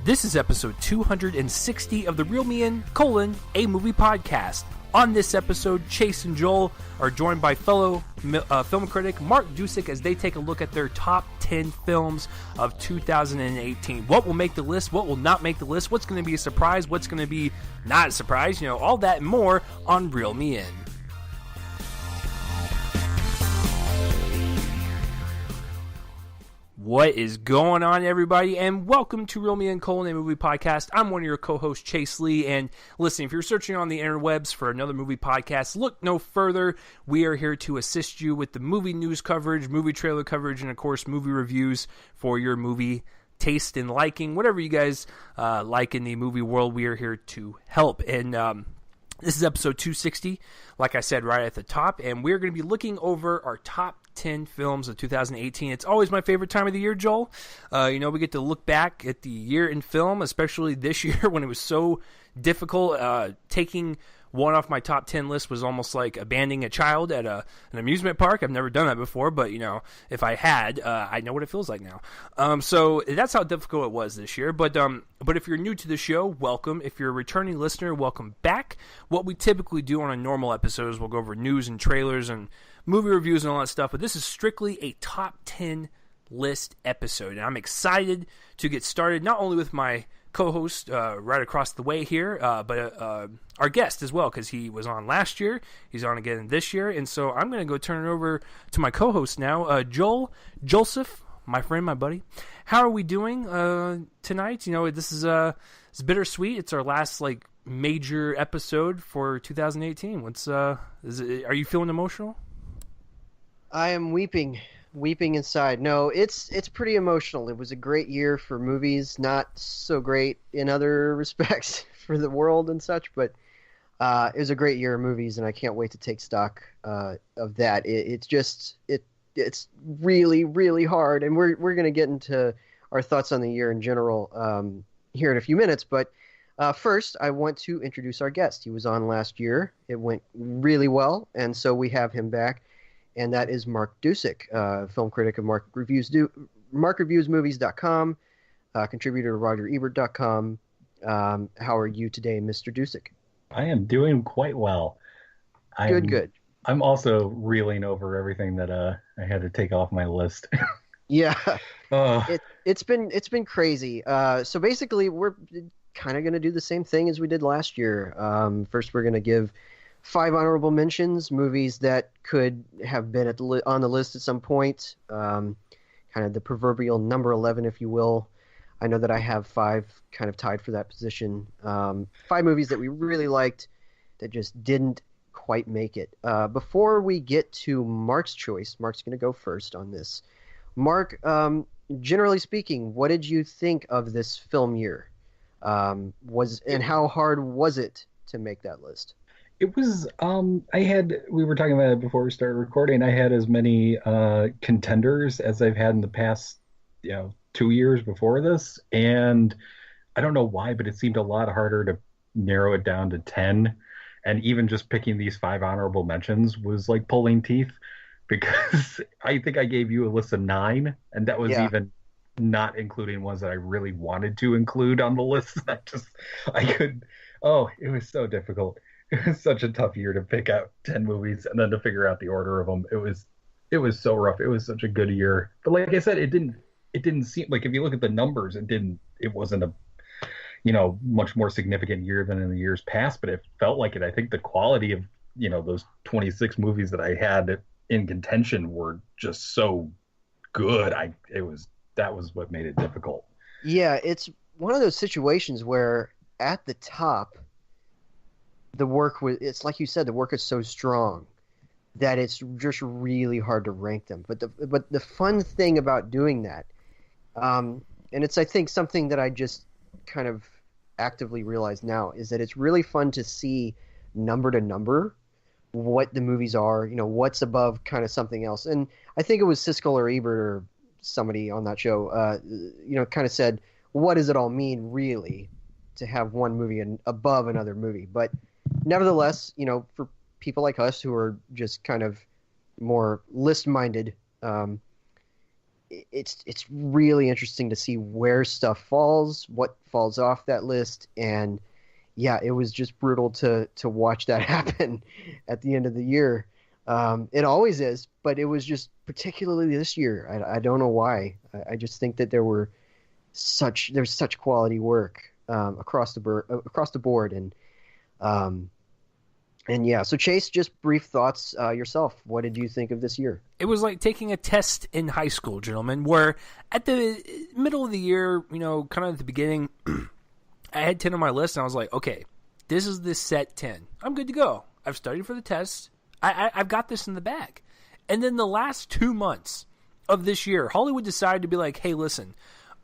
This is episode 260 of the Reel Me In, a movie podcast. On this episode, Chase and Joel are joined by fellow film critic Mark Dujsik as they take a look at their top 10 films of 2018. What will make the list? What will not make the list? What's going to be a surprise? What's going to be not a surprise? You know, all that and more on Reel Me In. What is going on, everybody, and welcome to Reel Me In, a movie podcast. I'm one of your co-hosts, Chase Lee, and listen, if you're searching on the interwebs for another movie podcast, look no further. We are here to assist you with the movie news coverage, movie trailer coverage, and, of course, movie reviews for your movie taste and liking. Whatever you guys like in the movie world, we are here to help. And this is episode 260, like I said right at the top, and we're going to be looking over our top 10 films of 2018. It's always my favorite time of the year, Joel. We get to look back at the year in film, especially this year when it was so difficult. Taking one off my top 10 list was almost like abandoning a child at an amusement park. I've never done that before, but if I had, I know what it feels like now. So that's how difficult it was this year. But if you're new to the show, welcome. If you're a returning listener, welcome back. What we typically do on a normal episode is we'll go over news and trailers and movie reviews and all that stuff, but this is strictly a top 10 list episode, and I'm excited to get started, not only with my co-host right across the way here, but our guest as well, because he was on last year, he's on again this year, and so I'm going to go turn it over to my co-host now, Joseph, my friend, my buddy. How are we doing tonight? This is it's bittersweet. It's our last major episode for 2018. Are you feeling emotional? I am weeping inside. No, it's pretty emotional. It was a great year for movies, not so great in other respects for the world and such, but it was a great year of movies, and I can't wait to take stock of that. It's really, really hard, and we're going to get into our thoughts on the year in general here in a few minutes, but first, I want to introduce our guest. He was on last year. It went really well, and so we have him back. And that is Mark Dujsik, film critic of MarkReviewsMovies.com, contributor to RogerEbert.com. How are you today, Mr. Dujsik? I am doing quite well. Good. I'm also reeling over everything that I had to take off my list. Yeah, it's been crazy. So basically, we're kind of going to do the same thing as we did last year. First, we're going to give 5 honorable mentions, movies that could have been on the list at some point, kind of the proverbial number 11, if you will. I know that I have 5 kind of tied for that position. 5 movies that we really liked that just didn't quite make it. Before we get to Mark's choice, Mark's going to go first on this. Mark, generally speaking, what did you think of this film year? And how hard was it to make that list? It was, we were talking about it before we started recording. I had as many contenders as I've had in the past, 2 years before this. And I don't know why, but it seemed a lot harder to narrow it down to 10. And even just picking these 5 honorable mentions was like pulling teeth, because I think I gave you a list of 9, and that was even not including ones that I really wanted to include on the list. It was so difficult. It was such a tough year to pick out 10 movies and then to figure out the order of them. It was so rough. It was such a good year. But like I said, it didn't seem like, if you look at the numbers, it wasn't a, much more significant year than in the years past, but it felt like it. I think the quality of, those 26 movies that I had in contention were just so good. That was what made it difficult. Yeah, it's one of those situations where at the top, it's like you said, the work is so strong that it's just really hard to rank them. But the fun thing about doing that, and it's, I think, something that I just kind of actively realize now, is that it's really fun to see number to number what the movies are, what's above kind of something else. And I think it was Siskel or Ebert or somebody on that show, kind of said, what does it all mean really to have one movie above another movie? But nevertheless, for people like us who are just kind of more list-minded, it's really interesting to see where stuff falls, what falls off that list, and yeah, it was just brutal to watch that happen at the end of the year. It always is, but it was just particularly this year. I don't know why. I just think that there's such quality work across the board, and yeah. So Chase, just brief thoughts yourself. What did you think of this year? It was like taking a test in high school, gentlemen, where at the middle of the year, kind of at the beginning, I had 10 on my list, and I was like, okay, this is the set 10. I'm good to go. I've studied for the test. I've got this in the bag. And then the last 2 months of this year, Hollywood decided to be like, hey, listen,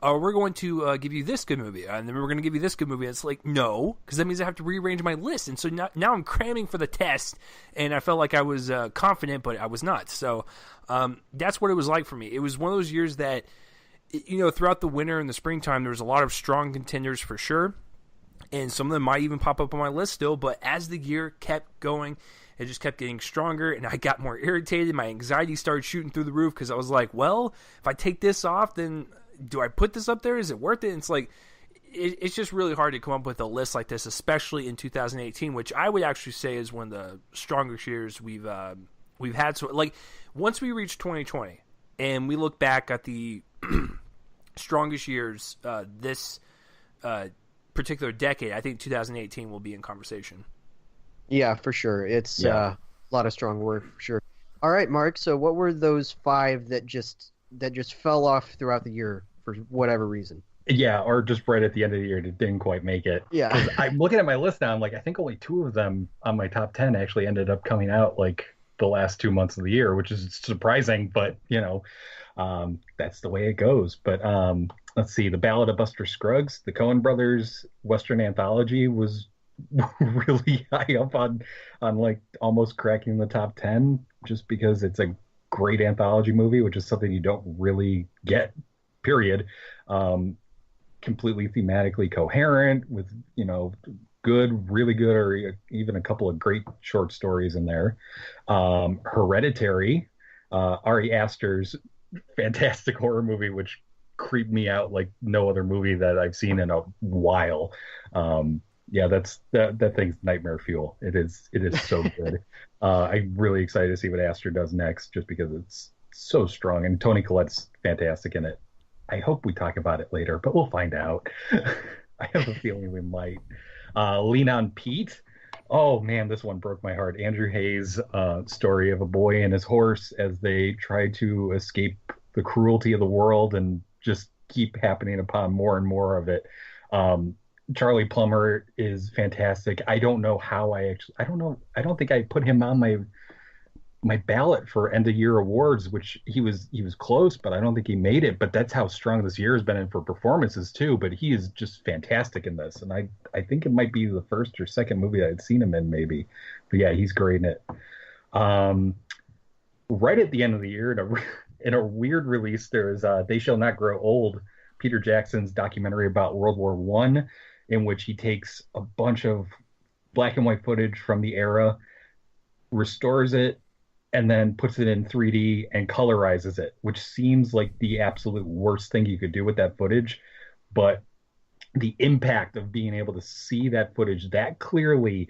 we're going to give you this good movie, and then we're going to give you this good movie. It's like, no, because that means I have to rearrange my list. And so now I'm cramming for the test, and I felt like I was confident, but I was not. So that's what it was like for me. It was one of those years that, throughout the winter and the springtime, there was a lot of strong contenders for sure, and some of them might even pop up on my list still. But as the year kept going, it just kept getting stronger, and I got more irritated. My anxiety started shooting through the roof because I was like, well, if I take this off, then do I put this up there? Is it worth it? And it's like, it's just really hard to come up with a list like this, especially in 2018, which I would actually say is one of the strongest years we've had. So, like, once we reach 2020 and we look back at the strongest years this particular decade, I think 2018 will be in conversation. Yeah, for sure. It's a lot of strong work for sure. All right, Mark. So, what were those 5 that just fell off throughout the year for whatever reason? Yeah, or just right at the end of the year, it didn't quite make it. Yeah. I'm looking at my list now. I'm like, I think only 2 of them on my top 10 actually ended up coming out like the last 2 months of the year, which is surprising, but that's the way it goes. But let's see, The Ballad of Buster Scruggs, the Coen Brothers Western anthology, was really high up on like almost cracking the top 10, just because it's a great anthology movie, which is something you don't really get, period. Completely thematically coherent with, really good, or even a couple of great short stories in there. Hereditary, Ari Aster's fantastic horror movie, which creeped me out like no other movie that I've seen in a while. That thing's nightmare fuel. It is so good. I'm really excited to see what Aster does next, just because it's so strong, and Toni Collette's fantastic in it. I hope we talk about it later, but we'll find out. I have a feeling we might. Lean on Pete. Oh man, this one broke my heart. Andrew Hayes' story of a boy and his horse as they try to escape the cruelty of the world and just keep happening upon more and more of it. Charlie Plummer is fantastic. I don't know how I don't think I put him on my ballot for end of year awards, which he was close, but I don't think he made it. But that's how strong this year has been, and for performances too. But he is just fantastic in this, and I think it might be the first or second movie I'd seen him in, maybe. But yeah, he's great in it. Right at the end of the year, in a weird release, there is They Shall Not Grow Old, Peter Jackson's documentary about World War I, in which he takes a bunch of black and white footage from the era, restores it, and then puts it in 3D and colorizes it, which seems like the absolute worst thing you could do with that footage. But the impact of being able to see that footage that clearly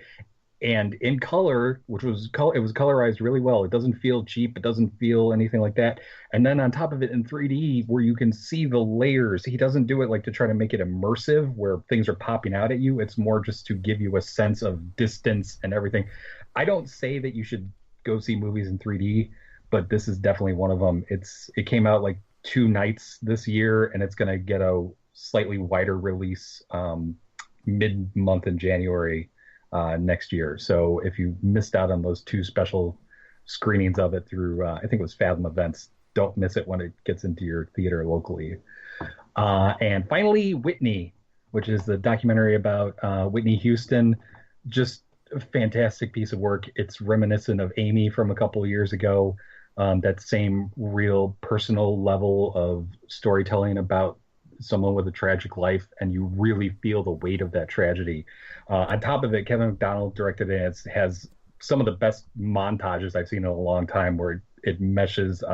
and in color, it was colorized really well. It doesn't feel cheap. It doesn't feel anything like that. And then on top of it in 3D, where you can see the layers, he doesn't do it like to try to make it immersive where things are popping out at you. It's more just to give you a sense of distance and everything. I don't say that you should go see movies in 3D, but this is definitely one of them. It came out like 2 nights this year, and it's going to get a slightly wider release mid-month in January next year. So if you missed out on those 2 special screenings of it through, I think it was Fathom Events, don't miss it when it gets into your theater locally. And finally, Whitney, which is the documentary about Whitney Houston. Just a fantastic piece of work. It's reminiscent of Amy from a couple of years ago. That same real personal level of storytelling about someone with a tragic life, and you really feel the weight of that tragedy. On top of it, Kevin McDonald directed it. It has some of the best montages I've seen in a long time, where it meshes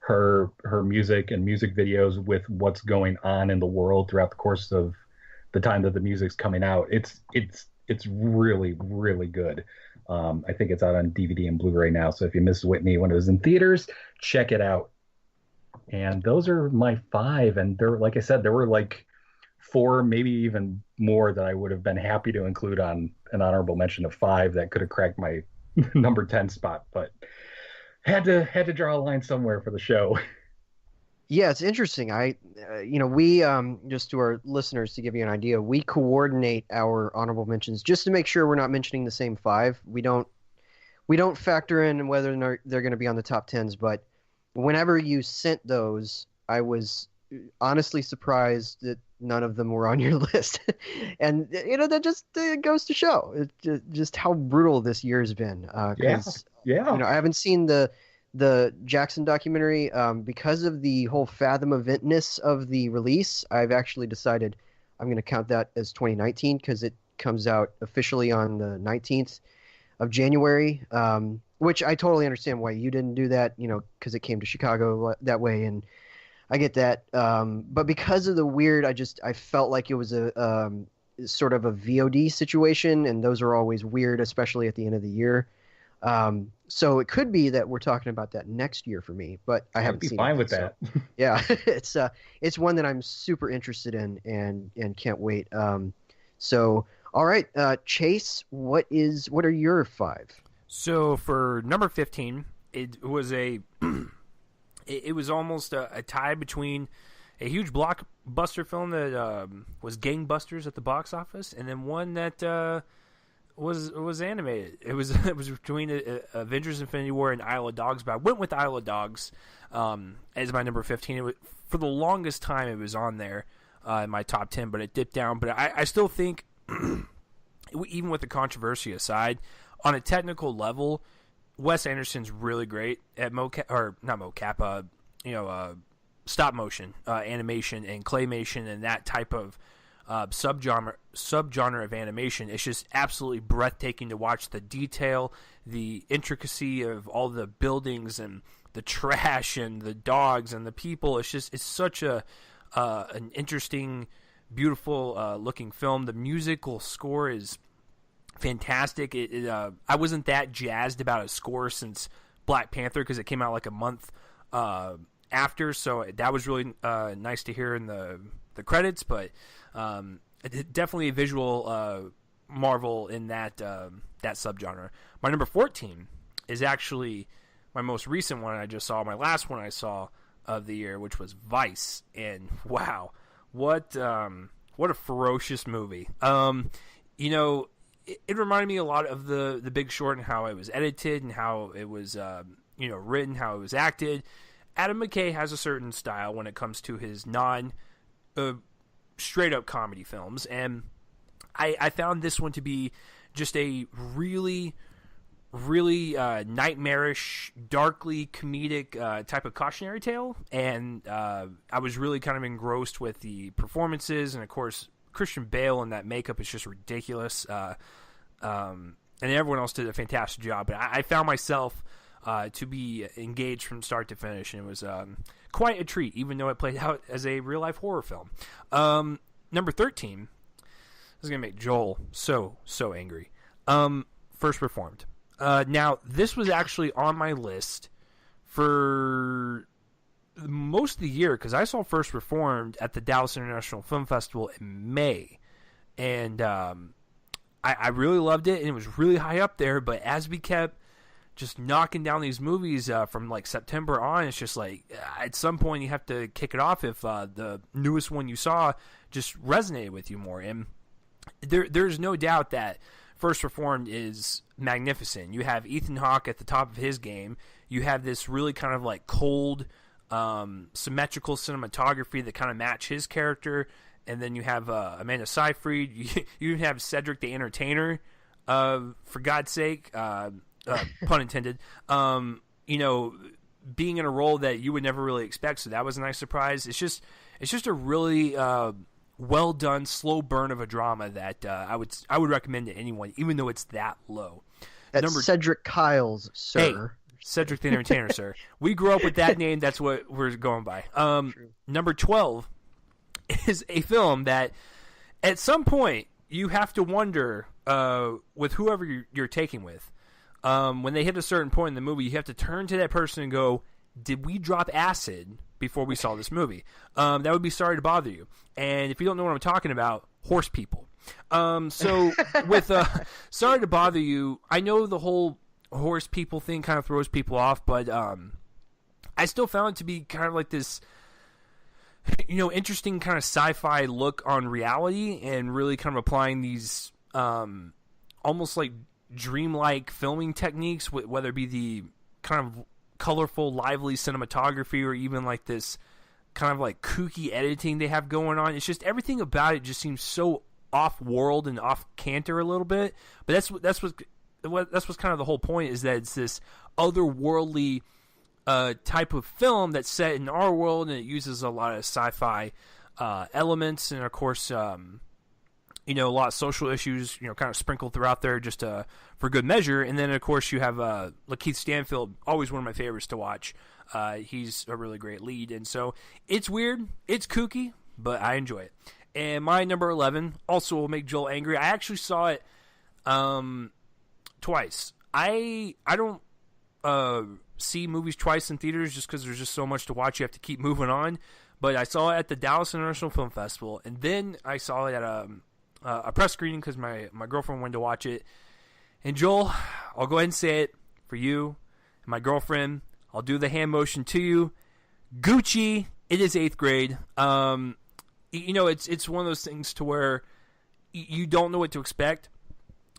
her music and music videos with what's going on in the world throughout the course of the time that the music's coming out. It's really, really good. I think it's out on DVD and Blu-ray now. So if you missed Whitney when it was in theaters, check it out. And those are my 5. And there, like I said, there were like 4, maybe even more that I would have been happy to include on an honorable mention of 5 that could have cracked my number 10 spot, but had to draw a line somewhere for the show. Yeah, it's interesting. We just to our listeners to give you an idea, we coordinate our honorable mentions just to make sure we're not mentioning the same 5. We don't factor in whether or not they're going to be on the top 10s, but whenever you sent those, I was honestly surprised that none of them were on your list. And that just goes to show just how brutal this year's been. Yeah. I haven't seen the Jackson documentary because of the whole Fathom eventness of the release. I've actually decided I'm going to count that as 2019 because it comes out officially on the 19th of January, which I totally understand why you didn't do that, because it came to Chicago that way, and I get that. But because of the weird, I felt like it was a sort of a VOD situation, and those are always weird, especially at the end of the year. So it could be that we're talking about that next year for me, but I haven't seen it. I'd be fine with that. Yeah, it's one that I'm super interested in and can't wait. So all right, Chase, what are your 5? So for number 15, it was it was almost a tie between a huge blockbuster film that was gangbusters at the box office, and then one that was animated. It was between Avengers: Infinity War and Isle of Dogs, but I went with Isle of Dogs as my number 15. For the longest time, it was on there in my top 10, but it dipped down. But I still think, even with the controversy aside, on a technical level, Wes Anderson's really great at stop motion animation and claymation and that type of subgenre of animation. It's just absolutely breathtaking to watch the detail, the intricacy of all the buildings and the trash and the dogs and the people. It's such an interesting, beautiful looking film. The musical score is fantastic. I wasn't that jazzed about a score since Black Panther because it came out like a month after, so that was really nice to hear in the credits, but definitely a visual marvel in that subgenre. My number 14 is actually my most recent one I just saw, my last one I saw of the year, which was Vice, and wow, what a ferocious movie. It reminded me a lot of the Big Short and how it was edited and how it was written, how it was acted. Adam McKay has a certain style when it comes to his straight up comedy films, and I found this one to be just a really, really nightmarish, darkly comedic type of cautionary tale, and I was really kind of engrossed with the performances, and of course Christian Bale and that makeup is just ridiculous, and everyone else did a fantastic job, but I found myself to be engaged from start to finish, and it was quite a treat, even though it played out as a real-life horror film. Number 13, this is going to make Joel so angry. First Reformed. Now, this was actually on my list for most of the year, because I saw First Reformed at the Dallas International Film Festival in May, and I really loved it, and it was really high up there, but as we kept just knocking down these movies from like September on, it's just like at some point you have to kick it off if the newest one you saw just resonated with you more. And there's no doubt that First Reformed is magnificent. You have Ethan Hawke at the top of his game. You have this really kind of like cold, symmetrical cinematography that kind of match his character. And then you have Amanda Seyfried. You have Cedric the Entertainer, for God's sake. Pun intended, being in a role that you would never really expect, so that was a nice surprise. It's just a really well done, slow burn of a drama that I would recommend to anyone, even though it's that low. That's Cedric Kyles, sir. Cedric the Entertainer, sir. We grew up with that name. That's what we're going by. Number 12 is a film that at some point you have to wonder with whoever you're taking with. When they hit a certain point in the movie, you have to turn to that person and go, did we drop acid before we saw this movie? That would be Sorry to Bother You. And if you don't know what I'm talking about, horse people. So with Sorry to Bother You, I know the whole horse people thing kind of throws people off, but I still found it to be kind of like this, interesting kind of sci-fi look on reality, and really kind of applying these almost like dreamlike filming techniques, whether it be the kind of colorful, lively cinematography, or even like this kind of like kooky editing they have going on. It's just everything about it just seems so off-world and off-canter a little bit. But that's what's kind of the whole point, is that it's this otherworldly type of film that's set in our world, and it uses a lot of sci-fi elements, and of course, a lot of social issues, kind of sprinkled throughout there just for good measure. And then, of course, you have Lakeith Stanfield, always one of my favorites to watch. He's a really great lead. And so it's weird. It's kooky, but I enjoy it. And my number 11 also will make Joel angry. I actually saw it twice. I don't see movies twice in theaters just because there's just so much to watch. You have to keep moving on. But I saw it at the Dallas International Film Festival, and then I saw it at a press screening because my girlfriend wanted to watch it. And Joel, I'll go ahead and say it for you and my girlfriend. I'll do the hand motion to you. Gucci, it is 8th grade. It's one of those things to where you don't know what to expect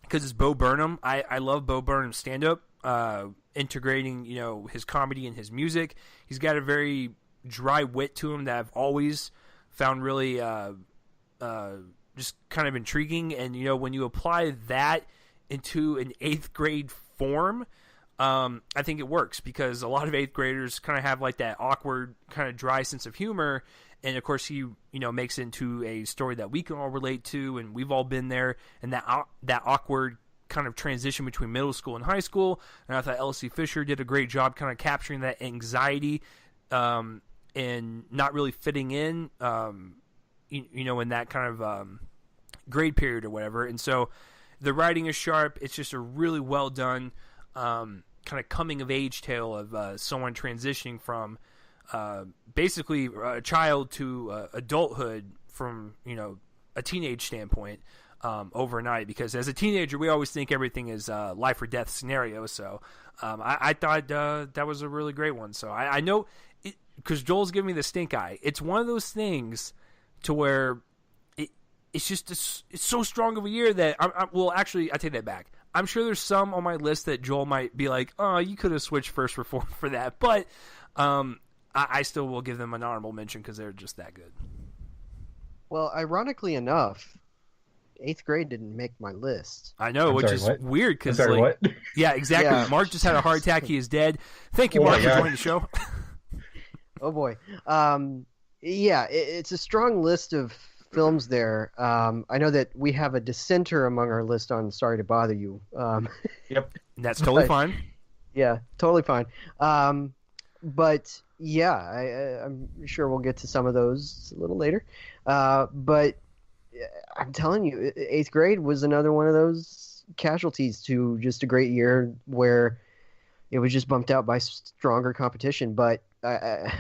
because it's Bo Burnham. I love Bo Burnham's stand-up, integrating, his comedy and his music. He's got a very dry wit to him that I've always found really just kind of intriguing. And, when you apply that into an 8th grade form, I think it works, because a lot of 8th graders kind of have like that awkward kind of dry sense of humor. And of course he, makes it into a story that we can all relate to, and we've all been there, and that awkward kind of transition between middle school and high school. And I thought Elsie Fisher did a great job kind of capturing that anxiety, and not really fitting in, in that kind of grade period or whatever. And so the writing is sharp. It's just a really well done kind of coming of age tale of someone transitioning from basically a child to adulthood from a teenage standpoint overnight. Because as a teenager, we always think everything is life or death scenario. So I thought that was a really great one. So I know, because Joel's giving me the stink eye. It's one of those things to where it's just it's so strong of a year that actually, I take that back. I'm sure there's some on my list that Joel might be like, oh, you could have switched first for that. But I still will give them an honorable mention because they're just that good. Well, ironically enough, 8th grade didn't make my list. I know, which is weird because, what? Yeah, exactly. Yeah. Mark just had a heart attack. He is dead. Thank you, Mark, for joining the show. Oh boy. It's a strong list of films there. I know that we have a dissenter among our list on Sorry to Bother You. Yep. That's totally fine. Yeah, totally fine. But yeah, I'm sure we'll get to some of those a little later. But I'm telling you, 8th grade was another one of those casualties to just a great year where it was just bumped out by stronger competition. But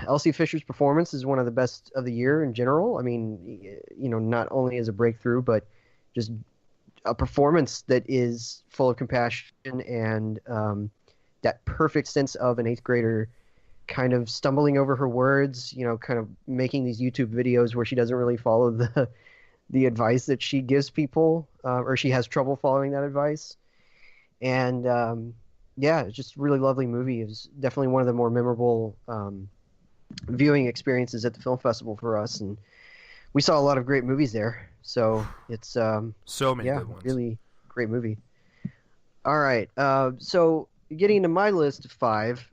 Elsie Fisher's performance is one of the best of the year in general. I mean, not only as a breakthrough, but just a performance that is full of compassion and that perfect sense of an 8th grader kind of stumbling over her words, kind of making these YouTube videos where she doesn't really follow the advice that she gives people, or she has trouble following that advice. And it's just a really lovely movie. It was definitely one of the more memorable viewing experiences at the film festival for us, and we saw a lot of great movies there. So it's so many good ones. Really great movie. All right, so getting into my list of 5,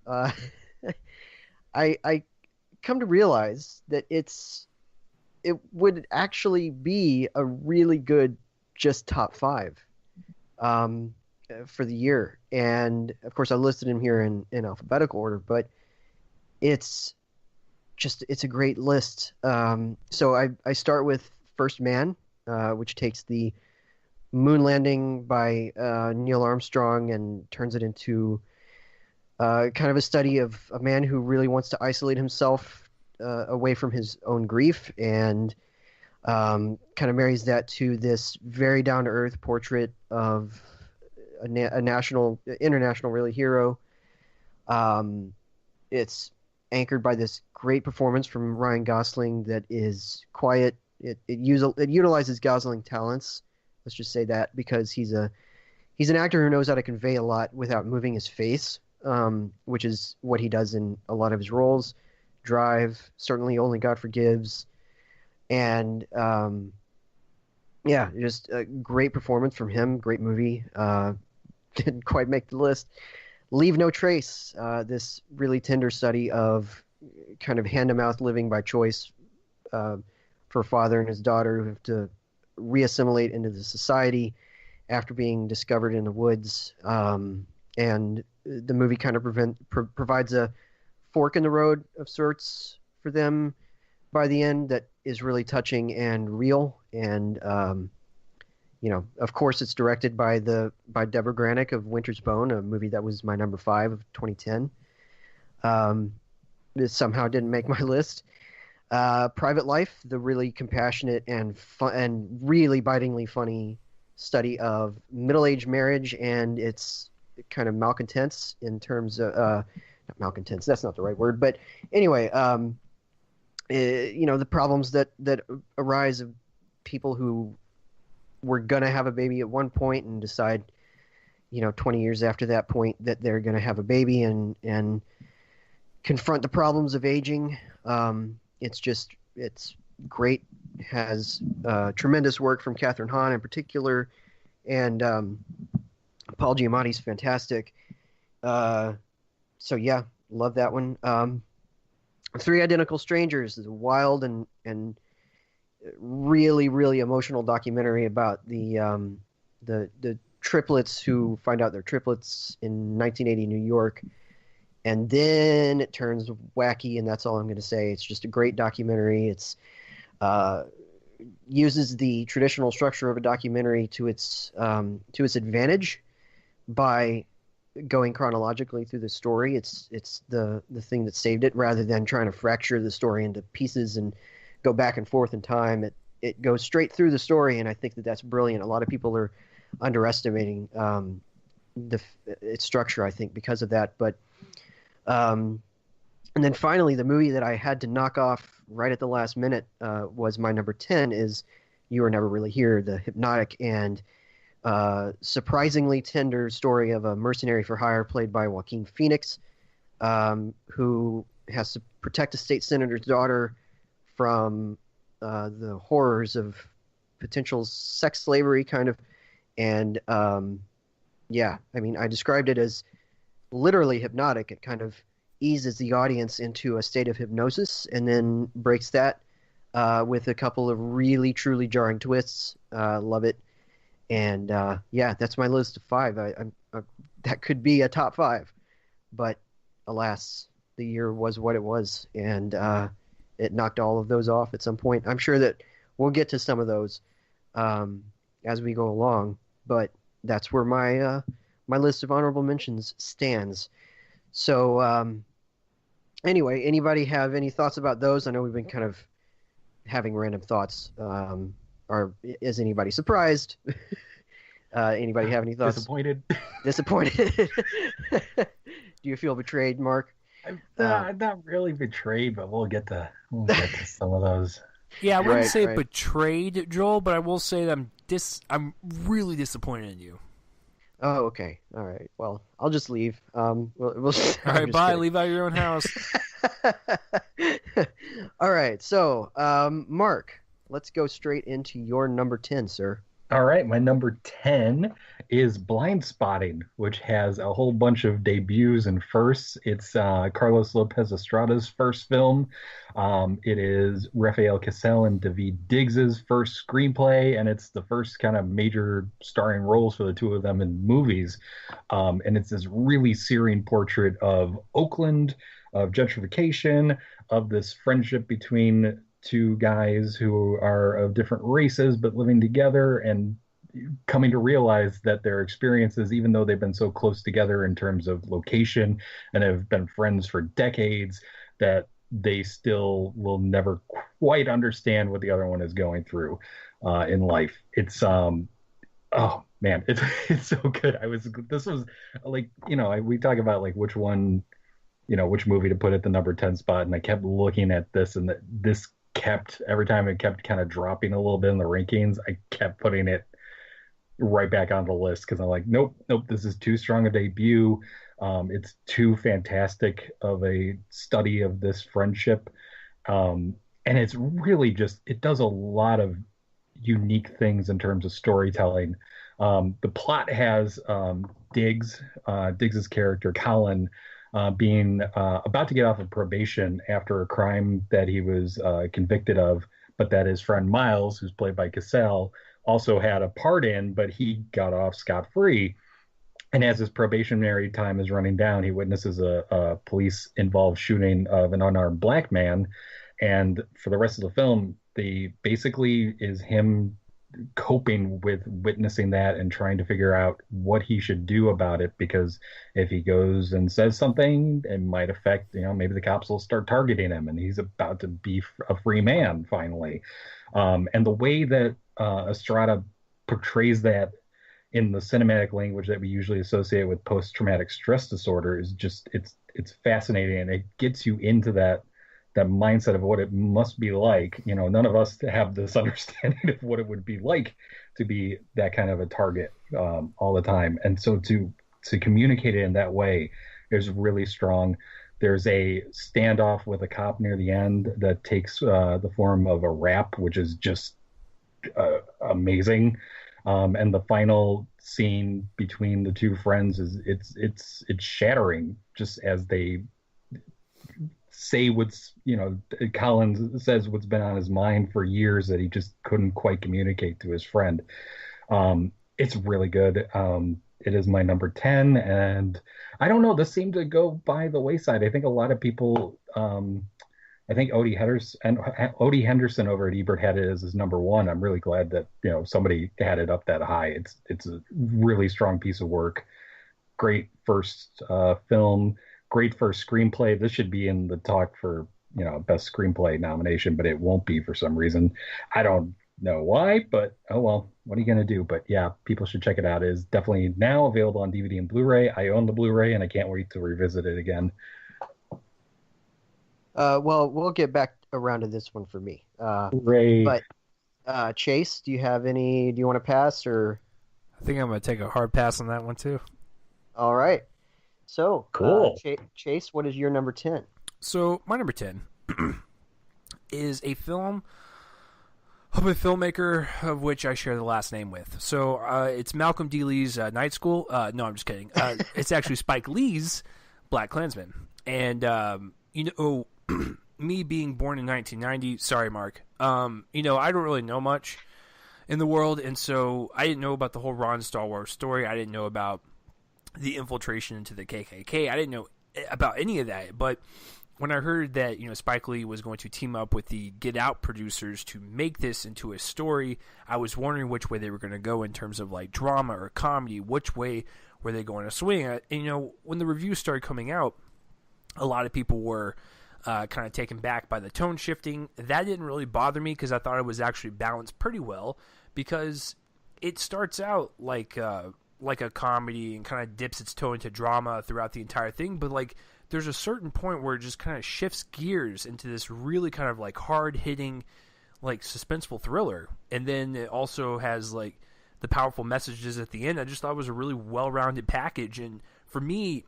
I come to realize that it would actually be a really good just top 5. for the year. And of course, I listed him here in alphabetical order, but it's a great list. So I start with First Man, which takes the moon landing by Neil Armstrong and turns it into kind of a study of a man who really wants to isolate himself away from his own grief, and kind of marries that to this very down-to-earth portrait of a international really hero. It's anchored by this great performance from Ryan Gosling that is quiet. It utilizes Gosling talents. Let's just say that, because he's an actor who knows how to convey a lot without moving his face, which is what he does in a lot of his roles. Drive, certainly Only God Forgives, and just a great performance from him. Great movie. Didn't quite make the list. Leave No Trace, this really tender study of kind of hand-to-mouth living by choice for a father and his daughter who have to reassimilate into the society after being discovered in the woods. And the movie kind of provides a fork in the road of sorts for them by the end that is really touching and real. And of course, it's directed by Deborah Granick of Winter's Bone, a movie that was my number 5 of 2010. This somehow didn't make my list. Private Life, the really compassionate and really bitingly funny study of middle-aged marriage and its kind of malcontents in terms of not malcontents, that's not the right word, but anyway, the problems that arise of people who were gonna have a baby at one point and decide 20 years after that point that they're gonna have a baby and confront the problems of aging. It's great. Has tremendous work from Catherine Hahn in particular, and Paul Giamatti's fantastic. So yeah, love that one. Three Identical Strangers is a wild and really, really emotional documentary about the triplets who find out they're triplets in 1980 New York. And then it turns wacky, and that's all I'm going to say. It's just a great documentary. It's uses the traditional structure of a documentary to its advantage by going chronologically through the story. It's the thing that saved it, rather than trying to fracture the story into pieces and go back and forth in time. It goes straight through the story, and I think that's brilliant. A lot of people are underestimating its structure, I think, because of that. But and then finally, the movie that I had to knock off right at the last minute was my number 10 is You Were Never Really Here, the hypnotic and surprisingly tender story of a mercenary for hire played by Joaquin Phoenix, who has to protect a state senator's daughter from the horrors of potential sex slavery, kind of. And I described it as literally hypnotic. It kind of eases the audience into a state of hypnosis and then breaks that with a couple of really, truly jarring twists. Love it. And that's my list of 5. That could be a top 5, but alas, the year was what it was, and it knocked all of those off at some point. I'm sure that we'll get to some of those as we go along, but that's where my list of honorable mentions stands. So anyway, anybody have any thoughts about those? I know we've been kind of having random thoughts. Is anybody surprised? Anybody have any thoughts? Disappointed. Do you feel betrayed, Mark? I'm not really betrayed, but we'll get to some of those. Yeah, I wouldn't say betrayed, Joel, but I will say that I'm really disappointed in you. Oh, okay. All right. Well, I'll just leave. We'll all right, bye. Kidding. Leave out your own house. All right. So, Mark, let's go straight into your number 10, sir. All right. My number 10 is Blind Spotting, which has a whole bunch of debuts and firsts. It's Carlos Lopez Estrada's first film. It is Rafael Casal and David Diggs's first screenplay, and it's the first kind of major starring roles for the two of them in movies. And it's this really searing portrait of Oakland, of gentrification, of this friendship between two guys who are of different races but living together and coming to realize that their experiences, even though they've been so close together in terms of location and have been friends for decades, that they still will never quite understand what the other one is going through in life. It's oh man, it's so good. This was like, we talk about like which one, which movie to put at the number 10 spot, and I kept looking at this, and this kept, every time it kept kind of dropping a little bit in the rankings, I kept putting it right back on the list because I'm like, nope, this is too strong a debut. It's too fantastic of a study of this friendship. And it's really just, it does a lot of unique things in terms of storytelling. The plot has Diggs's character, Colin, being about to get off of probation after a crime that he was convicted of, but that his friend Miles, who's played by Cassell, also had a part in, but he got off scot-free. And as his probationary time is running down, he witnesses a police-involved shooting of an unarmed black man. And for the rest of the film, basically is him coping with witnessing that and trying to figure out what he should do about it, because if he goes and says something, it might affect, maybe the cops will start targeting him, and he's about to be a free man finally. And the way that Estrada portrays that in the cinematic language that we usually associate with post-traumatic stress disorder is just, it's fascinating, and it gets you into that mindset of what it must be like. None of us have this understanding of what it would be like to be that kind of a target all the time. And so to communicate it in that way is really strong. There's a standoff with a cop near the end that takes the form of a rap, which is just amazing. And the final scene between the two friends it's shattering, just as they say Collins says what's been on his mind for years that he just couldn't quite communicate to his friend. It's really good. It is my number 10, and I don't know, this seemed to go by the wayside. I think a lot of people, I think Odie Henderson over at Ebert had it as his number 1. I'm really glad that somebody had it up that high. It's a really strong piece of work. Great first film. Great first screenplay. This should be in the talk for best screenplay nomination, but it won't be for some reason. I don't know why, but oh well, what are you going to do? But yeah, people should check it out. It is definitely now available on DVD and Blu-ray. I own the Blu-ray, and I can't wait to revisit it again. Well, we'll get back around to this one for me. Ray. But Chase, do you want to pass, or? I think I'm going to take a hard pass on that one too. All right. So, cool. Chase, what is your number 10? So, my number 10 is a film of a filmmaker of which I share the last name with. So, it's Malcolm D. Lee's Night School. No, I'm just kidding. It's actually Spike Lee's Black Klansman. And, me being born in 1990, sorry, Mark, I don't really know much in the world. And so, I didn't know about the whole Ron Star Wars story. I didn't know about the infiltration into the KKK. I didn't know about any of that, but when I heard that Spike Lee was going to team up with the Get Out producers to make this into a story, I was wondering which way they were going to go in terms of like drama or comedy. Which way were they going to swing at? And when the reviews started coming out, a lot of people were kind of taken back by the tone shifting. That didn't really bother me because I thought it was actually balanced pretty well, because it starts out like a comedy and kind of dips its toe into drama throughout the entire thing, but like there's a certain point where it just kind of shifts gears into this really kind of like hard-hitting, like suspenseful thriller, and then it also has like the powerful messages at the end. I just thought it was a really well-rounded package, and for me,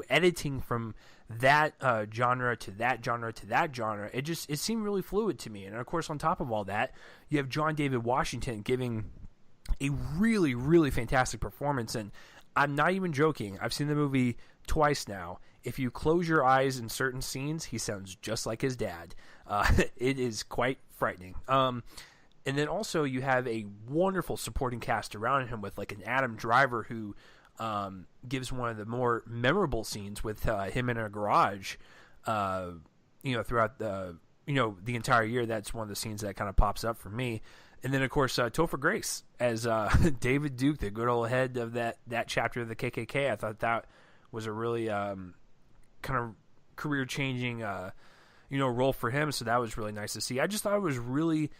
editing from that genre to that genre to that genre, it seemed really fluid to me. And of course, on top of all that, you have John David Washington giving a really, really fantastic performance. And I'm not even joking. I've seen the movie twice now. If you close your eyes in certain scenes, he sounds just like his dad. It is quite frightening. And then also you have a wonderful supporting cast around him with like an Adam Driver who gives one of the more memorable scenes with him in a garage. Throughout the entire year, that's one of the scenes that kind of pops up for me. And then, of course, Topher Grace as David Duke, the good old head of that chapter of the KKK. I thought that was a really kind of career-changing, role for him. So that was really nice to see. I just thought it was really,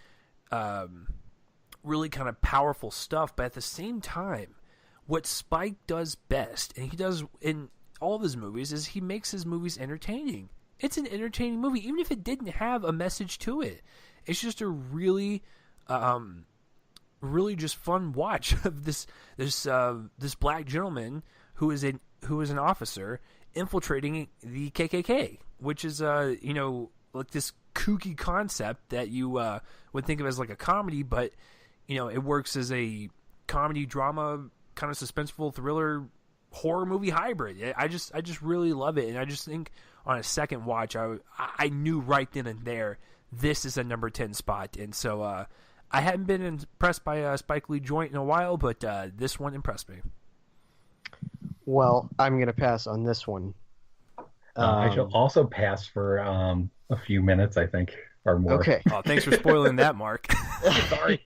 really kind of powerful stuff. But at the same time, what Spike does best, and he does in all of his movies, is he makes his movies entertaining. It's an entertaining movie, even if it didn't have a message to it. It's just a really, really just fun watch of this black gentleman who is an officer infiltrating the KKK, which is like this kooky concept that you would think of as like a comedy, but it works as a comedy drama kind of suspenseful thriller horror movie hybrid. I just really love it, and I just think on a second watch I knew right then and there this is a number 10 spot. And so I hadn't been impressed by a Spike Lee joint in a while, but this one impressed me. Well, I'm going to pass on this one. I shall also pass for a few minutes, I think, or more. Okay. Oh, thanks for spoiling that, Mark. Sorry.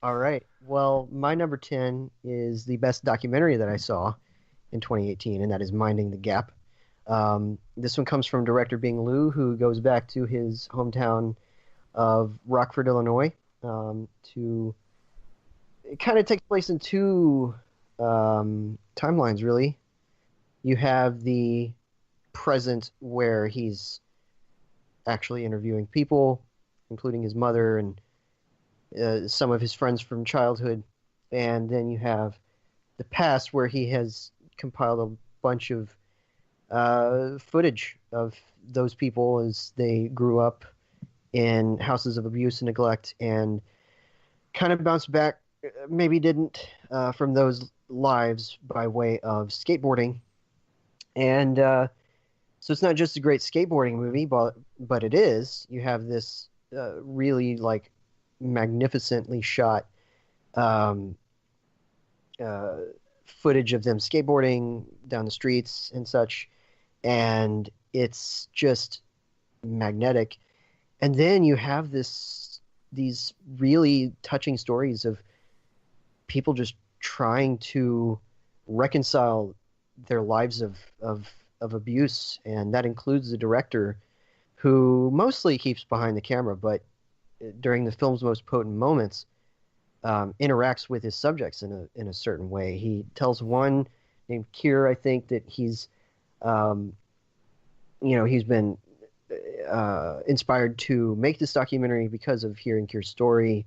All right. Well, my number 10 is the best documentary that I saw in 2018, and that is Minding the Gap. This one comes from director Bing Liu, who goes back to his hometown of Rockford, Illinois. It kind of takes place in two timelines, really. You have the present where he's actually interviewing people, including his mother and some of his friends from childhood. And then you have the past where he has compiled a bunch of footage of those people as they grew up in houses of abuse and neglect, and kind of bounced back, maybe didn't, from those lives by way of skateboarding. And so it's not just a great skateboarding movie, but it is. You have this really like magnificently shot footage of them skateboarding down the streets and such, and it's just magnetic. And then you have these really touching stories of people just trying to reconcile their lives of abuse, and that includes the director, who mostly keeps behind the camera, but during the film's most potent moments interacts with his subjects in a certain way. He tells one named Kier, I think, that he's been inspired to make this documentary because of hearing Kier's story.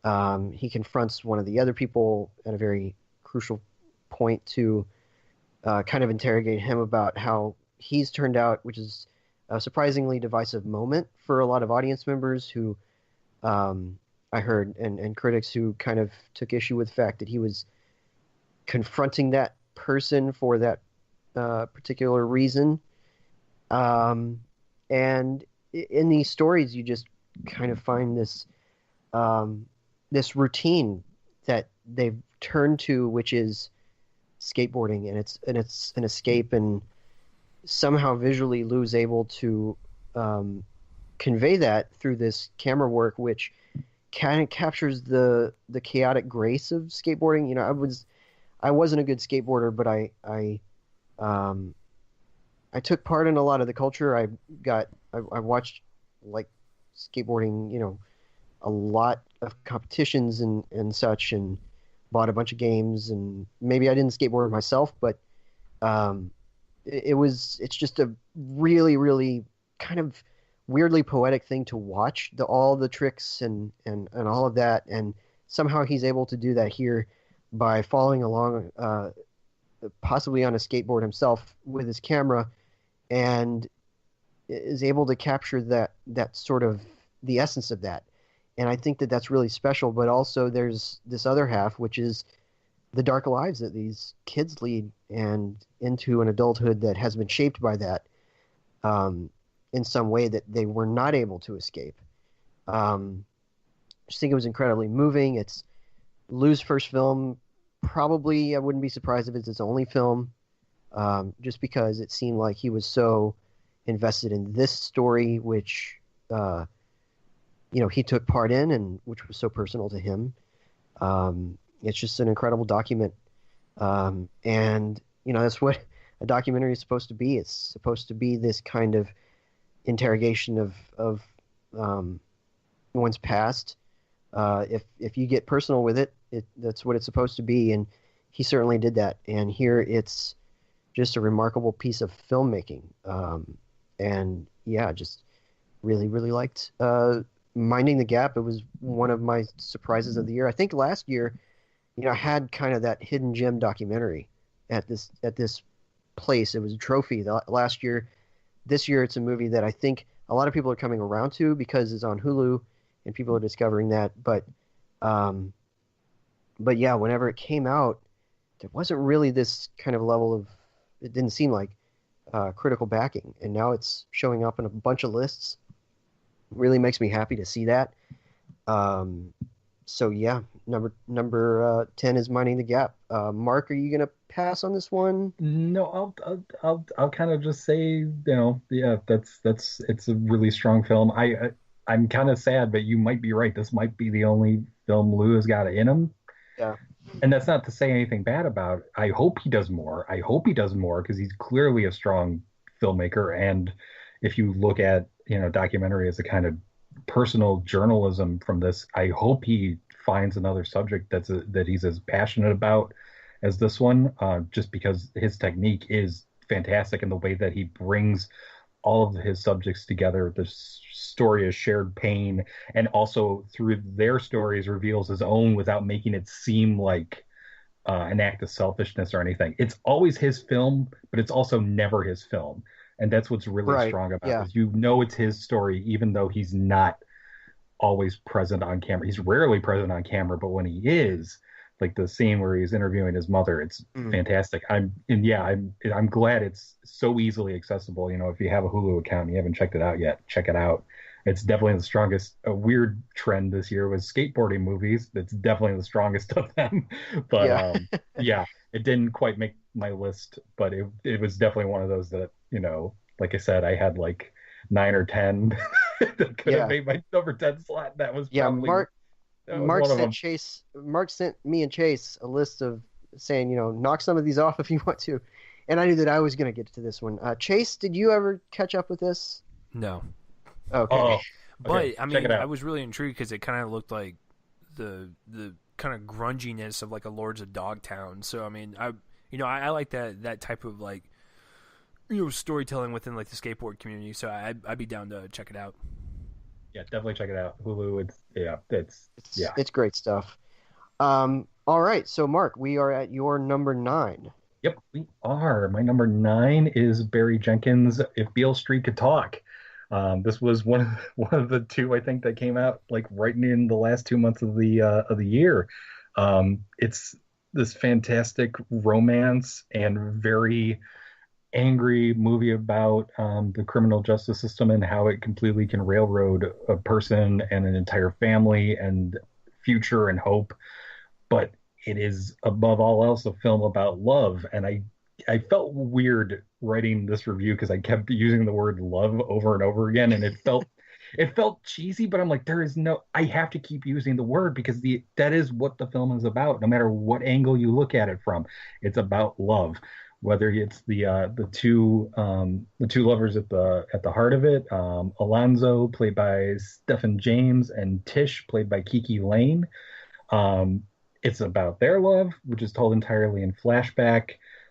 He confronts one of the other people at a very crucial point to kind of interrogate him about how he's turned out, which is a surprisingly divisive moment for a lot of audience members who I heard, and critics who kind of took issue with the fact that he was confronting that person for that particular reason. And in these stories, you just kind of find this routine that they've turned to, which is skateboarding, and it's an escape. And somehow visually, Lou's able to convey that through this camera work, which kind of captures the chaotic grace of skateboarding. You know, I wasn't a good skateboarder, but I took part in a lot of the culture. I watched like skateboarding, you know, a lot of competitions and such, and bought a bunch of games. And maybe I didn't skateboard myself, but it's just a really, really kind of weirdly poetic thing to watch, all the tricks and all of that. And somehow he's able to do that here by following along, possibly on a skateboard himself with his camera, and is able to capture that sort of the essence of that. And I think that that's really special. But also there's this other half, which is the dark lives that these kids lead and into an adulthood that has been shaped by that in some way that they were not able to escape. I just think it was incredibly moving. It's Lou's first film. Probably, I wouldn't be surprised if it's his only film, just because it seemed like he was so invested in this story, which he took part in, and which was so personal to him. It's just an incredible document, and that's what a documentary is supposed to be. It's supposed to be this kind of interrogation of one's past. If you get personal with it, that's what it's supposed to be, and he certainly did that. And here it's just a remarkable piece of filmmaking. And yeah, just really, really liked Minding the Gap. It was one of my surprises of the year. I think last year, I had kind of that hidden gem documentary at this place. It was a trophy last year. This year, it's a movie that I think a lot of people are coming around to because it's on Hulu and people are discovering that. But yeah, whenever it came out, there wasn't really this kind of level of, it didn't seem like critical backing, and now it's showing up in a bunch of lists. It really makes me happy to see that. So yeah, number 10 is Minding the Gap. Mark, are you gonna pass on this one? No, I'll kind of just say, yeah, it's a really strong film. I'm kind of sad, but you might be right. This might be the only film Lou has got in him. Yeah. And that's not to say anything bad about it. I hope he does more. I hope he does more because he's clearly a strong filmmaker. And if you look at, documentary as a kind of personal journalism from this, I hope he finds another subject that he's as passionate about as this one, just because his technique is fantastic and the way that he brings all of his subjects together. The story is shared pain, and also through their stories reveals his own without making it seem like an act of selfishness or anything. It's always his film, but it's also never his film. And that's what's really strong about it. It's his story, even though he's not always present on camera. He's rarely present on camera, but when he is, like the scene where he's interviewing his mother, it's fantastic. I'm glad it's so easily accessible. If you have a Hulu account and you haven't checked it out yet, check it out. It's definitely the strongest. A weird trend this year was skateboarding movies. That's definitely the strongest of them. But yeah, it didn't quite make my list, but it was definitely one of those that, like I said, I had like 9 or 10 that could have made my number 10 slot. That was probably, Mark sent me and Chase a list of saying, knock some of these off if you want to. And I knew that I was going to get to this one. Chase, did you ever catch up with this? No. Okay. But I mean, I was really intrigued because it kind of looked like the kind of grunginess of like a Lords of Dogtown. So I mean, I like that type of like storytelling within like the skateboard community. So I'd be down to check it out. Yeah, definitely check it out. Hulu. It's great stuff. All right, so Mark, we are at your number 9. Yep, we are. My number 9 is Barry Jenkins' If Beale Street Could Talk. This was one of the two, I think, that came out like right in the last 2 months of the year. It's this fantastic romance and very angry movie about the criminal justice system and how it completely can railroad a person and an entire family and future and hope. But it is above all else a film about love, and I felt weird writing this review because I kept using the word love over and over again, and it felt cheesy, but I'm like, I have to keep using the word because that is what the film is about. No matter what angle you look at it from, it's about love. Whether it's the two lovers at the heart of it, Alonzo, played by Stephen James, and Tish, played by Kiki Lane. It's about their love, which is told entirely in flashback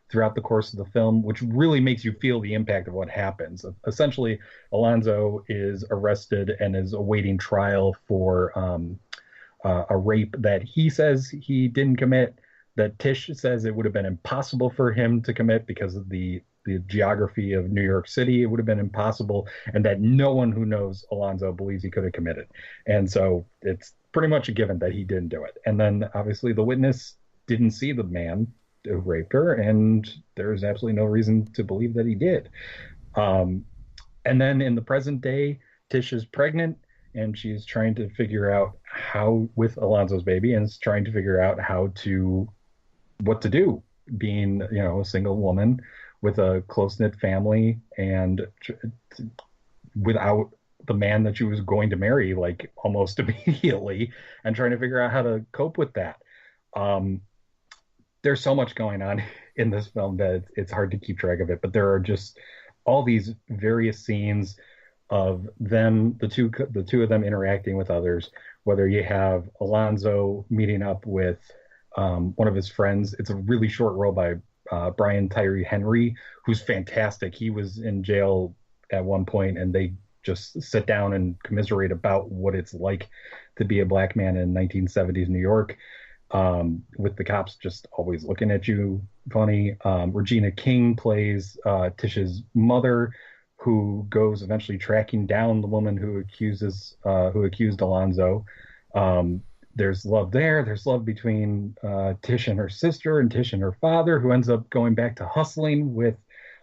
throughout the course of the film, which really makes you feel the impact of what happens. Essentially, Alonzo is arrested and is awaiting trial for a rape that he says he didn't commit, that Tish says it would have been impossible for him to commit because of the the geography of New York City, it would have been impossible, and that no one who knows Alonzo believes he could have committed. And so it's pretty much a given that he didn't do it. And then obviously the witness didn't see the man who raped her, and there's absolutely no reason to believe that he did. And then in the present day, Tish is pregnant, and she's trying to figure out how, with Alonzo's baby, and is trying to figure out what to do, being, a single woman with a close-knit family and without the man that she was going to marry, like, almost immediately, and trying to figure out how to cope with that. There's so much going on in this film that it's hard to keep track of it, but there are just all these various scenes of them, the two of them interacting with others, whether you have Alonzo meeting up with one of his friends. It's a really short role by Brian Tyree Henry, who's fantastic. He was in jail at one point, and they just sit down and commiserate about what it's like to be a black man in 1970s New York, with the cops just always looking at you funny. Regina King plays Tish's mother, who goes eventually tracking down the woman who accused Alonzo. There's love there. There's love between Tish and her sister, and Tish and her father, who ends up going back to hustling with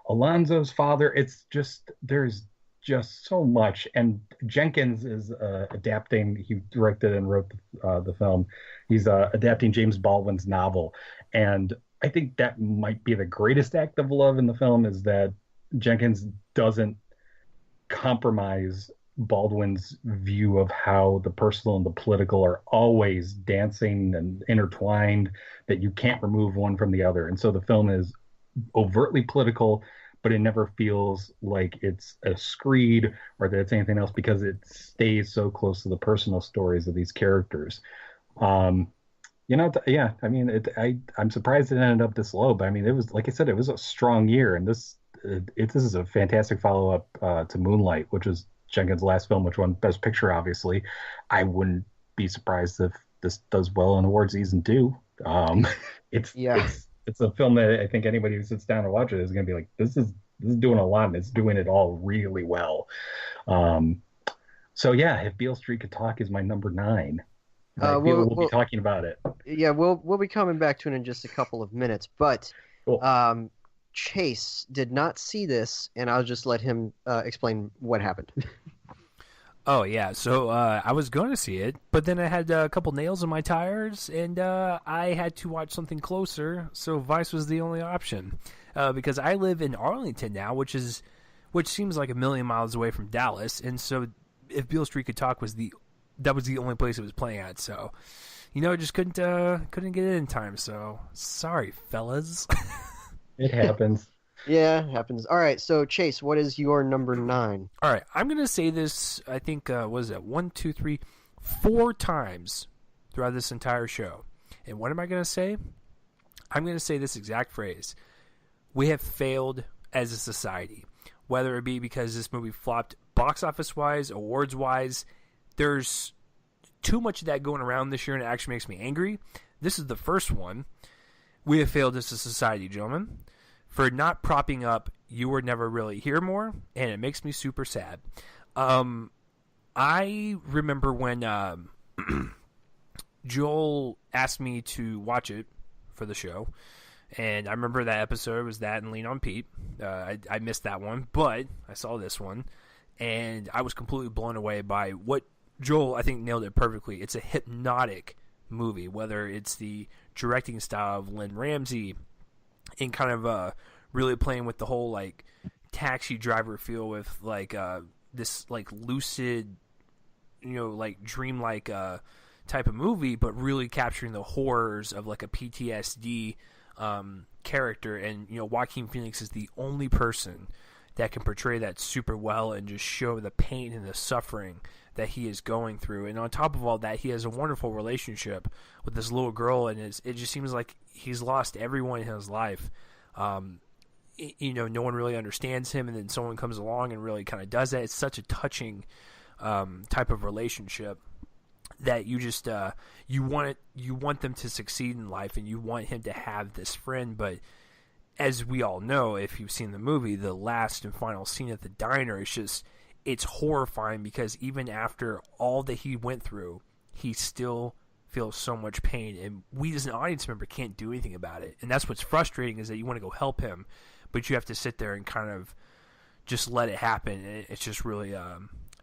Alonzo's father. It's just, there's just so much. And Jenkins is adapting. He directed and wrote the film. He's adapting James Baldwin's novel. And I think that might be the greatest act of love in the film, is that Jenkins doesn't compromise Baldwin's view of how the personal and the political are always dancing and intertwined, that you can't remove one from the other. And so the film is overtly political, but it never feels like it's a screed or that it's anything else, because it stays so close to the personal stories of these characters. Yeah, I mean, I'm surprised it ended up this low, but I mean, it was, like I said, it was a strong year, and this is a fantastic follow-up to Moonlight, which is Jenkins' last film, which won Best Picture, obviously. I wouldn't be surprised if this does well in award season 2. It's a film that I think anybody who sits down and watches it is going to be like, this is doing a lot, and it's doing it all really well. So yeah, If Beale Street Could Talk is my number 9. We'll be talking about it. Yeah, we'll be coming back to it in just a couple of minutes. But cool. Chase did not see this, and I'll just let him explain what happened. Oh, yeah. So I was going to see it, but then I had a couple nails in my tires, and I had to watch something closer, so Vice was the only option. Because I live in Arlington now, which seems like a million miles away from Dallas, and so If Beale Street Could Talk was the only place it was playing at. So, I just couldn't get it in time. So sorry, fellas. It happens. Yeah, it happens. All right, so Chase, what is your number 9? All right, I'm gonna say this. I think was it 1, 2, 3, 4 times throughout this entire show. And what am I gonna say? I'm gonna say this exact phrase: we have failed as a society. Whether it be because this movie flopped box office wise, awards wise. There's too much of that going around this year, and it actually makes me angry. This is the first one. We have failed as a society, gentlemen, for not propping up You Were Never Really Here more, and it makes me super sad. I remember when Joel asked me to watch it for the show, and I remember that episode was that and Lean on Pete. I missed that one, but I saw this one, and I was completely blown away by what Joel, I think, nailed it perfectly. It's a hypnotic movie, whether it's the directing style of Lynn Ramsey and kind of really playing with the whole like Taxi Driver feel with like this like lucid, like dreamlike type of movie, but really capturing the horrors of like a PTSD character. And Joaquin Phoenix is the only person that can portray that super well and just show the pain and the suffering that he is going through. And on top of all that, he has a wonderful relationship with this little girl, and it just seems like he's lost everyone in his life. No one really understands him, and then someone comes along and really kind of does that. It's such a touching type of relationship that you just you want them to succeed in life, and you want him to have this friend, but as we all know, if you've seen the movie, the last and final scene at the diner is it's horrifying, because even after all that he went through, he still feels so much pain, and we as an audience member can't do anything about it. And that's what's frustrating, is that you want to go help him, but you have to sit there and kind of just let it happen. And it's just really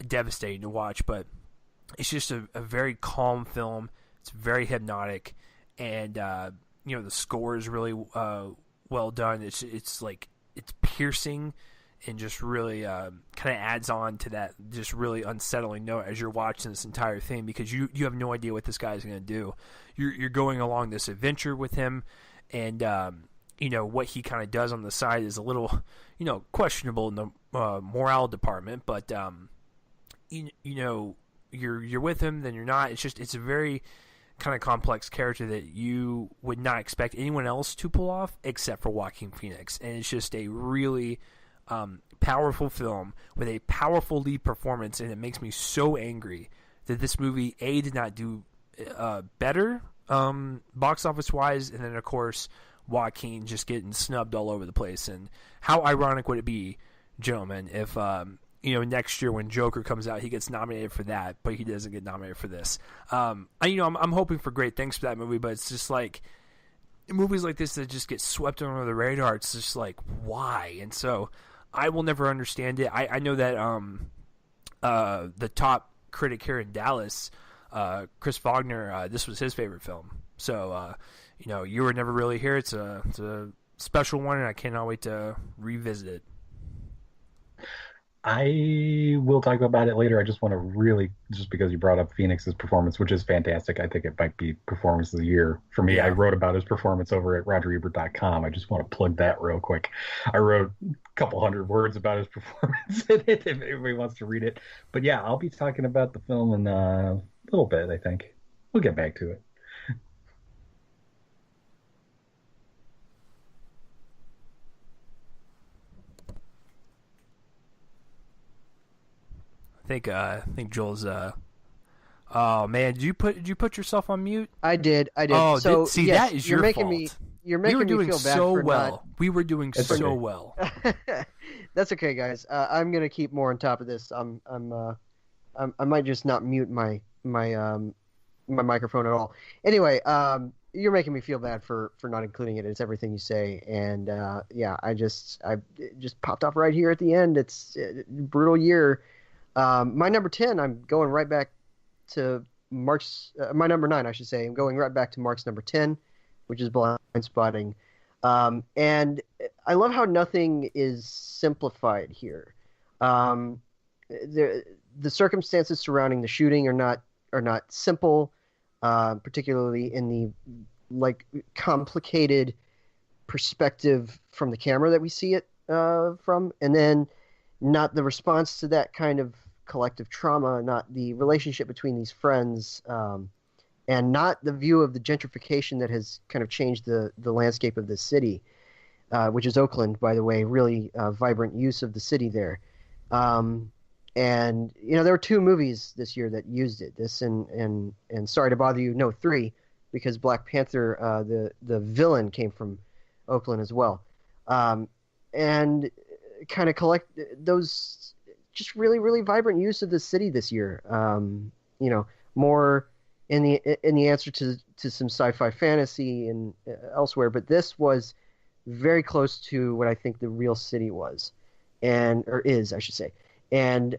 devastating to watch, but it's just a very calm film. It's very hypnotic, and the score is really well done. It's like, it's piercing, and just really kind of adds on to that just really unsettling note as you're watching this entire thing, because you have no idea what this guy's going to do. You're going along this adventure with him, and what he kind of does on the side is a little questionable in the morale department, but you're with him, then you're not. It's a very kind of complex character that you would not expect anyone else to pull off except for Joaquin Phoenix, and it's just a really powerful film with a powerful lead performance, and it makes me so angry that this movie did not do better box office wise, and then of course Joaquin just getting snubbed all over the place. And how ironic would it be, gentlemen, if next year when Joker comes out, he gets nominated for that, but he doesn't get nominated for this. I'm hoping for great things for that movie, but it's just like movies like this that just get swept under the radar. It's just like, why? And so I will never understand it. I know that the top critic here in Dallas, Chris Wagner, this was his favorite film. So you were never really here. It's a special one, and I cannot wait to revisit it. I will talk about it later. I just want to really, just because you brought up Phoenix's performance, which is fantastic. I think it might be performance of the year for me. Yeah. I wrote about his performance over at RogerEbert.com. I just want to plug that real quick. I wrote a couple hundred words about his performance in it, if anybody wants to read it. But yeah, I'll be talking about the film in a little bit, I think. We'll get back to it. I think Joel's. Oh man, did you put yourself on mute? I did. Oh, so yes, that is your fault. You're making me feel bad so for well. Not... We were doing it's so okay. well. That's okay, guys. I'm gonna keep more on top of this. I might just not mute my microphone at all. Anyway, you're making me feel bad for not including it. It's everything you say, and it just popped off right here at the end. It's a brutal year. My number 10, I'm going right back to Mark's. My number 9, I should say. I'm going right back to Mark's number 10, which is Blind Spotting. And I love how nothing is simplified here. The circumstances surrounding the shooting are not simple, particularly in the complicated perspective from the camera that we see it from, and then not the response to that kind of collective trauma, not the relationship between these friends, and not the view of the gentrification that has kind of changed the landscape of the city, which is Oakland, by the way. Really vibrant use of the city there. And there were 2 movies this year that used it. This and sorry to bother you, no, 3, because Black Panther, the villain, came from Oakland as well. And kind of collect those just really, really vibrant use of the city this year. More in the answer to some sci-fi fantasy and elsewhere, but this was very close to what I think the real city was, or is, I should say. And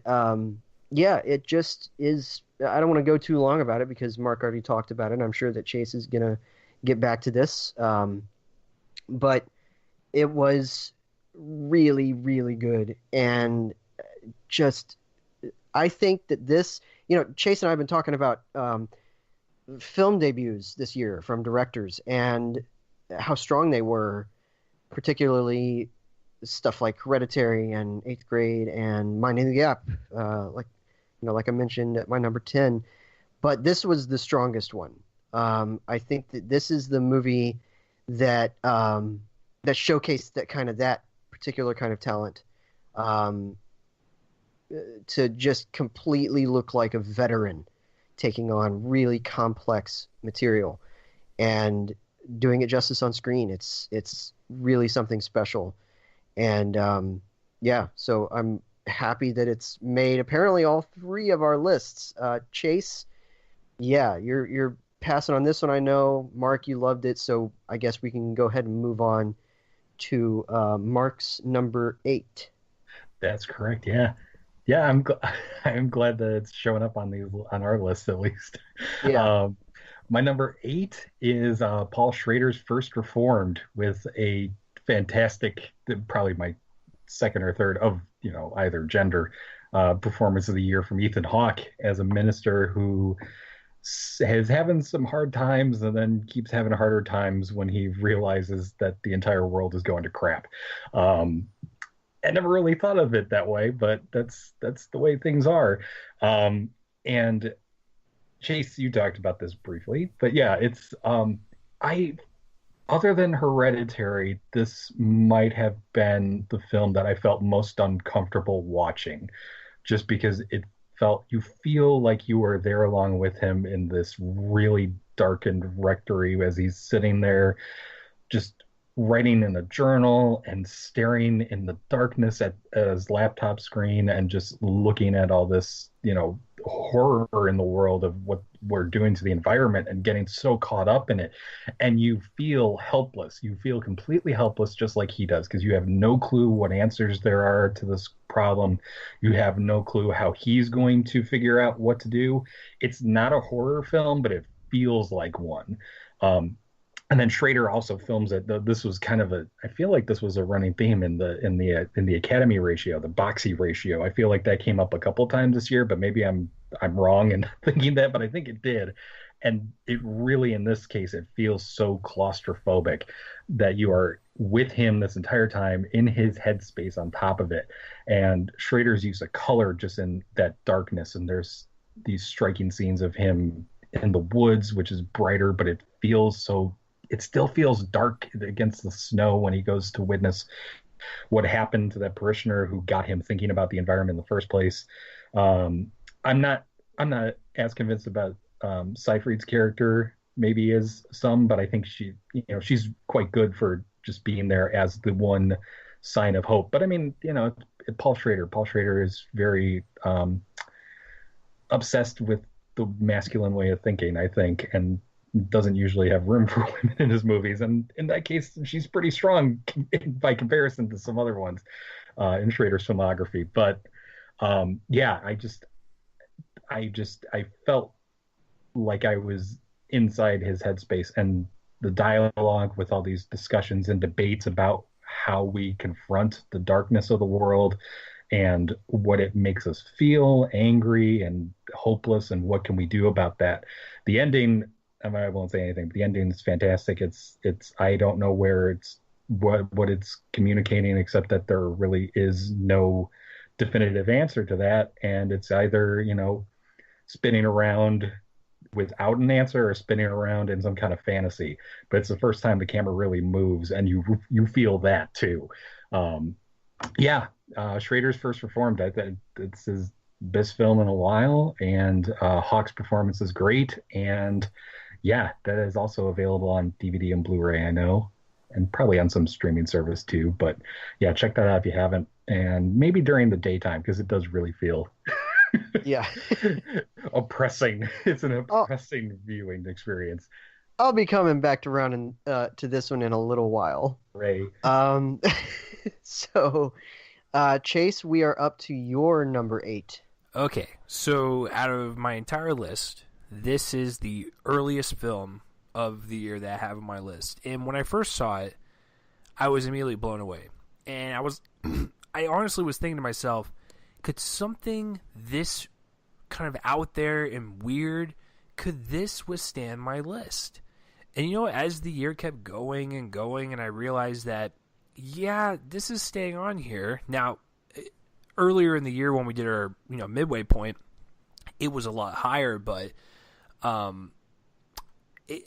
it just is. I don't want to go too long about it because Mark already talked about it. I'm sure that Chase is gonna get back to this, but it was really, really good. And just, I think that this, Chase and I have been talking about film debuts this year from directors and how strong they were, particularly stuff like Hereditary and Eighth Grade and Minding the Gap, like I mentioned at my number 10. But this was the strongest one. I think that this is the movie that showcased that particular kind of talent, to just completely look like a veteran taking on really complex material. And doing it justice on screen. It's really something special. And yeah, so I'm happy that it's made apparently all three of our lists. Chase, yeah, you're passing on this one. I know, Mark, you loved it, so I guess we can go ahead and move on to Mark's number 8. That's correct. Yeah, yeah. I'm glad that it's showing up on our list at least. Yeah. My number 8 is Paul Schrader's First Reformed, with a fantastic, probably my second or third of either gender performance of the year from Ethan Hawke as a minister who is having some hard times and then keeps having harder times when he realizes that the entire world is going to crap. I never really thought of it that way, but that's the way things are. And Chase, you talked about this briefly, but yeah, it's I other than Hereditary, this might have been the film that I felt most uncomfortable watching, just because you feel like you were there along with him in this really darkened rectory as he's sitting there just writing in a journal and staring in the darkness at his laptop screen and just looking at all this, horror in the world of what we're doing to the environment and getting so caught up in it. And you feel helpless. You feel completely helpless, just like he does, because you have no clue what answers there are to this problem. You have no clue how he's going to figure out what to do. It's not a horror film, but it feels like one. And then Schrader also films it. This was kind of I feel like this was a running theme in the Academy ratio, the Boxy ratio. I feel like that came up a couple times this year, but maybe I'm wrong in thinking that, but I think it did. And it really, in this case, it feels so claustrophobic that you are with him this entire time in his headspace on top of it. And Schrader's use of color just in that darkness, and there's these striking scenes of him in the woods, which is brighter, but it still feels dark against the snow when he goes to witness what happened to that parishioner who got him thinking about the environment in the first place. I'm not as convinced about Seyfried's character maybe as some, but I think she's quite good for just being there as the one sign of hope. But I mean, Paul Schrader is very obsessed with the masculine way of thinking, I think, and doesn't usually have room for women in his movies. And in that case, she's pretty strong by comparison to some other ones in Schrader's filmography. But yeah, I felt like I was inside his headspace, and the dialogue with all these discussions and debates about how we confront the darkness of the world and what it makes us feel, angry and hopeless, and what can we do about that. The ending, I won't say anything, but the ending is fantastic. It's I don't know what it's communicating, except that there really is no definitive answer to that, and it's either spinning around without an answer or spinning around in some kind of fantasy. But it's the first time the camera really moves, and you feel that too. Schrader's First Reformed, it's his best film in a while, and Hawke's performance is great. And yeah, that is also available on DVD and Blu-ray, I know, and probably on some streaming service too. But yeah, check that out if you haven't, and maybe during the daytime, because it does really feel yeah oppressing. It's an oppressing viewing experience. I'll be coming back around to this one in a little while. Right. So Chase, we are up to your number 8. Okay, so out of my entire list, this is the earliest film of the year that I have on my list. And when I first saw it, I was immediately blown away. And I honestly was thinking to myself, could something this kind of out there and weird, could this withstand my list? And as the year kept going and going, and I realized that, yeah, this is staying on here. Now, earlier in the year when we did our, midway point, it was a lot higher, but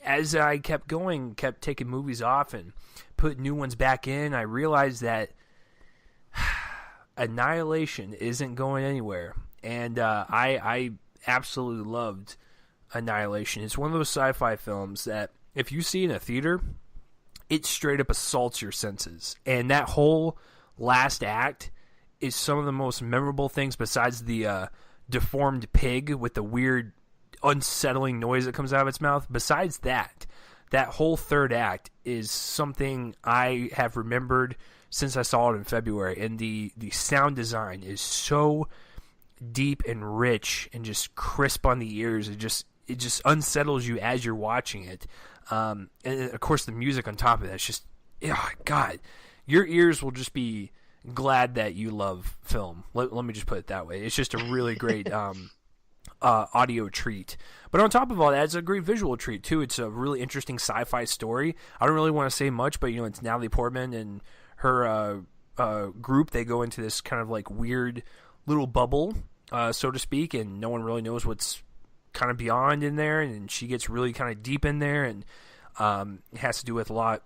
as I kept going, kept taking movies off and put new ones back in, I realized that Annihilation isn't going anywhere. And I absolutely loved Annihilation. It's one of those sci-fi films that if you see in a theater, it straight up assaults your senses. And that whole last act is some of the most memorable things besides the deformed pig with the weird unsettling noise that comes out of its mouth. Besides that whole third act is something I have remembered since I saw it in February. And the sound design is so deep and rich and just crisp on the ears. It just unsettles you as you're watching it. And of course the music on top of that, it's just, oh God, your ears will just be glad that you love film. Let me just put it that way. It's just a really great audio treat. But on top of all that, it's a great visual treat too. It's a really interesting sci-fi story. I don't really want to say much, but it's Natalie Portman and her group. They go into this kind of like weird little bubble, so to speak, and no one really knows what's kind of beyond in there, and she gets really kind of deep in there, and it has to do with a lot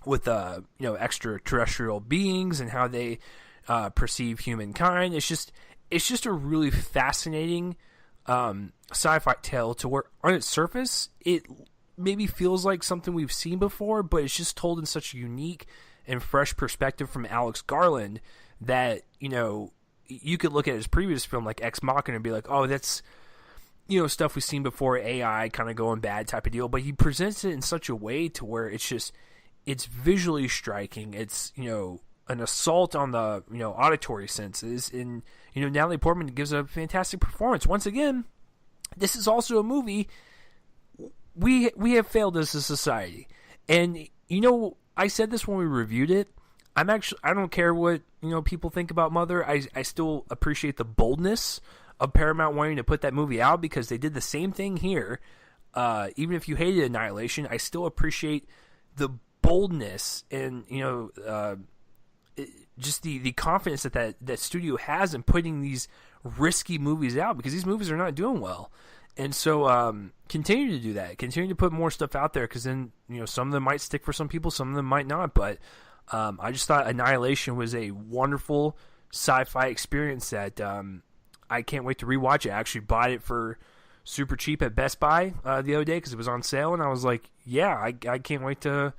with extraterrestrial beings and how they perceive humankind. It's just a really fascinating sci-fi tale to where on its surface it maybe feels like something we've seen before, but it's just told in such a unique and fresh perspective from Alex Garland that you could look at his previous film like Ex Machina and be like, oh, that's stuff we've seen before, AI kind of going bad type of deal, but he presents it in such a way to where it's visually striking. It's an assault on the auditory senses, and Natalie Portman gives a fantastic performance. Once again, this is also a movie we have failed as a society, and I said this when we reviewed it. I don't care what people think about Mother. I still appreciate the boldness of Paramount wanting to put that movie out, because they did the same thing here. Even if you hated Annihilation, I still appreciate the boldness and just the confidence that studio has in putting these risky movies out, because these movies are not doing well. And so continue to do that. Continue to put more stuff out there, because then some of them might stick for some people, some of them might not. But I just thought Annihilation was a wonderful sci-fi experience that I can't wait to rewatch it. I actually bought it for super cheap at Best Buy the other day because it was on sale, and I was like, yeah, I can't wait to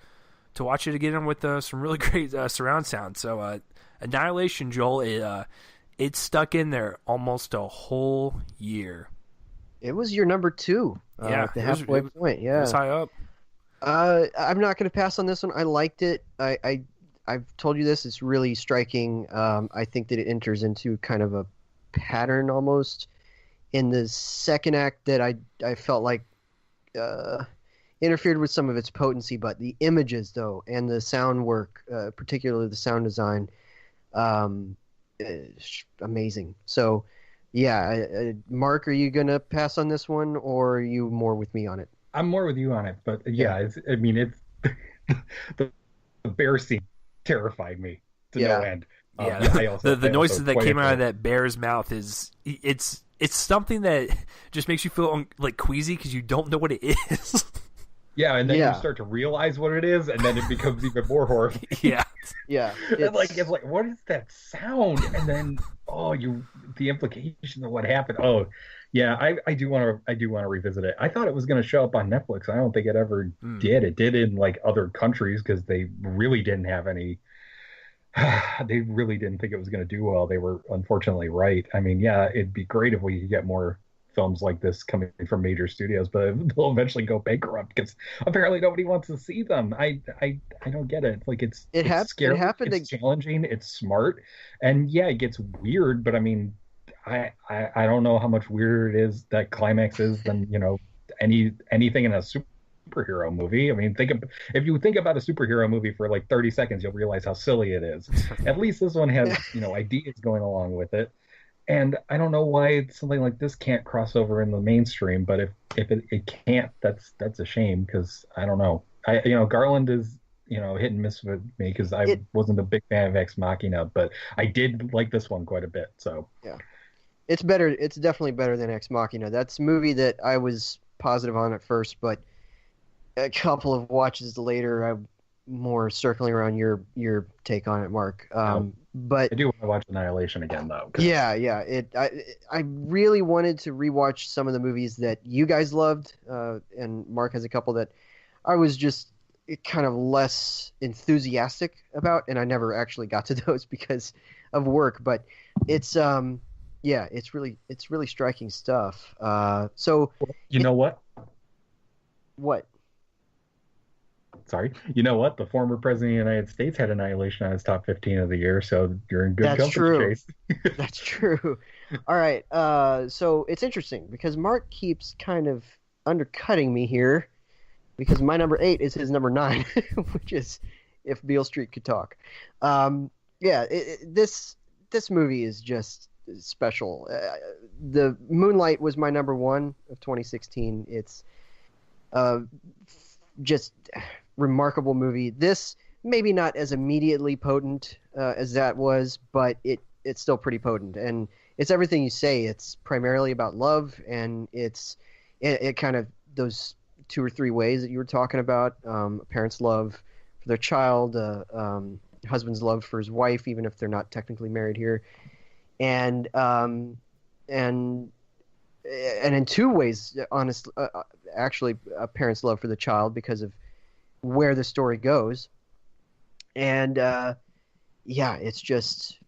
watch it again with some really great surround sound. So Annihilation, Joel, it stuck in there almost a whole year. It was your number 2 at the halfway point. Yeah, it was high up. I'm not going to pass on this one. I liked it. I've told you this. It's really striking. I think that it enters into kind of a pattern almost in the second act that I felt like interfered with some of its potency. But the images, though, and the sound work, particularly the sound design, amazing. So, yeah, Mark, are you going to pass on this one, or are you more with me on it? I'm more with you on it, but yeah, it's the bear scene terrified me to no end. The noises that came out of that bear's mouth it's something that just makes you feel like queasy because you don't know what it is. Yeah, and then you start to realize what it is, and then it becomes even more horrifying. Yeah. It's like, what is that sound? And then the implication of what happened. Oh, yeah, I do want to revisit it. I thought it was going to show up on Netflix. I don't think it ever did. It did in like other countries because they really didn't have any. They really didn't think it was going to do well. They were unfortunately right. I mean, yeah, it'd be great if we could get more films like this coming from major studios, but they'll eventually go bankrupt because apparently nobody wants to see them. I don't get it. Like it's scary. It's challenging. It's smart, and yeah, it gets weird. But I mean, I don't know how much weirder it is that climax is than anything in a superhero movie. I mean, if you think about a superhero movie for like 30 seconds, you'll realize how silly it is. At least this one has ideas going along with it. And I don't know why something like this can't cross over in the mainstream, but if it can't, that's a shame because I don't know. Garland is hit and miss with me because I wasn't a big fan of Ex Machina, but I did like this one quite a bit. So yeah, it's better. It's definitely better than Ex Machina. That's a movie that I was positive on at first, but a couple of watches later, I'm more circling around your take on it, Mark. But I do want to watch Annihilation again, though. Yeah. I really wanted to rewatch some of the movies that you guys loved, and Mark has a couple that I was just kind of less enthusiastic about, and I never actually got to those because of work. But it's yeah, it's really striking stuff. So You know what? what? Sorry. You know what? The former president of the United States had Annihilation on his top 15 of the year, so you're in good That's company, true. Chase. That's true. All right. So it's interesting because Mark keeps kind of undercutting me here because my number 8 is his number 9, which is If Beale Street Could Talk. Yeah, this movie is just special. The Moonlight was my number 1 of 2016. It's uh, just remarkable movie. This maybe not as immediately potent as that was, but it's still pretty potent, and it's everything you say. It's primarily about love, and it kind of those 2 or 3 ways that you were talking about: a parent's love for their child, husband's love for his wife, even if they're not technically married here, and and in 2 ways, honestly, actually, a parent's love for the child because of where the story goes, and yeah, it's just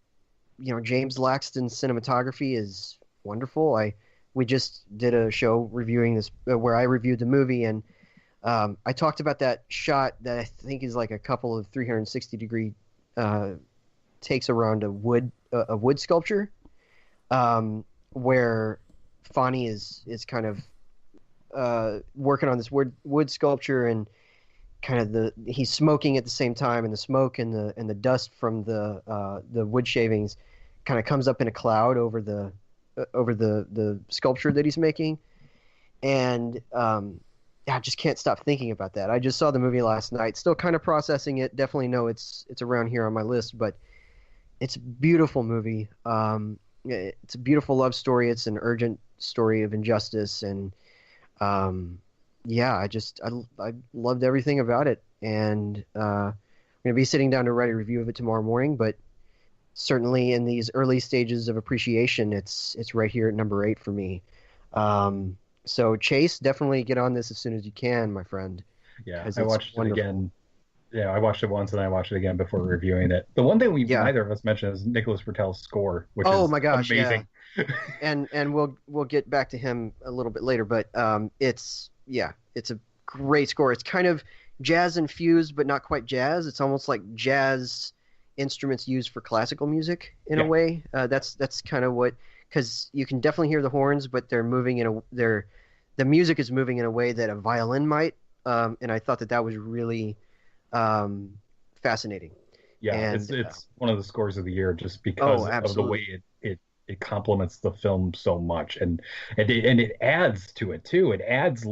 James Laxton's cinematography is wonderful. We just did a show reviewing this where I reviewed the movie, and I talked about that shot that I think is like a couple of 360-degree takes around a wood sculpture, where Fonny is kind of working on this wood sculpture, and kind of he's smoking at the same time, and the smoke and the dust from the wood shavings kind of comes up in a cloud over the sculpture that he's making, and I just can't stop thinking about that. I just saw the movie last night, still kind of processing it. Definitely know it's around here on my list, but it's a beautiful movie. It's a beautiful love story. It's an urgent story of injustice, and yeah, I loved everything about it, and I'm gonna be sitting down to write a review of it tomorrow morning. But certainly in these early stages of appreciation, it's right here at number 8 for me. So Chase, definitely get on this as soon as you can, my friend. Yeah, I watched it again. Yeah, I watched it once and I watched it again before reviewing it. The one thing neither of us mentioned is Nicholas Britell's score, which is my gosh, amazing. Yeah. and we'll get back to him a little bit later, but it's a great score. It's kind of jazz infused, but not quite jazz. It's almost like jazz instruments used for classical music in a way. That's kind of what, because you can definitely hear the horns, but they're moving the music is moving in a way that a violin might. And I thought that was really fascinating. Yeah, and it's one of the scores of the year just because of the way it complements the film so much, and it adds to it too. It adds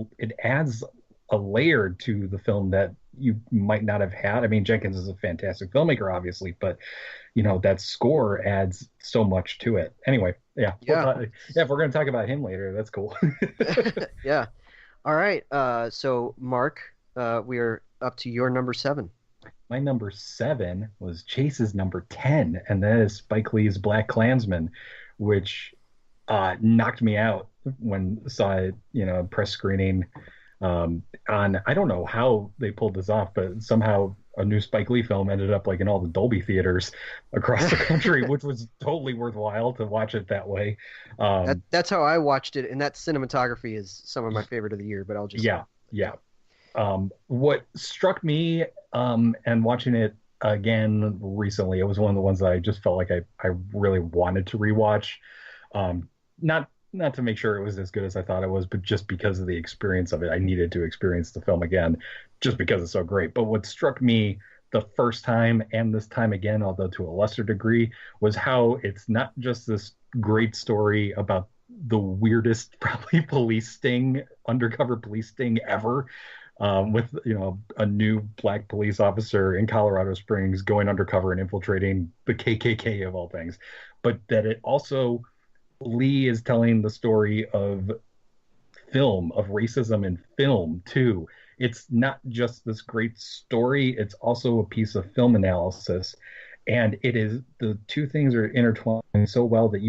a layer to the film that you might not have had. I mean, Jenkins is a fantastic filmmaker, obviously, but that score adds so much to it. Anyway, if we're going to talk about him later, that's cool. Yeah. All right. So Mark, we are up to your number 7. My number 7 was Chase's number 10, and that is Spike Lee's Black Klansman, which knocked me out when I saw it, press screening on, I don't know how they pulled this off, but somehow a new Spike Lee film ended up like in all the Dolby theaters across the country, which was totally worthwhile to watch it that way. That's how I watched it, and that cinematography is some of my favorite of the year, but I'll just... Yeah. What struck me, and watching it again recently, it was one of the ones that I just felt like I really wanted to rewatch. Not to make sure it was as good as I thought it was, but just because of the experience of it. I needed to experience the film again just because it's so great. But what struck me the first time and this time again, although to a lesser degree, was how it's not just this great story about the weirdest probably undercover police sting ever, with a new black police officer in Colorado Springs going undercover and infiltrating the KKK of all things, but that it also, Lee is telling the story of film, of racism in film too. It's not just this great story, it's also a piece of film analysis, and it is, the two things are intertwined so well that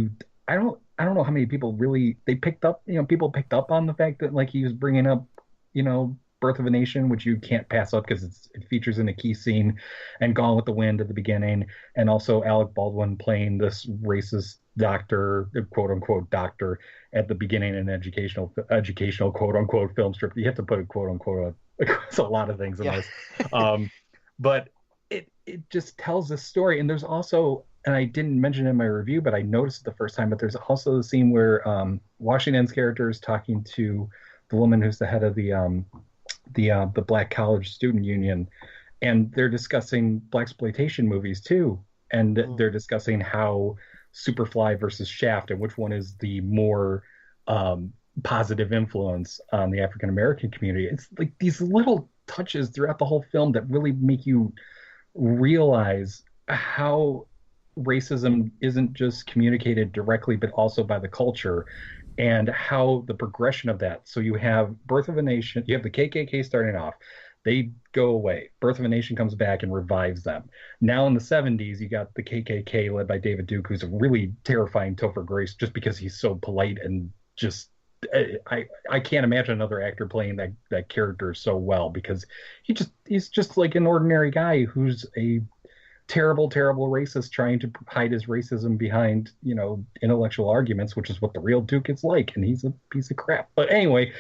I don't know how many people really, people picked up on the fact that like he was bringing up Birth of a Nation, which you can't pass up because it features in a key scene, and Gone with the Wind at the beginning, and also Alec Baldwin playing this racist doctor, quote unquote doctor, at the beginning in an educational quote unquote film strip. You have to put a quote unquote across a lot of things in this, but it just tells this story. And there's also, and I didn't mention it in my review, but I noticed it the first time, but there's also the scene where Washington's character is talking to the woman who's the head of the Black College Student Union, and they're discussing blaxploitation movies too, and they're discussing how Superfly versus Shaft and which one is the more positive influence on the African American community. It's like these little touches throughout the whole film that really make you realize how racism isn't just communicated directly but also by the culture, and how the progression of that. So you have Birth of a Nation, you have the KKK starting off, they go away. Birth of a Nation comes back and revives them. Now in the 70s, you got the KKK led by David Duke, who's a really terrifying Topher Grace just because he's so polite and just, I can't imagine another actor playing that character so well, because he's just like an ordinary guy who's a terrible racist trying to hide his racism behind, intellectual arguments, which is what the real Duke is like, and he's a piece of crap. But anyway,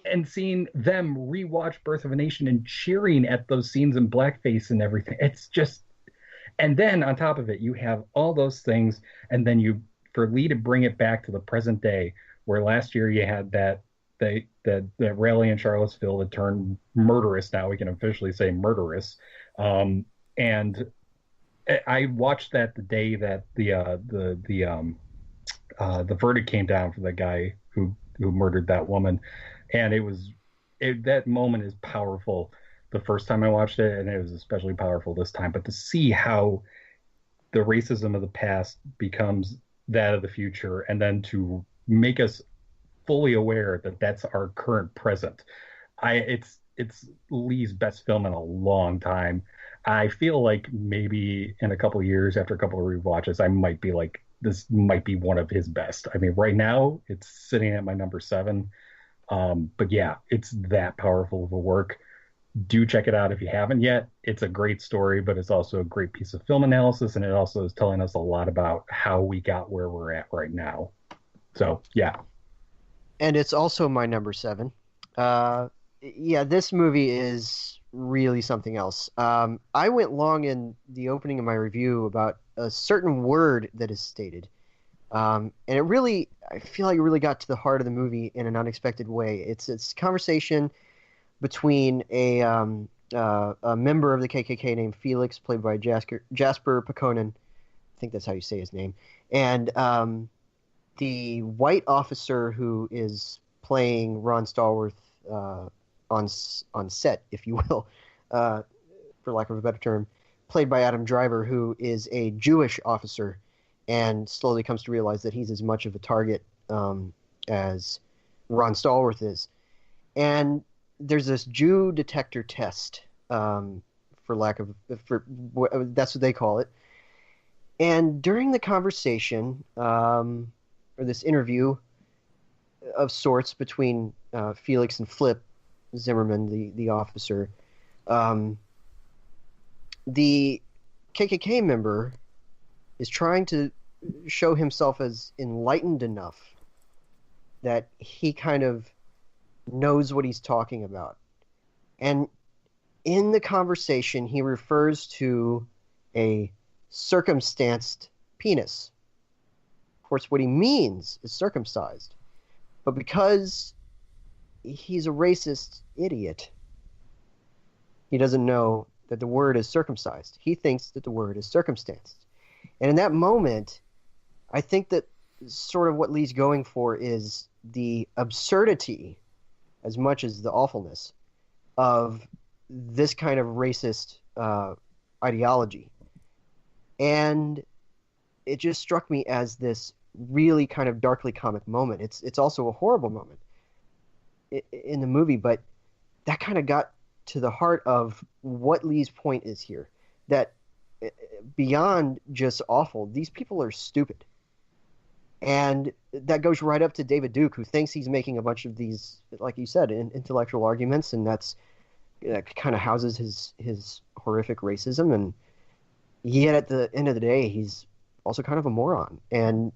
and seeing them rewatch Birth of a Nation and cheering at those scenes in blackface and everything, it's just, and then on top of it, you have all those things, and then for Lee to bring it back to the present day, where last year you had that rally in Charlottesville that turned murderous. Now we can officially say murderous. And I watched that the day that the verdict came down for the guy who murdered that woman, and that moment is powerful. The first time I watched it, and it was especially powerful this time. But to see how the racism of the past becomes that of the future, and then to make us fully aware that that's our current present, it's Lee's best film in a long time. I feel like maybe in a couple of years, after a couple of rewatches, I might be like, this might be one of his best. I mean, right now it's sitting at my number 7. But yeah, it's that powerful of a work. Do check it out if you haven't yet. It's a great story, but it's also a great piece of film analysis, and it also is telling us a lot about how we got where we're at right now. So yeah. And it's also my number 7. Yeah, this movie is really something else. I went long in the opening of my review about a certain word that is stated. And I feel like it really got to the heart of the movie in an unexpected way. It's conversation between a member of the KKK named Felix, played by Jasper Pakonen. I think that's how you say his name. And the white officer who is playing Ron Stallworth on set, if you will, for lack of a better term, played by Adam Driver, who is a Jewish officer and slowly comes to realize that he's as much of a target as Ron Stallworth is. And there's this Jew detector test, that's what they call it. And during the conversation, or this interview of sorts between Felix and Flip Zimmerman, the officer, the KKK member is trying to show himself as enlightened enough that he kind of knows what he's talking about. And in the conversation, he refers to a circumstanced penis. Of course, what he means is circumcised. But because he's a racist idiot, he doesn't know that the word is circumcised. He thinks that the word is circumstanced. And in that moment, I think that sort of what Lee's going for is the absurdity, as much as the awfulness, of this kind of racist ideology. And it just struck me as this really kind of darkly comic moment. It's also a horrible moment in the movie, but that kind of got to the heart of what Lee's point is here, that beyond just awful, these people are stupid. And that goes right up to David Duke, who thinks he's making a bunch of these, like you said, intellectual arguments, and that kind of houses his horrific racism. And yet, at the end of the day, he's also kind of a moron. And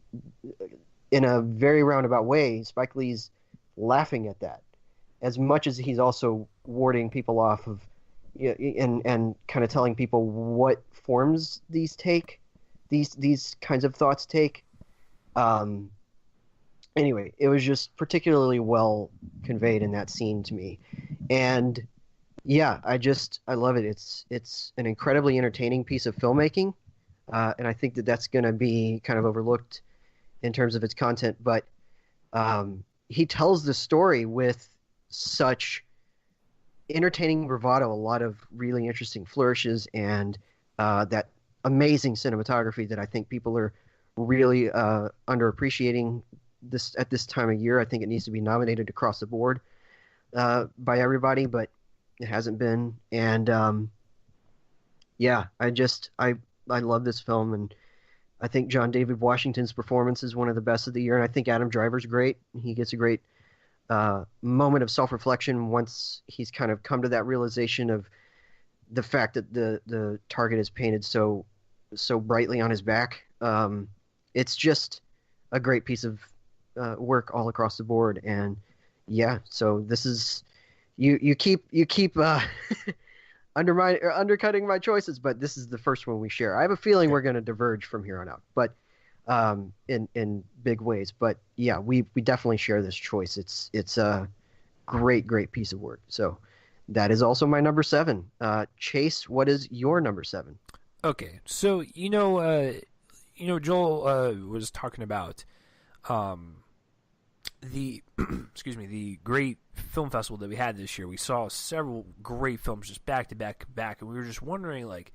in a very roundabout way, Spike Lee's laughing at that, as much as he's also warding people off of, and kind of telling people what forms these kinds of thoughts take. Anyway, it was just particularly well conveyed in that scene to me. And yeah, I love it. It's an incredibly entertaining piece of filmmaking. And I think that's going to be kind of overlooked in terms of its content, but he tells the story with such entertaining bravado, a lot of really interesting flourishes, and that amazing cinematography that I think people are really underappreciating at this time of year. I think it needs to be nominated across the board by everybody, but it hasn't been. And yeah, I love this film, and I think John David Washington's performance is one of the best of the year, and I think Adam Driver's great. He gets a great moment of self-reflection once he's kind of come to that realization of the fact that the target is painted so brightly on his back. It's just a great piece of work all across the board, and yeah. So this is you keep undercutting my choices, but this is the first one we share. I have a feeling we're going to diverge from here on out, but in big ways. But yeah, we definitely share this choice. It's a great piece of work. So that is also my number 7. Chase, what is your number 7? Okay, so Joel was talking about the the great film festival that we had this year. We saw several great films just back to back, and we were just wondering, like,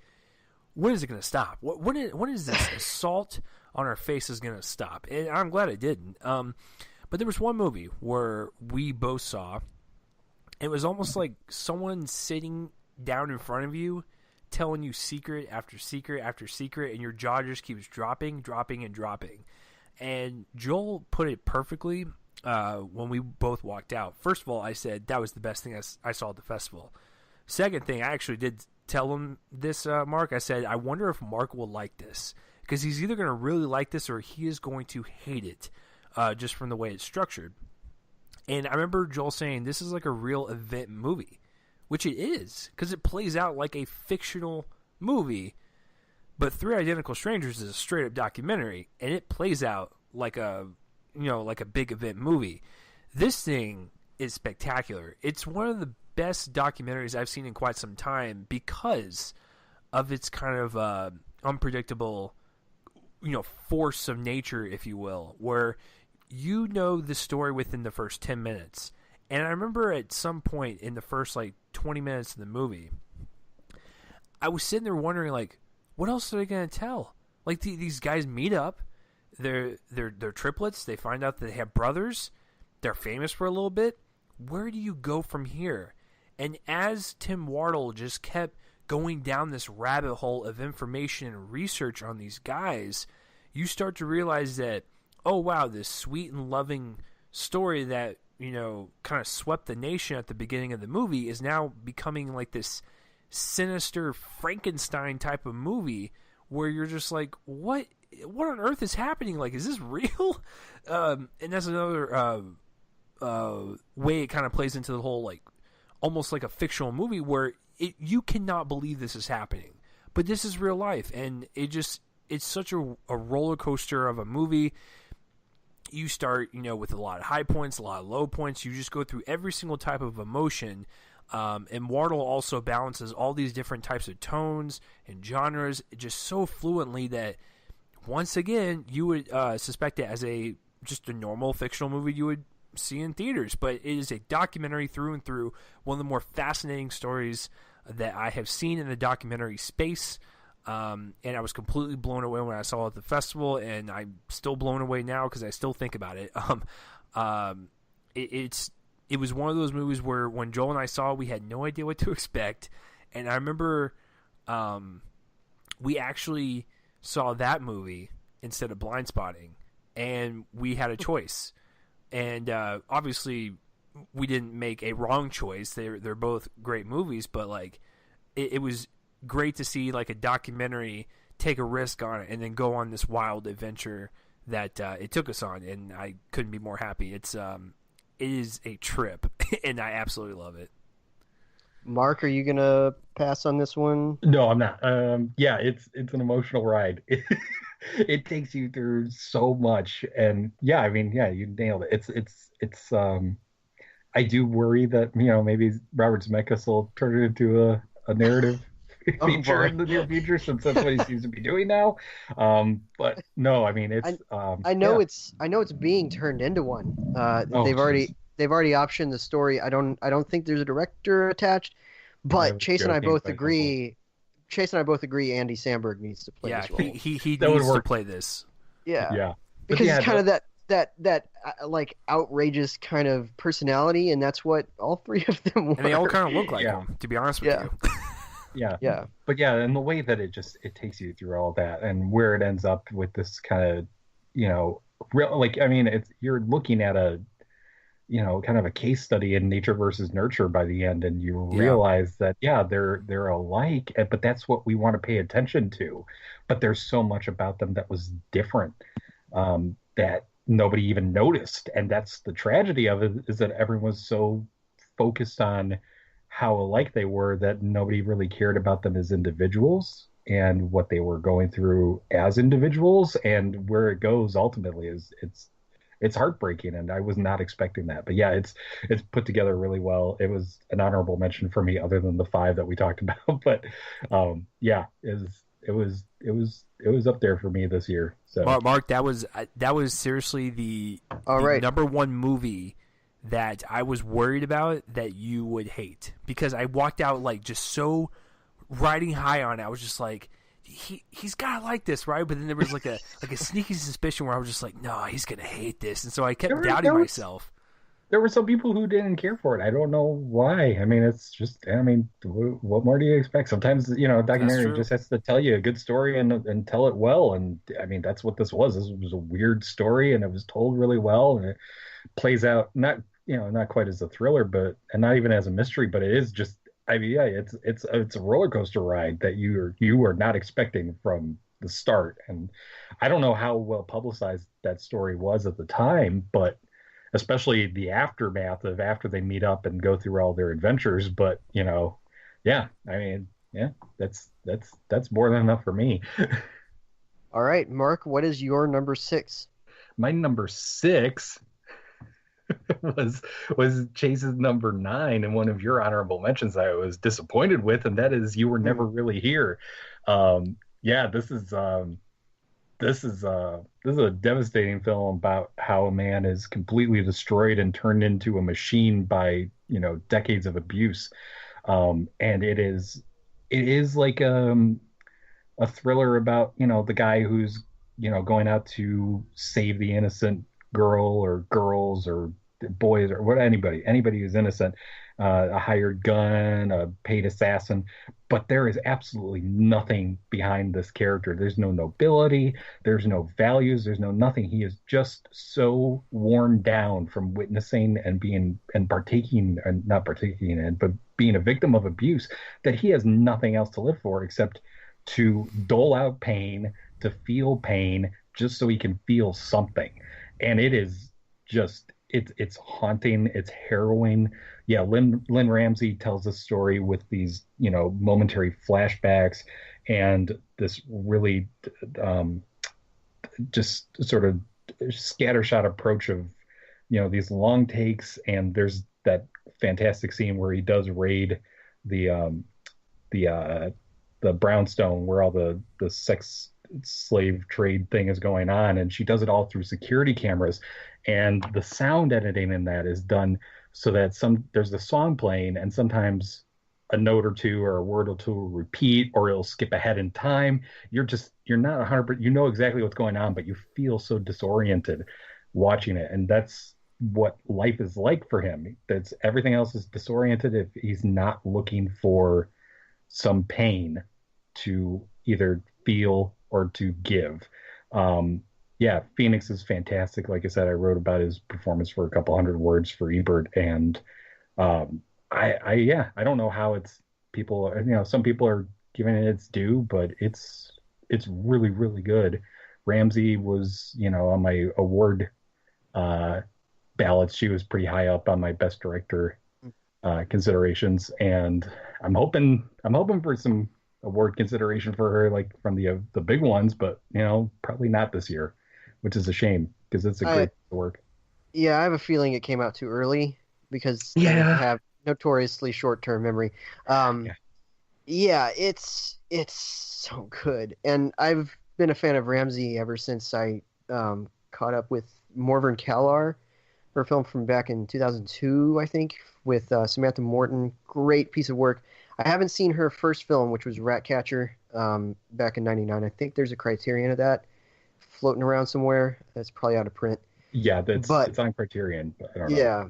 when is it going to stop? When is this assault on our faces going to stop? And I'm glad it didn't. But there was one movie where we both saw. It was almost like someone sitting down in front of you, telling you secret after secret after secret, and your jaw just keeps dropping. And Joel put it perfectly when we both walked out. First of all, I said that was the best thing I saw at the festival. Second thing, I actually did tell him this, Mark. I said, I wonder if Mark will like this, because he's either going to really like this or he is going to hate it, just from the way it's structured. And I remember Joel saying this is like a real event movie, which it is, because it plays out like a fictional movie. But Three Identical Strangers is a straight up documentary, and it plays out like a big event movie. This thing is spectacular. It's one of the best documentaries I've seen in quite some time because of its kind of unpredictable, force of nature, if you will, where you know the story within the first 10 minutes. And I remember at some point in the first 20 minutes of the movie, I was sitting there wondering, what else are they going to tell? These guys meet up. They're triplets. They find out that they have brothers. They're famous for a little bit. Where do you go from here? And as Tim Wardle just kept going down this rabbit hole of information and research on these guys, you start to realize that, oh wow, this sweet and loving story that kind of swept the nation at the beginning of the movie is now becoming like this sinister Frankenstein type of movie where you're just like, what on earth is happening? Is this real? And that's another way it kind of plays into the whole almost like a fictional movie where you cannot believe this is happening, but this is real life, and it's such a roller coaster of a movie. You start, with a lot of high points, a lot of low points. You just go through every single type of emotion. And Wardle also balances all these different types of tones and genres just so fluently that, once again, you would suspect it as just a normal fictional movie you would see in theaters. But it is a documentary through and through. One of the more fascinating stories that I have seen in the documentary space. And I was completely blown away when I saw it at the festival, and I'm still blown away now because I still think about it. It was one of those movies where when Joel and I saw it, we had no idea what to expect. And I remember we actually saw that movie instead of Blind Spotting. and we had a choice. And obviously, we didn't make a wrong choice. They're both great movies, but like it was great to see like a documentary take a risk on it and then go on this wild adventure that it took us on, and I couldn't be more happy. It is a trip, and I absolutely love it. Mark, are you gonna pass on this one? No, I'm not. Yeah, it's an emotional ride. It takes you through so much, and yeah, I mean, yeah, you nailed it. It's I do worry that maybe Robert Zemeckis will turn it into a narrative feature in the near future, since that's what he seems to be doing now. But no, I mean it's. I know it's being turned into one. They've already optioned the story. I don't think there's a director attached, but Chase and I both agree. Chase and I both agree Andy Samberg needs to play this role. He needs to play this. Yeah. Because it's kind of that like outrageous kind of personality, and that's what all three of them were. And they all kind of look like him, to be honest with you. Yeah. But yeah, and the way that it takes you through all that, and where it ends up with this kind of, real, like, I mean, you're looking at a, kind of a case study in nature versus nurture by the end, and you realize that they're alike, but that's what we want to pay attention to. But there's so much about them that was different, that nobody even noticed, and that's the tragedy of it, is that everyone was so focused on how alike they were that nobody really cared about them as individuals and what they were going through as individuals, and where it goes ultimately is it's heartbreaking, and I was not expecting that. But yeah, it's put together really well. It was an honorable mention for me, other than the 5 that we talked about. But yeah, it was up there for me this year. So Mark, that was seriously the number one movie that I was worried about that you would hate, because I walked out like just so riding high on it. I was just like, he's gotta like this, right? But then there was like a sneaky suspicion where I was just like, no, he's gonna hate this, and so I kept doubting myself. There were some people who didn't care for it. I don't know why. I mean, it's just, I mean, what more do you expect? Sometimes, a documentary just has to tell you a good story and tell it well. And I mean, that's what this was. This was a weird story, and it was told really well, and it plays out not quite as a thriller, and not even as a mystery, but it is just, I mean, yeah, it's a roller coaster ride that you are not expecting from the start. And I don't know how well publicized that story was at the time, but especially the aftermath of after they meet up and go through all their adventures. But yeah, I mean, yeah, that's more than enough for me. All right, Mark, what is your number 6? My number 6 was Chase's number 9, and one of your honorable mentions I was disappointed with, and that is You Were Never Really Here. Yeah, this is a devastating film about how a man is completely destroyed and turned into a machine by decades of abuse, and it is like a thriller about the guy who's going out to save the innocent girl or girls or boys or what, anybody who's innocent, a hired gun, a paid assassin, but there is absolutely nothing behind this character. There's no nobility, there's no values, there's no nothing. He is just so worn down from witnessing and being and partaking, and not partaking in, but being a victim of abuse, that he has nothing else to live for except to dole out pain, to feel pain, just so he can feel something. And it is just, it's haunting, it's harrowing. Yeah, Lynn Ramsey tells this story with these, momentary flashbacks and this really just sort of scattershot approach of, these long takes. And there's that fantastic scene where he does raid the brownstone where all the sex slave trade thing is going on, and she does it all through security cameras, and the sound editing in that is done so that there's the song playing, and sometimes a note or two or a word or two will repeat, or it'll skip ahead in time. You're not 100%, you know exactly what's going on, but you feel so disoriented watching it. And that's what life is like for him. That's everything else is disoriented if he's not looking for some pain to either feel or to give. Yeah, Phoenix is fantastic. Like I said, I wrote about his performance for a couple hundred words for Ebert, and um, yeah, I don't know how it's people. Some people are giving it its due, but it's really, really good. Ramsey was, on my award uh, ballots. She was pretty high up on my best director considerations, and I'm hoping for some award consideration for her, like from the big ones, but probably not this year, which is a shame because it's a I great work. Yeah, I have a feeling it came out too early because I Yeah, have notoriously short-term memory. Um, yeah, yeah, it's so good, and I've been a fan of Ramsey ever since I caught up with Morvern Callar, her film from back in 2002, I think, with Samantha Morton. Great piece of work. I haven't seen her first film, which was Ratcatcher, back in '99. I think there's a Criterion of that floating around somewhere. That's probably out of print. yeah. That's But it's on Criterion, but I don't know. yeah,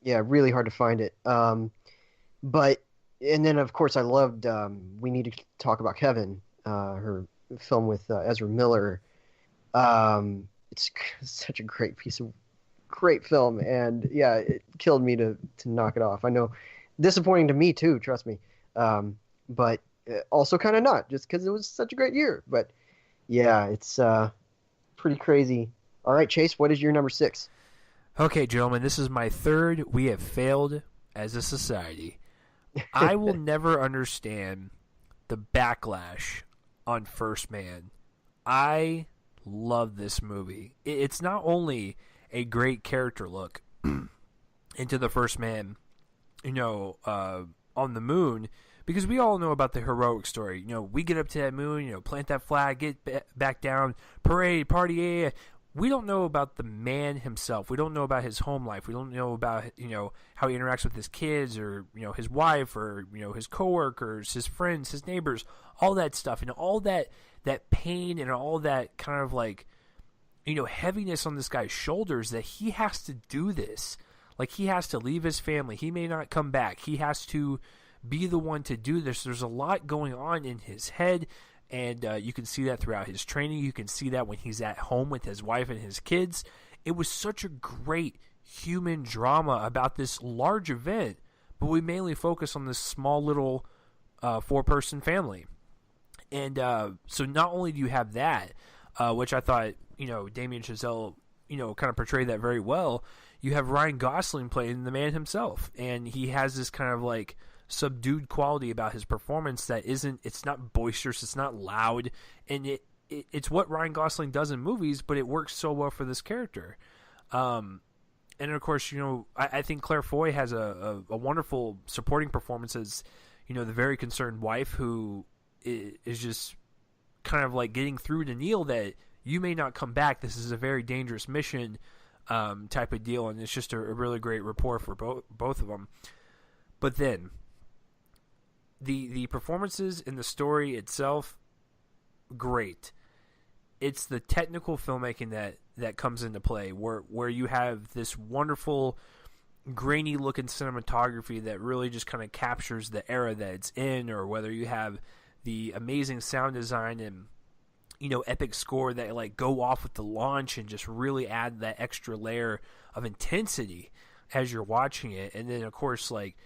yeah, really hard to find it. But and then of course I loved We Need to Talk About Kevin, her film with Ezra Miller. It's such a great film, and yeah, it killed me to knock it off. I know, disappointing to me too. Trust me, but also kind of not, just because it was such a great year. But yeah, it's pretty crazy. All right, Chase, what is your number 6? Okay, gentlemen, this is my third. We have failed as a society. I will never understand the backlash on First Man. I love this movie. It's not only a great character look into the First Man, on the moon, because we all know about the heroic story. We get up to that moon, plant that flag, get back down, parade, party, yeah. We don't know about the man himself. We don't know about his home life. We don't know about how he interacts with his kids or his wife or his coworkers, his friends, his neighbors, all that stuff, all that pain and all that kind of like heaviness on this guy's shoulders that he has to do this. Like, he has to leave his family. He may not come back. He has to be the one to do this. There's a lot going on in his head. And you can see that throughout his training. You can see that when he's at home with his wife and his kids. It was such a great human drama about this large event, but we mainly focus on this small little 4-person family. And so not only do you have that, which I thought, Damien Chazelle, kind of portrayed that very well, you have Ryan Gosling playing the man himself. And he has this kind of like subdued quality about his performance it's not boisterous, it's not loud, and it's what Ryan Gosling does in movies, but it works so well for this character. And of course, I think Claire Foy has a wonderful supporting performance as the very concerned wife who is just kind of like getting through to Neil that you may not come back, this is a very dangerous mission, type of deal, and it's just a really great rapport for both of them. But then the performances in the story itself, great. It's the technical filmmaking that comes into play, where you have this wonderful, grainy looking cinematography that really just kind of captures the era that it's in, or whether you have the amazing sound design and epic score that like go off with the launch and just really add that extra layer of intensity as you're watching it. And then of course like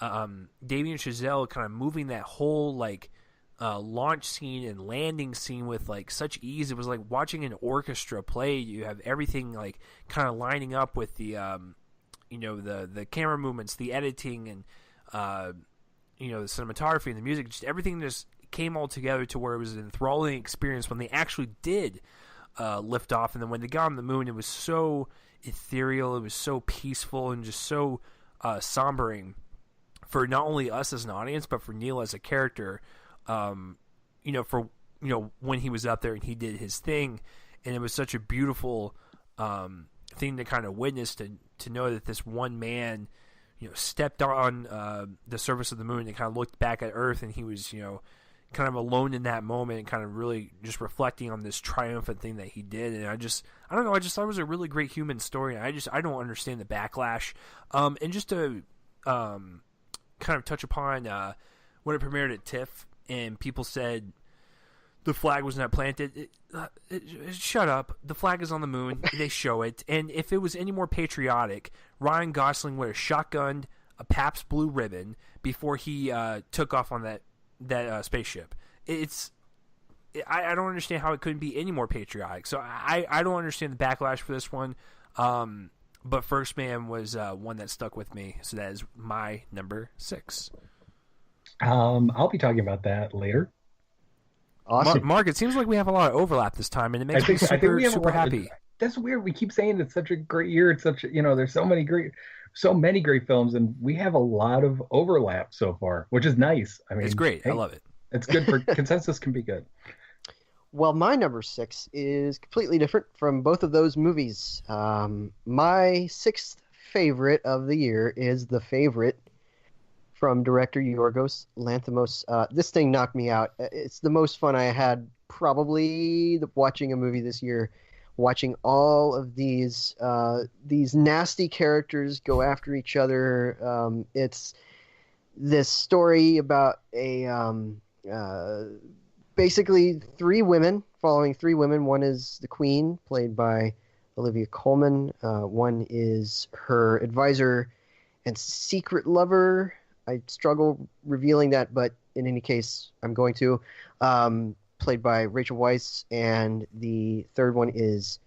Damien Chazelle kind of moving that whole like launch scene and landing scene with like such ease. It was like watching an orchestra play. You have everything like kind of lining up with the the camera movements, the editing, and the cinematography and the music. Just everything just came all together to where it was an enthralling experience when they actually did lift off. And then when they got on the moon, it was so ethereal, it was so peaceful, and just so sombering for not only us as an audience, but for Neil as a character. For when he was up there and he did his thing, and it was such a beautiful thing to kind of witness, to know that this one man stepped on the surface of the moon and kind of looked back at Earth, and he was kind of alone in that moment and kind of really just reflecting on this triumphant thing that he did. And I don't know, I just thought it was a really great human story. I don't understand the backlash. And just to kind of touch upon when it premiered at TIFF, and people said the flag was not planted. Shut up. The flag is on the moon. They show it. And if it was any more patriotic, Ryan Gosling would have shotgunned a Pabst Blue Ribbon before he took off on that spaceship. I don't understand how it couldn't be any more patriotic. So I don't understand the backlash for this one. But First Man was one that stuck with me. So that is my number 6. I'll be talking about that later. Awesome. Mark, it seems like we have a lot of overlap this time, and it makes me super happy. That's weird. We keep saying it's such a great year. It's such there's so many great films, and we have a lot of overlap so far, which is nice. I mean, it's great. Hey, I love it. It's good for consensus can be good. Well, my number 6 is completely different from both of those movies. My 6th favorite of the year is The Favorite from director Yorgos Lanthimos. This thing knocked me out. It's the most fun I had probably watching a movie this year. Watching all of these nasty characters go after each other. It's this story about basically 3 women, following 3 women. One is the Queen, played by Olivia Colman. One is her advisor and secret lover. I struggle revealing that, but in any case, I'm going to. Played by Rachel Weisz. And the third one is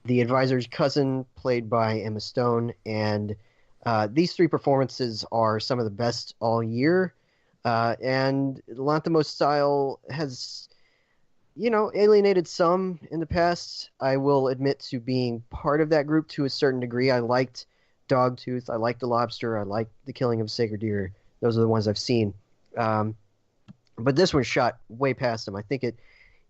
the advisor's cousin, played by Emma Stone. And these 3 performances are some of the best all year. And Lanthimos' style has, alienated some in the past. I will admit to being part of that group to a certain degree. I liked Dogtooth. I liked The Lobster. I liked The Killing of a Sacred Deer. Those are the ones I've seen. But this one shot way past them. I think it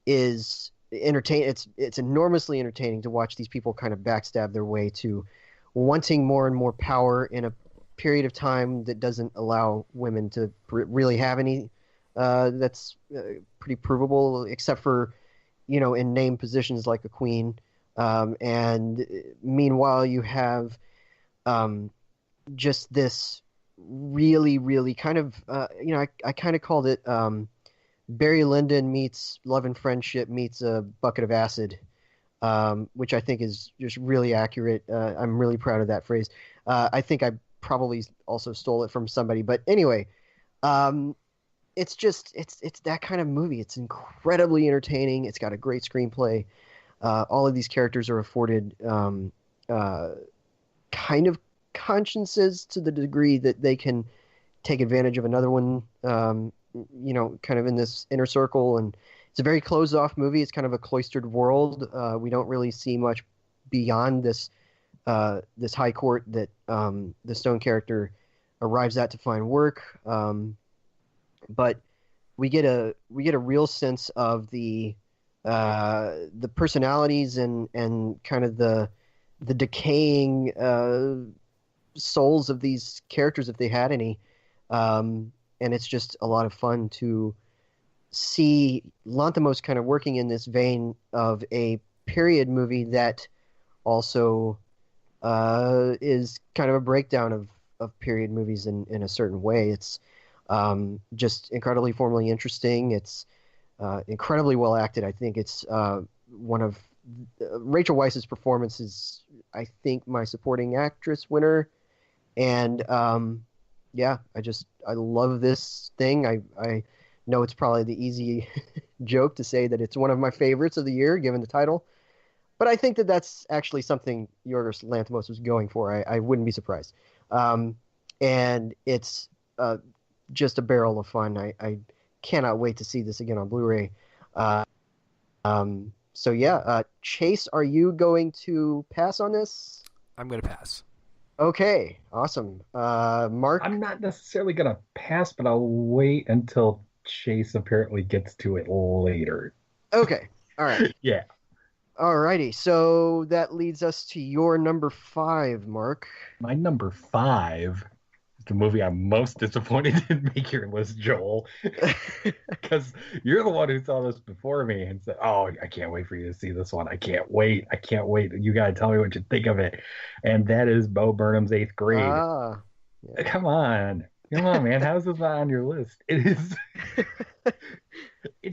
is entertaining. It's enormously entertaining to watch these people kind of backstab their way to wanting more and more power in a period of time that doesn't allow women to really have any that's pretty provable, except for, in name positions like a queen. And meanwhile, you have just this really, really kind of, I kind of called it Barry Lyndon meets Love and Friendship meets a bucket of acid, which I think is just really accurate. I'm really proud of that phrase. I think I probably also stole it from somebody, but anyway, it's that kind of movie. It's incredibly entertaining. It's got a great screenplay. All of these characters are afforded kind of consciences to the degree that they can take advantage of another one, kind of in this inner circle. And it's a very closed off movie. It's kind of a cloistered world. We don't really see much beyond this high court that the Stone character arrives at to find work. But we get a real sense of the personalities and kind of the decaying souls of these characters, if they had any. And it's just a lot of fun to see Lanthimos kind of working in this vein of a period movie that also is kind of a breakdown of period movies in a certain way. It's just incredibly formally interesting. It's incredibly well acted. I think it's one of Rachel Weisz's performance is, I think, my supporting actress winner. And I love this thing. I know it's probably the easy joke to say that it's one of my favorites of the year, given the title. But I think that that's actually something Yorgos Lanthimos was going for. I wouldn't be surprised. And it's just a barrel of fun. I cannot wait to see this again on Blu-ray. Chase, are you going to pass on this? I'm going to pass. Okay, awesome. Mark? I'm not necessarily going to pass, but I'll wait until Chase apparently gets to it later. Okay, all right. Yeah. Alrighty, so that leads us to your number 5, Mark. My number 5 is the movie I'm most disappointed didn't make your list, Joel. Because you're the one who saw this before me and said, "Oh, I can't wait for you to see this one. I can't wait. You got to tell me what you think of it." And that is Bo Burnham's 8th Grade. Yeah. Come on, man. How is this not on your list? It is.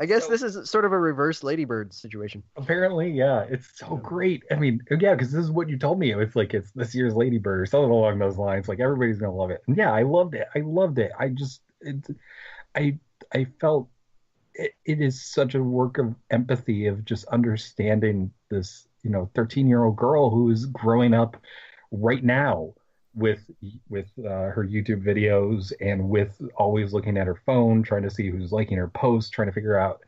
I guess this is sort of a reverse Ladybird situation. Apparently, yeah, it's so great. I mean, yeah, because this is what you told me. It's this year's Lady Bird or something along those lines. Like everybody's gonna love it. And yeah, I loved it. I loved it. I I felt it is such a work of empathy of just understanding this, 13-year-old girl who is growing up right now with her YouTube videos and with always looking at her phone, trying to see who's liking her posts, trying to figure out,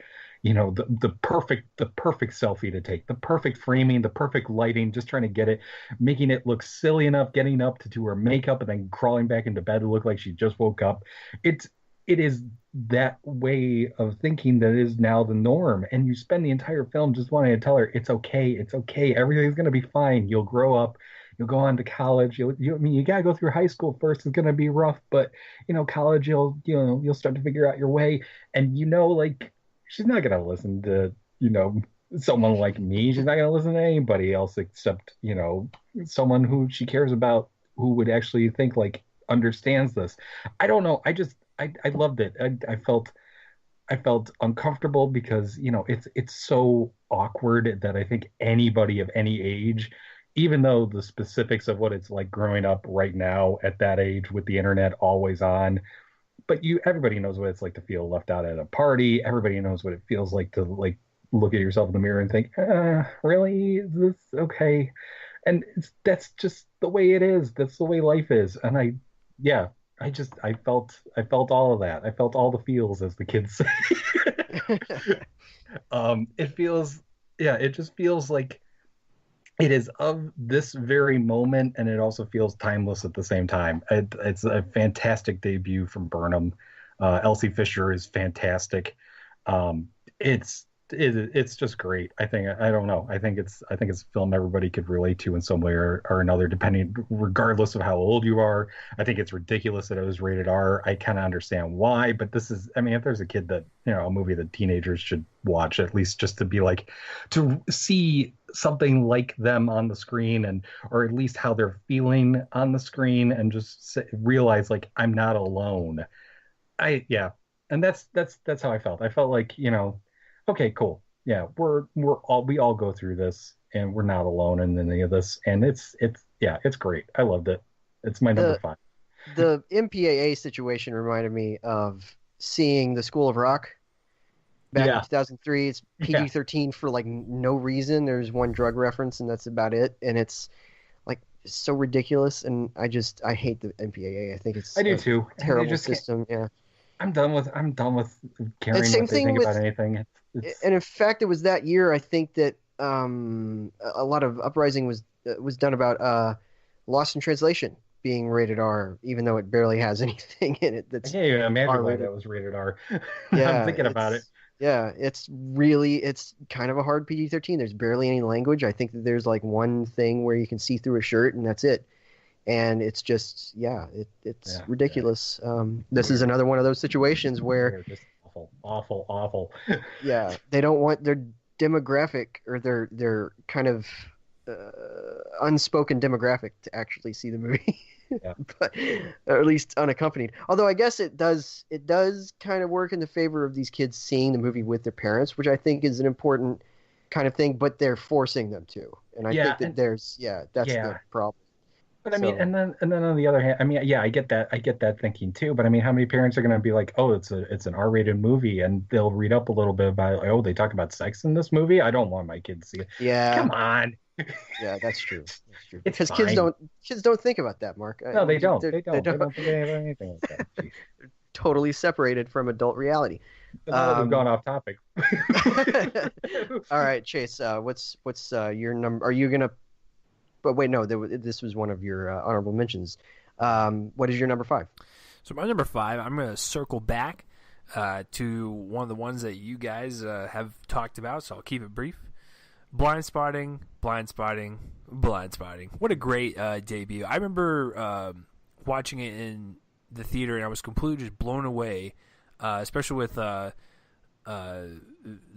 the perfect selfie to take, the perfect framing, the perfect lighting, just trying to get it, making it look silly enough, getting up to do her makeup and then crawling back into bed to look like she just woke up. It is that way of thinking that is now the norm. And you spend the entire film just wanting to tell her, it's okay, everything's gonna be fine. You'll grow up, you'll go on to college. You gotta go through high school first. It's gonna be rough, but college, you'll start to figure out your way. And like she's not gonna listen to someone like me. She's not gonna listen to anybody else except someone who she cares about, who would actually think like understands this. I don't know. I loved it. I felt uncomfortable because it's so awkward that I think anybody of any age, even though the specifics of what it's like growing up right now at that age with the internet always on, but everybody knows what it's like to feel left out at a party. Everybody knows what it feels like to like look at yourself in the mirror and think, really, is this okay? And that's just the way it is. That's the way life is. And yeah, I felt all of that. I felt all the feels, as the kids say. It just feels like it is of this very moment, and it also feels timeless at the same time. It's a fantastic debut from Burnham. Elsie Fisher is fantastic. It's just great. I don't know. I think it's a film everybody could relate to in some way or another, regardless of how old you are. I think it's ridiculous that it was rated R. I kind of understand why, but if there's a kid that, a movie that teenagers should watch, at least just to be like, to see something like them on the screen, or at least how they're feeling on the screen, and just realize like, I'm not alone. And that's how I felt. I felt like, okay, cool. Yeah, we all go through this, and we're not alone in any of this. And it's great. I loved it. It's my number 5. The MPAA situation reminded me of seeing The School of Rock back in 2003. It's PG-13 for like no reason. There's one drug reference, and that's about it. And it's like so ridiculous. And I hate the MPAA. I think it's I do too. Terrible system. Yeah. I'm done with caring what they think about anything. And in fact, it was that year, I think, that a lot of uprising was done about Lost in Translation being rated R, even though it barely has anything in it that's I can't even imagine R-rated. why that was rated R. Yeah, I'm thinking about it. Yeah, it's kind of a hard PG-13. There's barely any language. I think that there's like one thing where you can see through a shirt, and that's it. And it's just, it's ridiculous. This is another one of those situations where just awful. Yeah, they don't want their demographic or their kind of unspoken demographic to actually see the movie, but or at least unaccompanied. Although I guess it does kind of work in the favor of these kids seeing the movie with their parents, which I think is an important kind of thing. But they're forcing them to, and I think that that's the problem. But I mean, and then on the other hand, I mean, I get that thinking too. But I mean, how many parents are going to be like, oh, it's an R-rated movie, and they'll read up a little bit about it. Like, oh, they talk about sex in this movie. I don't want my kids to see it. Yeah, come on. Yeah, that's true. Because kids don't think about that, Mark. No, they don't. They don't think about anything like that. They're totally separated from adult reality. We've gone off topic. All right, Chase. What's your number? Are you gonna? But wait, no. This was one of your honorable mentions. What is your number 5? So my number 5, I'm going to circle back to one of the ones that you guys have talked about, so I'll keep it brief. Blind Spotting. What a great debut. I remember watching it in the theater, and I was completely just blown away, especially with the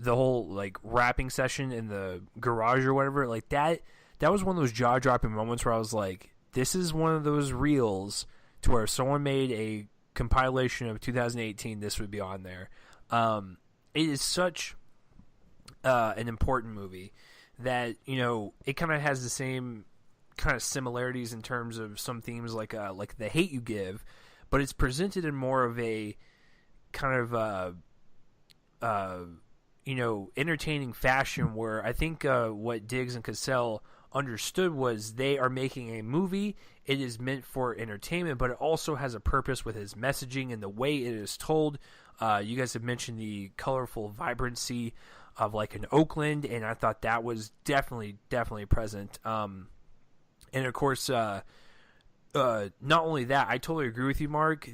whole like rapping session in the garage or whatever. Like that was one of those jaw-dropping moments where I was like, this is one of those reels to where if someone made a compilation of 2018, this would be on there. it is such an important movie that, you know, it kind of has the same kind of similarities in terms of some themes like The Hate You Give, but it's presented in more of a kind of you know, entertaining fashion, where I think what Diggs and Cassell understood was they are making a movie. It is meant for entertainment, but it also has a purpose with its messaging and the way it is told. You guys have mentioned the colorful vibrancy of like an Oakland, and I thought that was definitely present. And of course, not only that, I totally agree with you, Mark.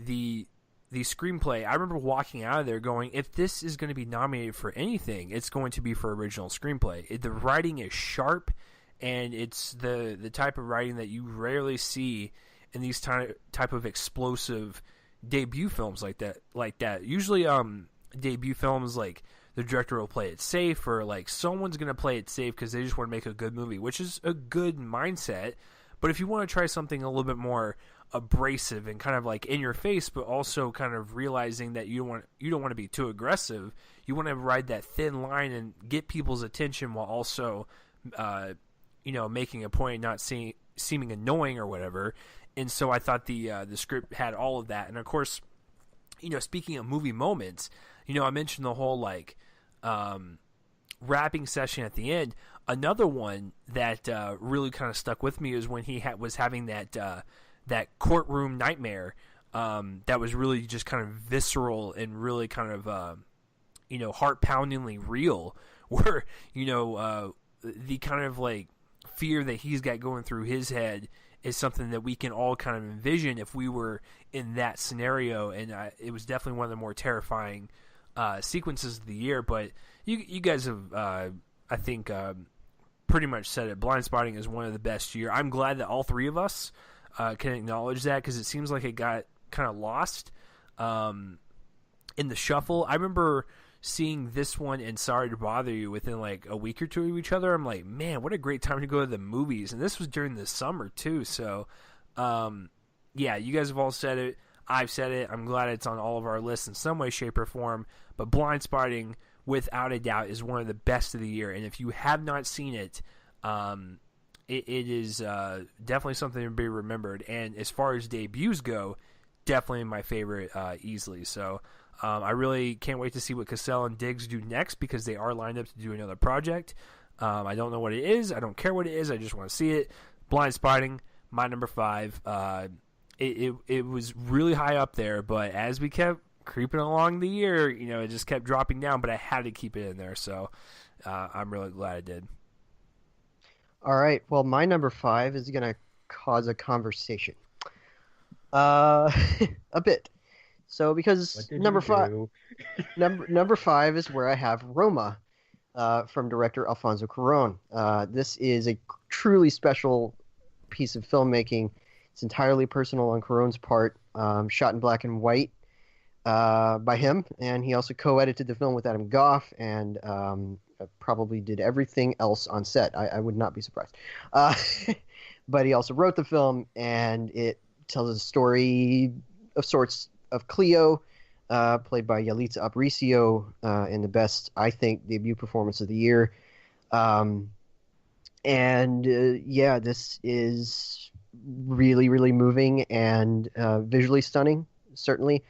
The screenplay, I remember walking out of there going, if this is going to be nominated for anything, it's going to be for original screenplay. The writing is sharp, and it's the type of writing that you rarely see in these type of explosive debut films like that. Usually, debut films, like, the director will play it safe, or like someone's going to play it safe because they just want to make a good movie, which is a good mindset. But if you want to try something a little bit more abrasive and kind of like in your face, but also kind of realizing that you don't want to be too aggressive, you want to ride that thin line and get people's attention while also, you know, making a point, not seeming annoying or whatever. And so I thought the script had all of that. And of course, you know, speaking of movie moments, you know, I mentioned the whole like rapping session at the end. Another one that really kind of stuck with me is when he was having that courtroom nightmare that was really just kind of visceral and really kind of you know, heart-poundingly real, where, you know, the kind of like fear that he's got going through his head is something that we can all kind of envision if we were in that scenario. And it was definitely one of the more terrifying sequences of the year. But you guys have, I think, pretty much said it. Blindspotting is one of the best year. I'm glad that all three of us can acknowledge that, because it seems like it got kind of lost in the shuffle. I remember seeing this one and Sorry to Bother You within like a week or two of each other. I'm like, man, what a great time to go to the movies. And this was during the summer too. So, yeah, you guys have all said it. I've said it. I'm glad it's on all of our lists in some way, shape, or form. But Blindspotting, without a doubt, is one of the best of the year. And if you have not seen it, it is definitely something to be remembered. And as far as debuts go, definitely my favorite easily. So I really can't wait to see what Cassell and Diggs do next, because they are lined up to do another project. I don't know what it is. I don't care what it is. I just want to see it. Blindspotting, my number 5. It was really high up there, but as we kept creeping along the year, you know, it just kept dropping down, but I had to keep it in there. So I'm really glad I did. All right. Well, my number 5 is going to cause a conversation. A bit. So because number 5 number 5 is where I have Roma from director Alfonso Cuarón. This is a truly special piece of filmmaking. It's entirely personal on Cuarón's part, shot in black and white by him, and he also co-edited the film with Adam Goff, and probably did everything else on set. I would not be surprised. But he also wrote the film, and it tells a story of sorts of Cleo, played by Yalitza Aparicio, in the best, I think, debut performance of the year. Yeah, this is really, really moving and visually stunning, certainly.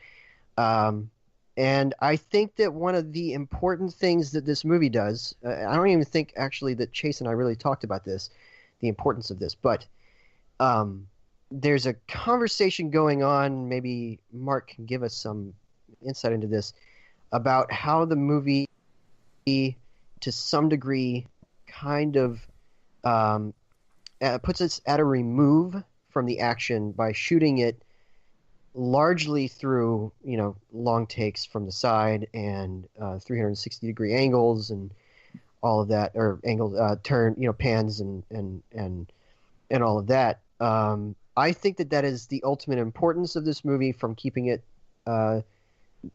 And I think that one of the important things that this movie does, I don't even think actually that Chase and I really talked about this, the importance of this, but there's a conversation going on, maybe Mark can give us some insight into this, about how the movie, to some degree, kind of puts us at a remove from the action by shooting it largely through, you know, long takes from the side and 360-degree angles and all of that, or angles, turn, you know, pans and all of that. I think that is the ultimate importance of this movie, from keeping it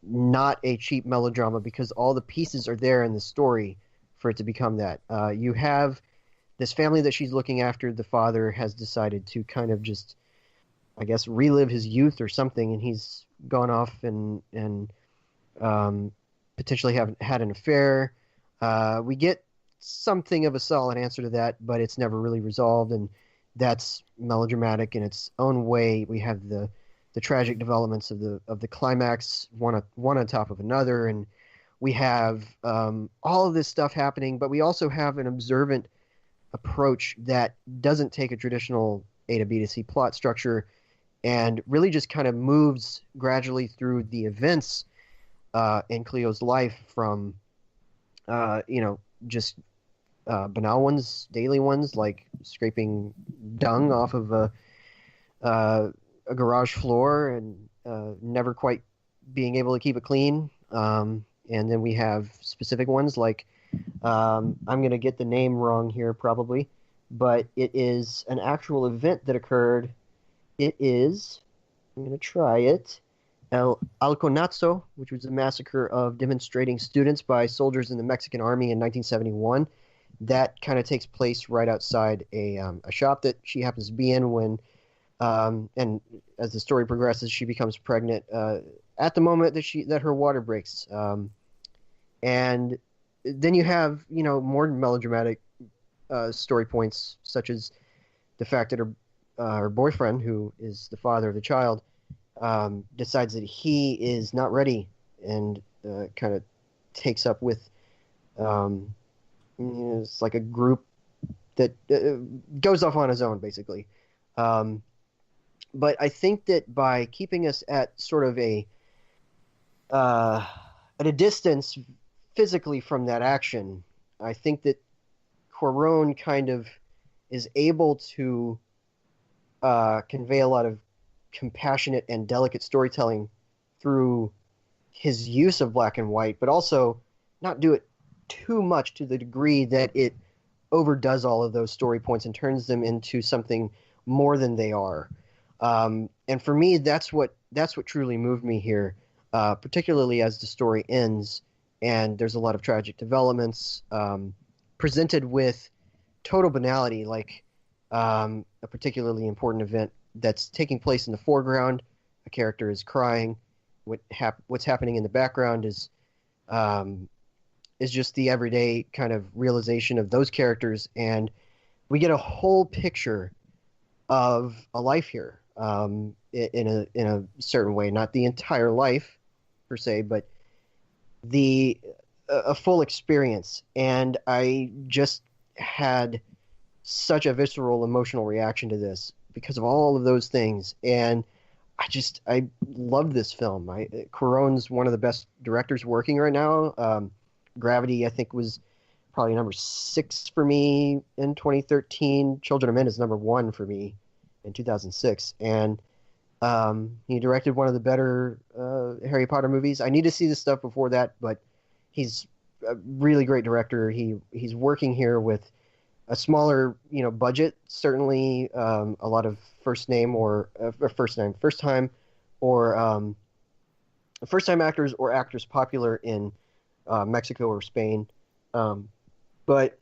not a cheap melodrama, because all the pieces are there in the story for it to become that. You have this family that she's looking after. The father has decided to kind of just, I guess, relive his youth or something, and he's gone off and potentially have had an affair. We get something of a solid answer to that, but it's never really resolved, and that's melodramatic in its own way. We have the tragic developments of the climax, one on top of another, and we have all of this stuff happening, but we also have an observant approach that doesn't take a traditional A to B to C plot structure and really just kind of moves gradually through the events in Cleo's life from, just banal ones, daily ones, like scraping dung off of a garage floor and never quite being able to keep it clean. And then we have specific ones like, I'm going to get the name wrong here probably, but it is an actual event that occurred. It is, I'm going to try it, El Alconazo, which was a massacre of demonstrating students by soldiers in the Mexican army in 1971. That kind of takes place right outside a shop that she happens to be in when, and as the story progresses, she becomes pregnant at the moment that her water breaks. And then you have, more melodramatic story points, such as the fact that her boyfriend, who is the father of the child, decides that he is not ready and kind of takes up with, it's like a group that goes off on his own, basically. But I think that by keeping us at sort of at a distance physically from that action, I think that Cuarón kind of is able to convey a lot of compassionate and delicate storytelling through his use of black and white, but also not do it too much to the degree that it overdoes all of those story points and turns them into something more than they are. And for me, that's what truly moved me here, particularly as the story ends and there's a lot of tragic developments presented with total banality, like a particularly important event that's taking place in the foreground. A character is crying. What's happening in the background is just the everyday kind of realization of those characters, and we get a whole picture of a life here in a certain way, not the entire life per se, but a full experience. And I just had such a visceral emotional reaction to this because of all of those things, and I loved this film. Cuarón's one of the best directors working right now. Gravity, I think, was probably number 6 for me in 2013. Children of Men is number 1 for me in 2006. And he directed one of the better Harry Potter movies. I need to see this stuff before that, but he's a really great director. He's working here with a smaller, budget. Certainly, a lot of first time actors or actors popular in Mexico or Spain. But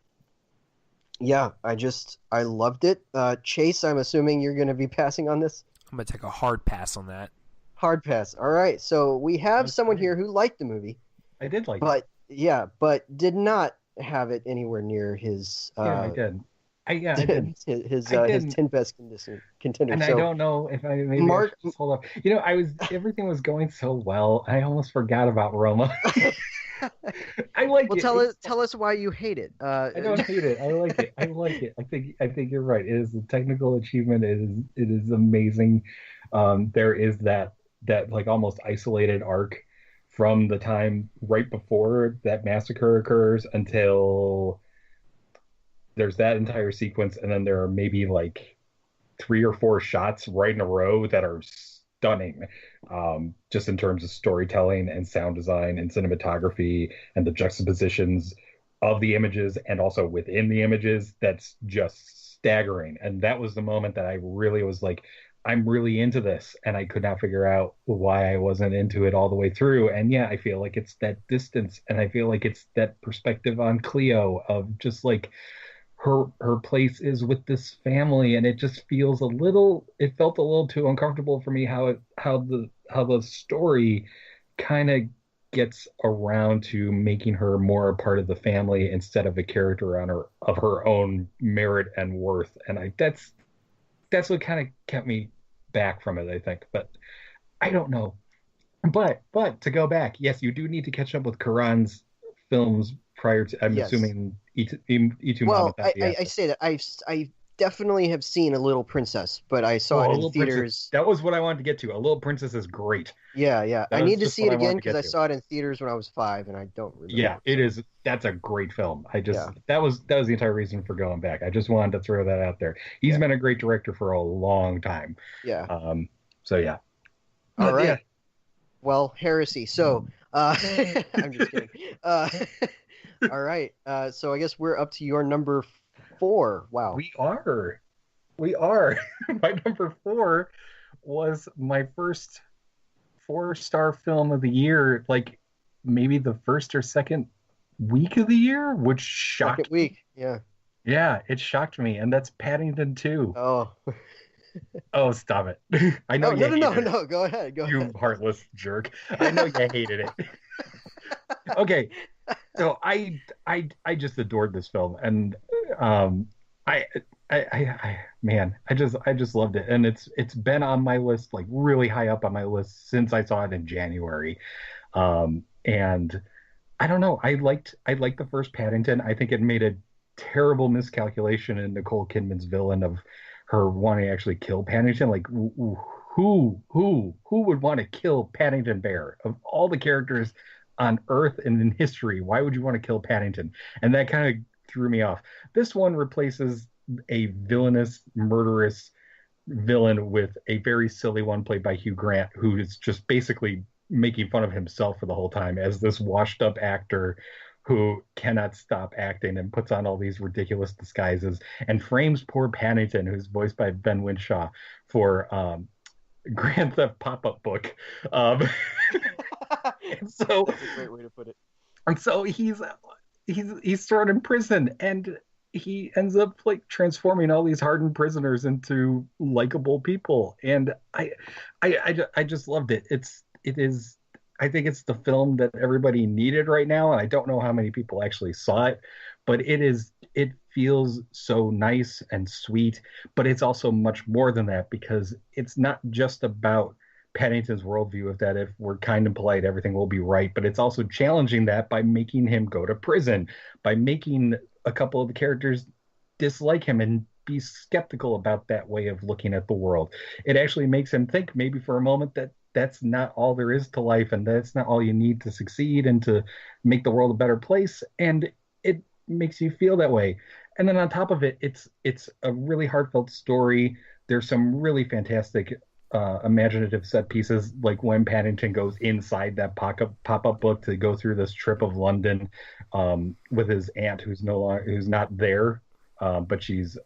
yeah, I loved it. Chase, I'm assuming you're going to be passing on this? I'm going to take a hard pass on that. Hard pass. All right. So we have someone here who liked the movie. I did like it. But did not have it anywhere near his... I did. I did. His 10 best contender. And so, I don't know if Mark, I hold up. Everything was going so well. I almost forgot about Roma. I like it. Tell us why you hate it. I don't hate it. I like it. I like it. I think you're right. It is a technical achievement. It is amazing. There is that like almost isolated arc from the time right before that massacre occurs until there's that entire sequence, and then there are maybe like 3 or 4 shots right in a row that are stunning, just in terms of storytelling and sound design and cinematography and the juxtapositions of the images and also within the images. That's just staggering. And that was the moment that I really was like, I'm really into this, and I could not figure out why I wasn't into it all the way through. And yeah, I feel like it's that distance, and I feel like it's that perspective on Cleo of just like her place is with this family, and it just felt a little too uncomfortable for me how the story kind of gets around to making her more a part of the family instead of a character of her own merit and worth. And that's what kind of kept me back from it, I think. But I don't know. But to go back, yes, you do need to catch up with Karan's films prior to. I'm Yes. assuming E2 Well, Mama I say that I definitely have seen A Little Princess, but I saw Oh, A it in Little theaters. Princess. That was what I wanted to get to. A Little Princess is great. Yeah. That I was need to just see what it I wanted again to because get I to. saw it in theaters when I was 5, and I don't remember. Yeah, it so. is. That's a great film. Yeah. That was the entire reason for going back. I just wanted to throw that out there. He's been a great director for a long time. Yeah. So yeah. All But, right. yeah. Well, heresy. So, I'm just kidding. All right. So I guess we're up to your number 4. Wow. We are. My number 4 was my first 4-star film of the year, like maybe the first or second week of the year, which shocked Second week. Yeah. Yeah, it shocked me, and that's Paddington 2. Oh. Oh, stop it. I know Oh, you hated it. no. Go ahead. You heartless jerk. I know you hated it. Okay. So I just adored this film, and I man, I just loved it, and it's been on my list, like really high up on my list since I saw it in January. And I don't know, I liked the first Paddington. I think it made a terrible miscalculation in Nicole Kidman's villain of her wanting to actually kill Paddington. Like who would want to kill Paddington Bear of all the characters on Earth and in history? Why would you want to kill Paddington? And that kind of threw me off. This one replaces a villainous, murderous villain with a very silly one played by Hugh Grant, who is just basically making fun of himself for the whole time as this washed up actor who cannot stop acting and puts on all these ridiculous disguises and frames poor Paddington, who's voiced by Ben Winshaw, for Grand Theft pop-up book. And so That's a great way to put it. And so he's thrown in prison, and he ends up like transforming all these hardened prisoners into likable people. And I just loved it. I think it's the film that everybody needed right now, and I don't know how many people actually saw it, but it feels so nice and sweet, but it's also much more than that, because it's not just about Paddington's worldview of that if we're kind and polite, everything will be right, but it's also challenging that by making him go to prison, by making a couple of the characters dislike him and be skeptical about that way of looking at the world. It actually makes him think maybe for a moment that that's not all there is to life, and that's not all you need to succeed and to make the world a better place. And it makes you feel that way. And then on top of it, it's a really heartfelt story. There's some really fantastic imaginative set pieces, like when Paddington goes inside that pop-up book to go through this trip of London with his aunt, who's not there, but she's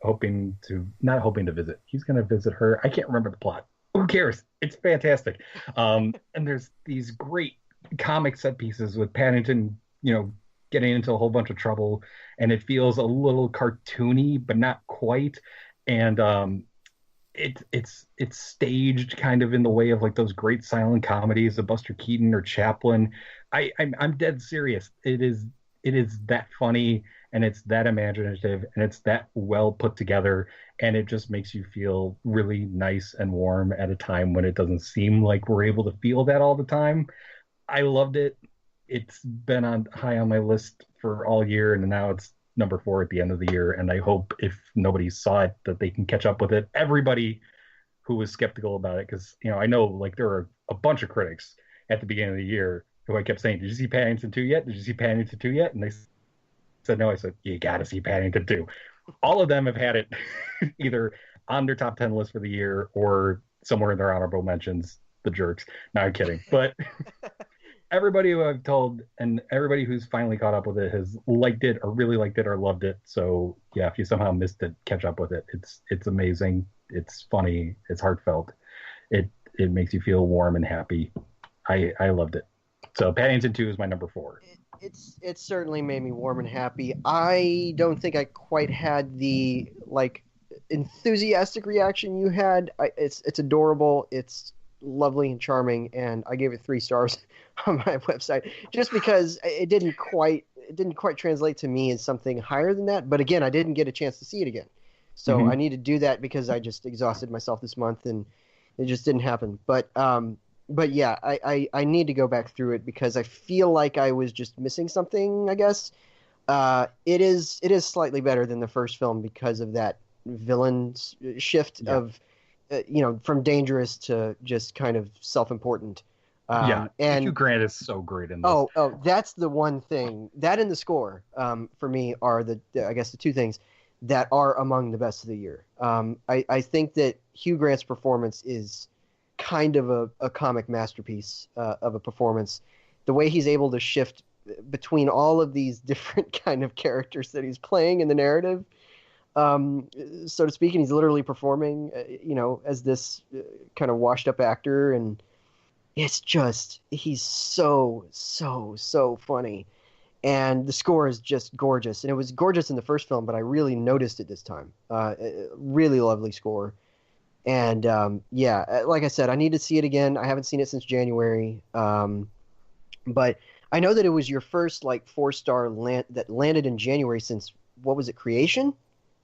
not hoping to visit. He's going to visit her. I can't remember the plot. Who cares? It's fantastic. And there's these great comic set pieces with Paddington, getting into a whole bunch of trouble, and it feels a little cartoony, but not quite. And it's staged kind of in the way of like those great silent comedies of Buster Keaton or Chaplin. I'm dead serious. It is that funny, and it's that imaginative, and it's that well put together, and it just makes you feel really nice and warm at a time when it doesn't seem like we're able to feel that all the time. I loved it. It's been high on my list for all year, and now it's number 4 at the end of the year. And I hope, if nobody saw it, that they can catch up with it. Everybody who was skeptical about it, because I know like there are a bunch of critics at the beginning of the year who I kept saying, "Did you see Paddington 2 yet? Did you see Paddington 2 yet?" And they said no. I said, "You got to see Paddington 2." All of them have had it either on their top 10 list for the year or somewhere in their honorable mentions. The jerks. No, I'm kidding. But everybody who I've told, and everybody who's finally caught up with it, has liked it or really liked it or loved it. So yeah, if you somehow missed it, catch up with it. It's amazing. It's funny. It's heartfelt. It makes you feel warm and happy. I loved it. So Paddington 2 is my number 4. It certainly made me warm and happy. I don't think I quite had the enthusiastic reaction you had. It's adorable. It's lovely and charming, and I gave it 3 stars on my website just because it didn't quite translate to me as something higher than that. But again, I didn't get a chance to see it again, so I need to do that because I just exhausted myself this month and it just didn't happen. But yeah, I need to go back through it because I feel like I was just missing something, I guess. It is slightly better than the first film because of that villain shift of, from dangerous to just kind of self-important. And Hugh Grant is so great in this. Oh, that's the one thing. That and the score, for me, are I guess the 2 things that are among the best of the year. I think that Hugh Grant's performance is kind of a comic masterpiece of a performance. The way he's able to shift between all of these different kind of characters that he's playing in the narrative, so to speak, and he's literally performing, as this kind of washed up actor, and it's just, he's so funny. And the score is just gorgeous. And it was gorgeous in the first film, but I really noticed it this time. Really lovely score. And like I said, I need to see it again. I haven't seen it since January. But I know that it was your first 4-star that landed in January since, what was it, Creation?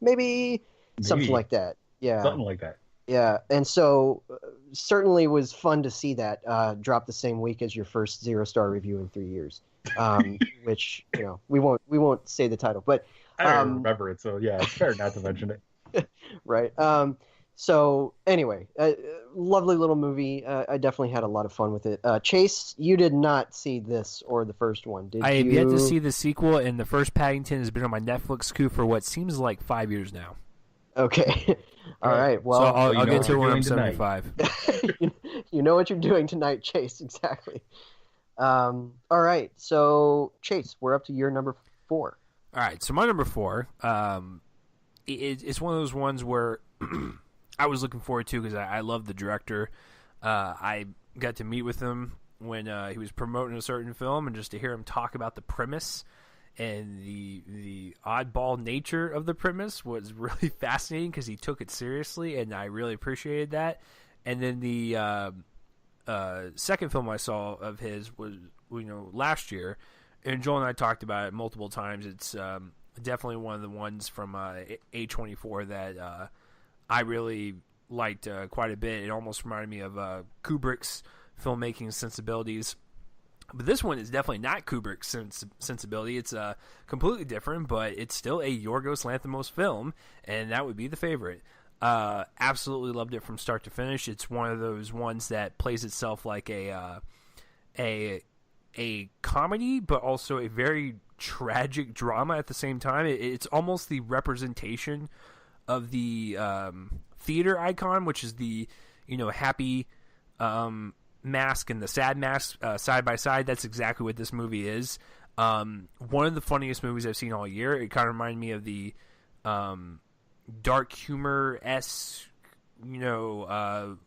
Maybe something like that. Yeah. Something like that. Yeah. And so certainly was fun to see that drop the same week as your first 0-star review in 3 years. Which, we won't say the title, but I don't remember it, so yeah, it's fair not to mention it. Right. So anyway, lovely little movie. I definitely had a lot of fun with it. Chase, you did not see this or the first one, did you? I have yet to see the sequel, and the first Paddington has been on my Netflix queue for what seems like 5 years now. Okay. All right. Well, so I'll get to it when I'm 75. You know what you're doing tonight, Chase. Exactly. All right. So, Chase, we're up to your number 4. All right. So my number 4, it's one of those ones where I was looking forward to because I love the director. I got to meet with him when he was promoting a certain film, and just to hear him talk about the premise and the oddball nature of the premise was really fascinating because he took it seriously, and I really appreciated that. And then the second film I saw of his was last year, and Joel and I talked about it multiple times. It's definitely one of the ones from A24 that I really liked quite a bit. It almost reminded me of Kubrick's filmmaking sensibilities. But this one is definitely not Kubrick's sensibility. It's completely different, but it's still a Yorgos Lanthimos film, and that would be the favorite. Absolutely loved it from start to finish. It's one of those ones that plays itself like a comedy, but also a very tragic drama at the same time. It's almost the representation of the theater icon, which is the happy mask and the sad mask side by side. That's exactly what this movie is. One of the funniest movies I've seen all year. It kind of reminded me of the dark humor-esque, of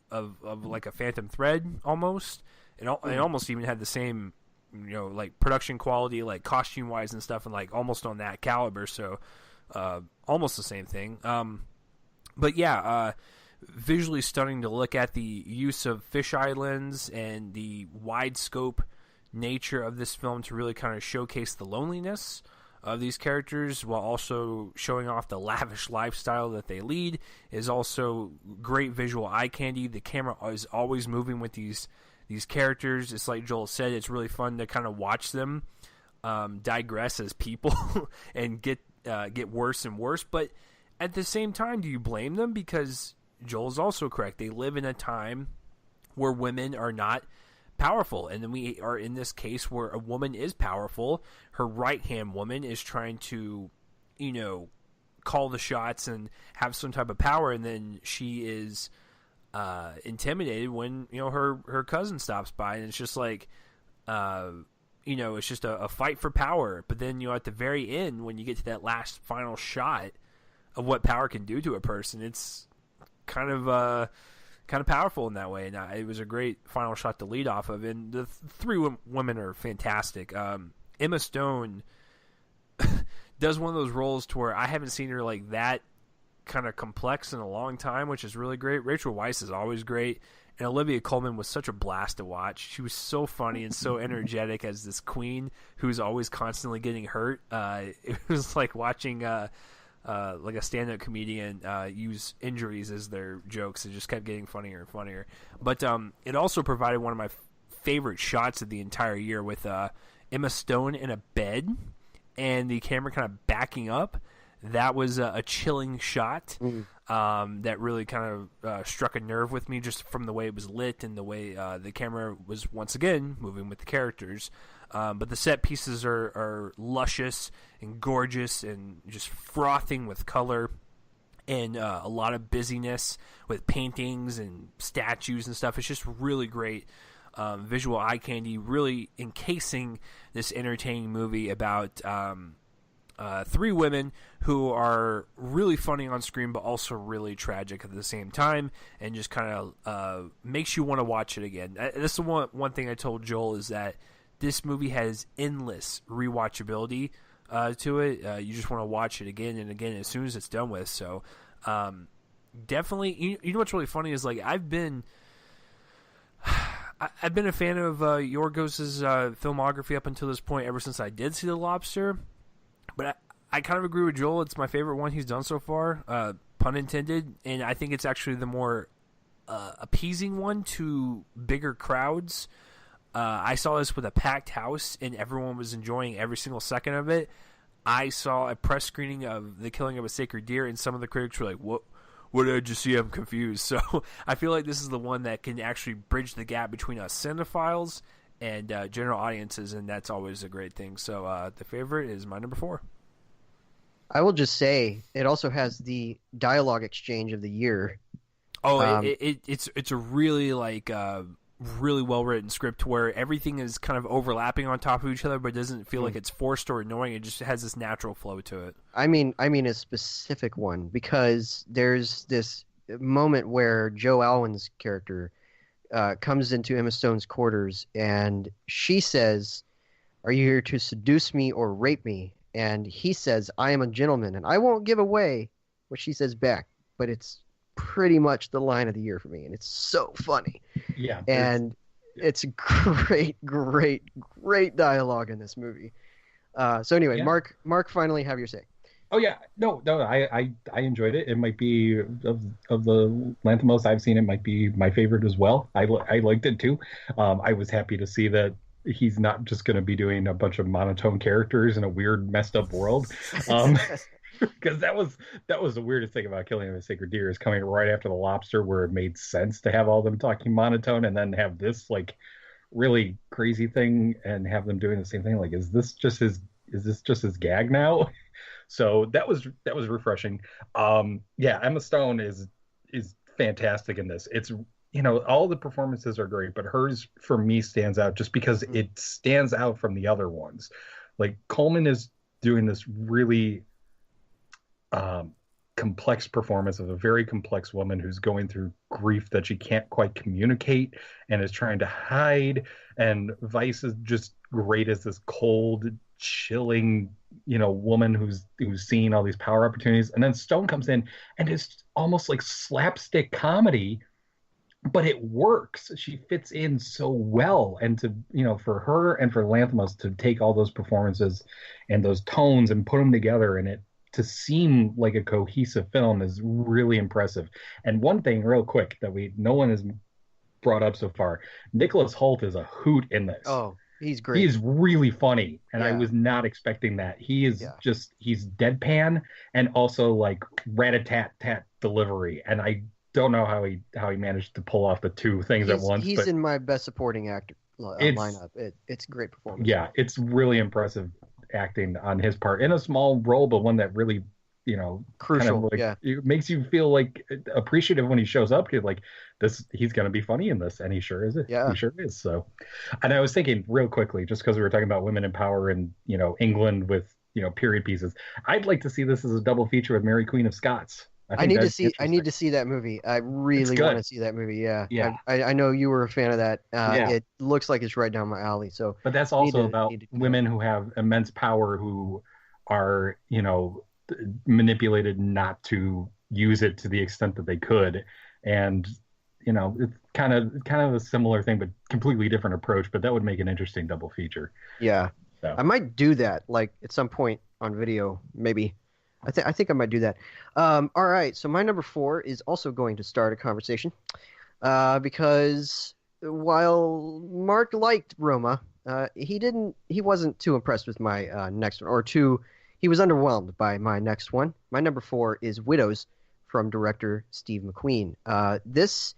like a Phantom Thread almost. It almost even had the same, like production quality, like costume wise and stuff, and like almost on that caliber. So almost the same thing. But yeah, visually stunning to look at. The use of fisheye lens and the wide scope nature of this film to really kind of showcase the loneliness of these characters while also showing off the lavish lifestyle that they lead is also great visual eye candy. The camera is always moving with these characters. It's like Joel said, it's really fun to kind of watch them digress as people and get worse and worse. But at the same time, do you blame them? Because Joel's also correct. They live in a time where women are not powerful, and then we are in this case where a woman is powerful. Her right-hand woman is trying to, call the shots and have some type of power, and then she is intimidated when her cousin stops by, and it's just like it's just a fight for power. But then at the very end, when you get to that last final shot of what power can do to a person, it's kind of powerful in that way, and it was a great final shot to lead off of. And the three women are fantastic. Emma Stone does one of those roles to where I haven't seen her like that kind of complex in a long time, which is really great. Rachel Weisz is always great. And Olivia Colman was such a blast to watch. She was so funny and so energetic as this queen who's always constantly getting hurt. It was like watching like a stand-up comedian use injuries as their jokes. It just kept getting funnier and funnier. But it also provided one of my favorite shots of the entire year with Emma Stone in a bed and the camera kind of backing up. That was a chilling shot that really kind of struck a nerve with me just from the way it was lit and the way the camera was once again moving with the characters. But the set pieces are luscious and gorgeous and just frothing with color and a lot of busyness with paintings and statues and stuff. It's just really great visual eye candy, really encasing this entertaining movie about three women who are really funny on screen but also really tragic at the same time, and just kind of makes you want to watch it again. This is one thing I told Joel, is that this movie has endless rewatchability to it. You just want to watch it again and again as soon as it's done with. So definitely, you know what's really funny is, like, I've been a fan of Yorgos's filmography up until this point, ever since I did see The Lobster. But I kind of agree with Joel. It's my favorite one he's done so far, pun intended. And I think it's actually the more appeasing one to bigger crowds. I saw this with a packed house, and everyone was enjoying every single second of it. I saw a press screening of The Killing of a Sacred Deer, and some of the critics were like, What did I just see? I'm confused. So I feel like this is the one that can actually bridge the gap between us cinephiles and general audiences, and that's always a great thing. So the favorite is my number 4. I will just say it also has the dialogue exchange of the year. Oh, it's a really really well written script where everything is kind of overlapping on top of each other, but it doesn't feel like it's forced or annoying. It just has this natural flow to it. I mean a specific one, because there's this moment where Joe Alwyn's character comes into Emma Stone's quarters, and she says, "Are you here to seduce me or rape me?" And he says, "I am a gentleman, and I won't give away what she says back." But it's pretty much the line of the year for me, and it's so funny. Yeah. And it's great dialogue in this movie. So anyway, yeah. Mark, finally have your say. Oh yeah, no, I enjoyed it. It might be of the Lanthimos I've seen, it might be my favorite as well. I liked it too. I was happy to see that he's not just going to be doing a bunch of monotone characters in a weird, messed up world. Because that was the weirdest thing about Killing of a Sacred Deer, is coming right after The Lobster, where it made sense to have all them talking monotone, and then have this like really crazy thing and have them doing the same thing. Like, is this just his gag now? So that was refreshing. Yeah, Emma Stone is fantastic in this. It's, all the performances are great, but hers for me stands out just because it stands out from the other ones. Like, Coleman is doing this really complex performance of a very complex woman who's going through grief that she can't quite communicate and is trying to hide. And Weisz is just great as this cold, chilling, woman who's seeing all these power opportunities. And then Stone comes in and it's almost like slapstick comedy, but it works. She fits in so well. And to, for her and for Lanthimos to take all those performances and those tones and put them together and it to seem like a cohesive film is really impressive. And one thing real quick that no one has brought up so far, Nicholas Hoult is a hoot in this. Oh, he's great. He is really funny. And I was not expecting that. He is he's deadpan and also like rat-a-tat-tat delivery. And I don't know how he managed to pull off the two things at once. He's in my best supporting actor lineup. It's a great performance. Yeah, it's really impressive acting on his part in a small role, but one that really, crucial. Kind of it makes you feel like appreciative when he shows up. You're like, he's going to be funny in this, and he sure is. Yeah, he sure is. So, and I was thinking real quickly, just because we were talking about women in power and England with period pieces, I'd like to see this as a double feature with Mary Queen of Scots. I need to see that movie. I really want to see that movie. Yeah. I know you were a fan of that. It looks like it's right down my alley. So, but that's also about women who have immense power, who are manipulated not to use it to the extent that they could. And it's kind of a similar thing, but completely different approach. But that would make an interesting double feature. Yeah. So. I might do that, like, at some point on video, maybe. I think I might do that. All right, so my number 4 is also going to start a conversation, because while Mark liked Roma, he wasn't too impressed with my next one, he was underwhelmed by my next one. My number 4 is Widows from director Steve McQueen. This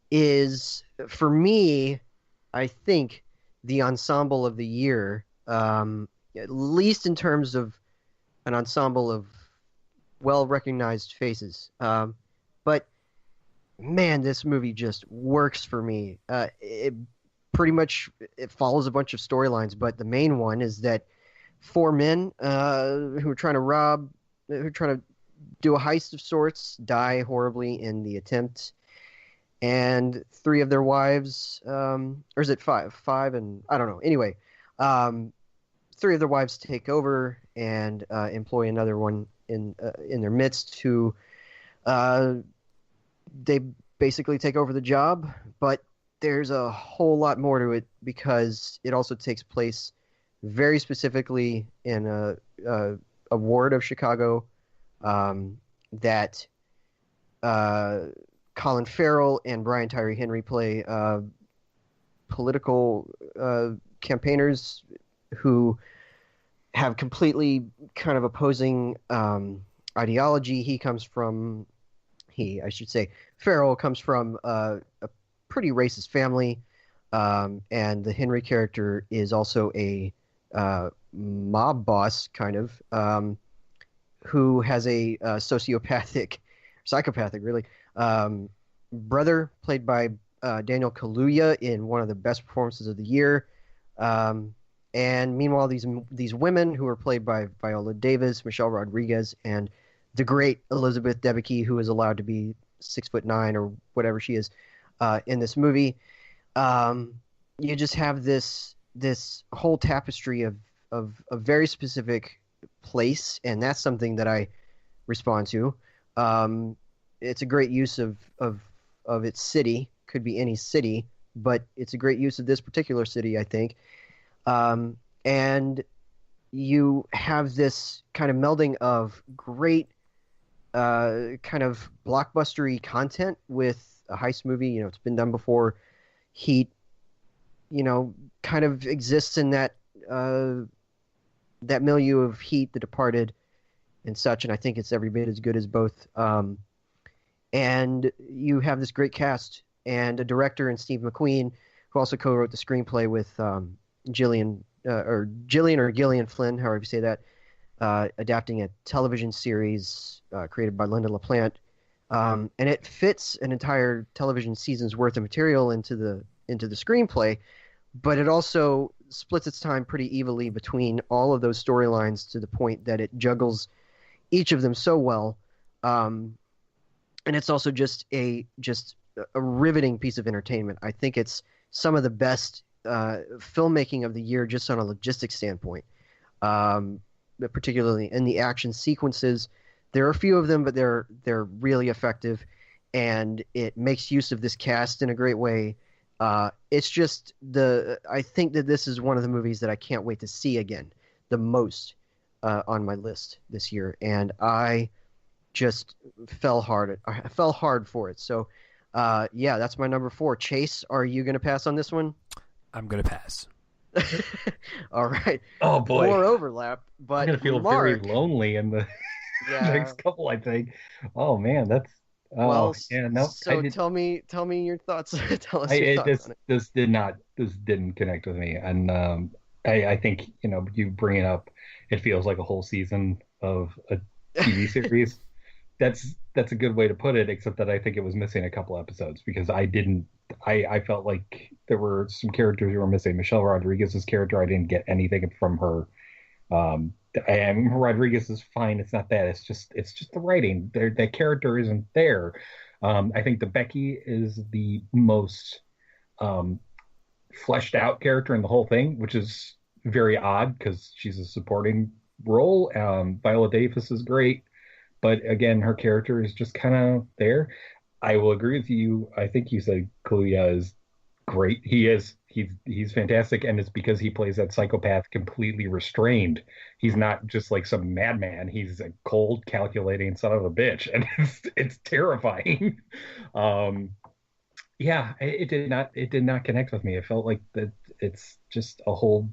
is, for me, I think, the ensemble of the year, at least in terms of an ensemble of well-recognized faces. But, man, this movie just works for me. It follows a bunch of storylines, but the main one is that 4 men who are trying to do a heist of sorts die horribly in the attempt, and 3 of their wives, or is it 5? 5 and I don't know. Anyway, 3 of their wives take over and employ another one in their midst who they basically take over the job, but there's a whole lot more to it because it also takes place very specifically in a ward of Chicago that Colin Farrell and Brian Tyree Henry play political campaigners who have completely kind of opposing ideology. Farrell comes from a pretty racist family, and the Henry character is also a mob boss, kind of, who has a psychopathic, really, brother played by Daniel Kaluuya in one of the best performances of the year. And meanwhile, these women who are played by Viola Davis, Michelle Rodriguez, and the great Elizabeth Debicki, who is allowed to be 6'9" or whatever she is in this movie. You just have this whole tapestry of a very specific place, and that's something that I respond to. It's a great use of its city. Could be any city, but it's a great use of this particular city, I think. And you have this kind of melding of great kind of blockbustery content with a heist movie. It's been done before. Heat, kind of exists in that milieu of Heat, The Departed, and such, and I think it's every bit as good as both. And you have this great cast and a director in Steve McQueen, who also co-wrote the screenplay with Gillian Flynn, however you say that, adapting a television series created by Linda LaPlante, and it fits an entire television season's worth of material into the screenplay, but it also splits its time pretty evenly between all of those storylines to the point that it juggles each of them so well, and it's also just a riveting piece of entertainment. I think it's some of the best filmmaking of the year, just on a logistics standpoint, particularly in the action sequences. There are a few of them, but they're really effective, and it makes use of this cast in a great way. It's just I think that this is one of the movies that I can't wait to see again the most on my list this year, and I just fell hard for it. So yeah, that's my number 4. Chase, are you going to pass on this one? I'm going to pass. All right. Oh boy, more overlap, but I'm going to feel Mark, very lonely in the next couple, I think. Oh man, that's yeah, no. So tell me your thoughts. Tell us your thoughts on it. This didn't connect with me, and I think you bring it up. It feels like a whole season of a TV series. That's a good way to put it, except that I think it was missing a couple episodes because I felt like there were some characters who were missing. Michelle Rodriguez's character, I didn't get anything from her. And Rodriguez is fine. It's not that. It's just the writing. That character isn't there. I think the Becky is the most fleshed out character in the whole thing, which is very odd because she's a supporting role. Viola Davis is great. but again, her character is just kind of there. I will agree with you. I think you said Kaluuya is great. He is. He's fantastic, and it's because he plays that psychopath completely restrained. He's not just like some madman. He's a cold, calculating son of a bitch, and it's terrifying. Um, yeah, it did not connect with me. It felt like that it's just a whole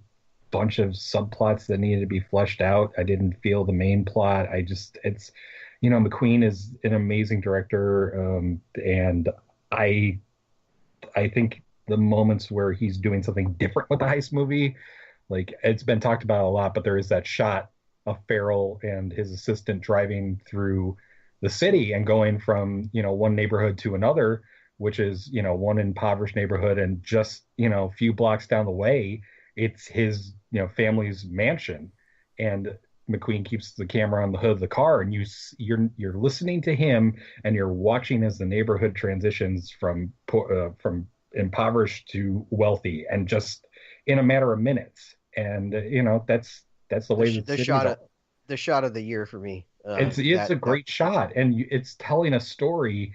bunch of subplots that needed to be fleshed out. I didn't feel the main plot. It's McQueen is an amazing director, and I I think the moments where he's doing something different with the heist movie, like it's been talked about a lot, but there is that shot of Farrell and his assistant driving through the city and going from, one neighborhood to another, which is, one impoverished neighborhood, and just, a few blocks down the way, it's his, family's mansion. And McQueen keeps the camera on the hood of the car, and you're listening to him, and you're watching as the neighborhood transitions from impoverished to wealthy, and just in a matter of minutes. And that's the way the shot of the year for me. It's a great shot, and it's telling a story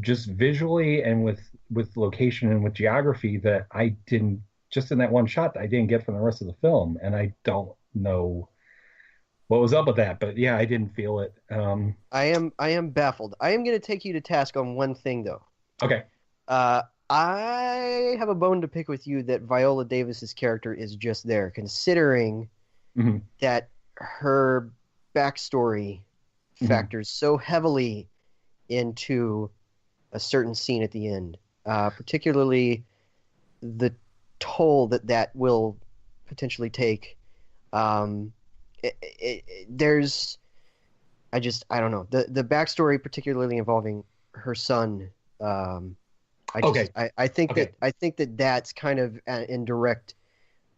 just visually and with location and with geography that I didn't, just in that one shot, that I didn't get from the rest of the film. And I don't know what was up with that, but yeah, I didn't feel it. I am baffled. I am going to take you to task on one thing, though. Okay. I have a bone to pick with you that Viola Davis's character is just there, considering that her backstory factors so heavily into a certain scene at the end, particularly the toll that will potentially take. There's, I don't know, the backstory, particularly involving her son. I think that that's kind of in direct,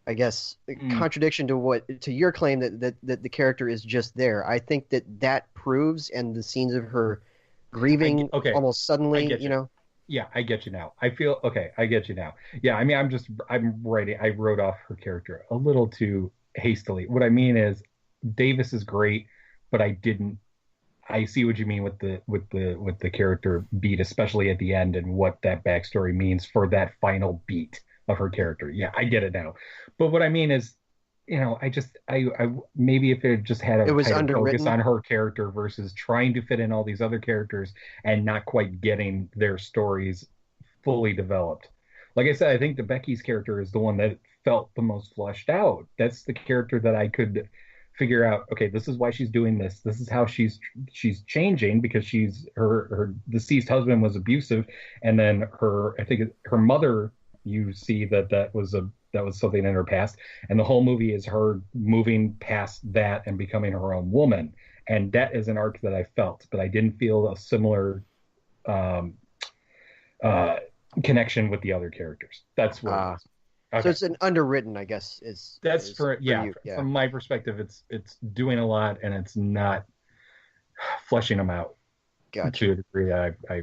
I guess, contradiction to your claim that the character is just there. I think that proves, and the scenes of her grieving almost suddenly, Yeah, I get you now. I feel okay. I get you now. Yeah, I mean, I wrote off her character a little too hastily. What I mean is, Davis is great, but I see what you mean with the character beat, especially at the end, and what that backstory means for that final beat of her character. Yeah, I get it now. But what I mean is, I maybe if it just had a tighter focus on her character versus trying to fit in all these other characters and not quite getting their stories fully developed. Like I said, I think the Becky's character is the one that felt the most fleshed out. That's the character that I could figure out, okay, this is why she's doing this. This is how she's changing, because her deceased husband was abusive, and then her mother, you see that was something in her past, and the whole movie is her moving past that and becoming her own woman. And that is an arc that I felt, but I didn't feel a similar connection with with the characters. That's what it is. Okay. So it's an underwritten, I guess, for you. Yeah. From my perspective, it's doing a lot, and it's not fleshing them out. Gotcha. To a degree that I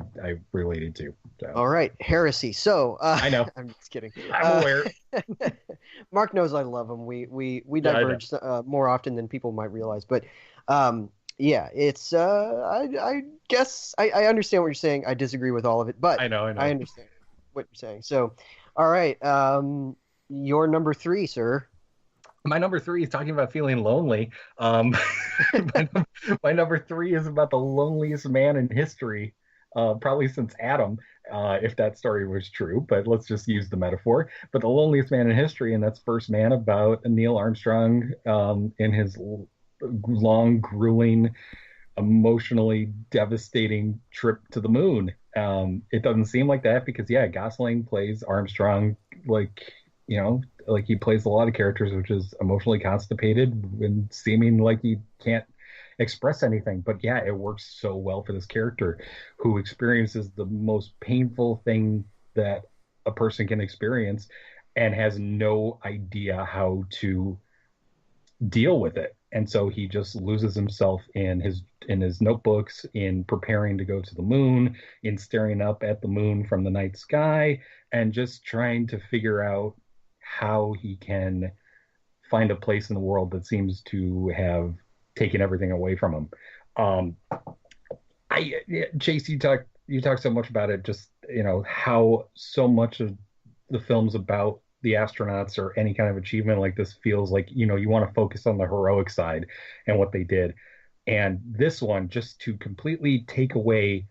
related to. So. All right, heresy. So I know. I'm just kidding. I'm aware. Mark knows I love him. We diverge more often than people might realize, but yeah, it's I guess I understand what you're saying. I disagree with all of it, but I know. I understand what you're saying. So, all right, your number 3, sir. My number 3 is talking about feeling lonely. My number 3 is about the loneliest man in history, probably since Adam, if that story was true. But let's just use the metaphor. But the loneliest man in history, and that's First Man, about Neil Armstrong in his long, grueling, emotionally devastating trip to the moon. It doesn't seem like that because, Gosling plays Armstrong like he plays a lot of characters, which is emotionally constipated and seeming like he can't express anything. But it works so well for this character who experiences the most painful thing that a person can experience and has no idea how to deal with it. And so he just loses himself in his notebooks, in preparing to go to the moon, in staring up at the moon from the night sky, and just trying to figure out how he can find a place in the world that seems to have taken everything away from him. Um, Chase, you talk so much about it, just how so much of the films about the astronauts or any kind of achievement like this feels like you want to focus on the heroic side and what they did, and this one just to completely take away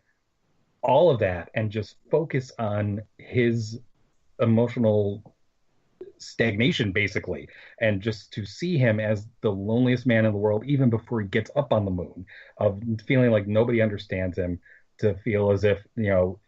all of that and just focus on his emotional stagnation basically, and just to see him as the loneliest man in the world even before he gets up on the moon, of feeling like nobody understands him, to feel as if no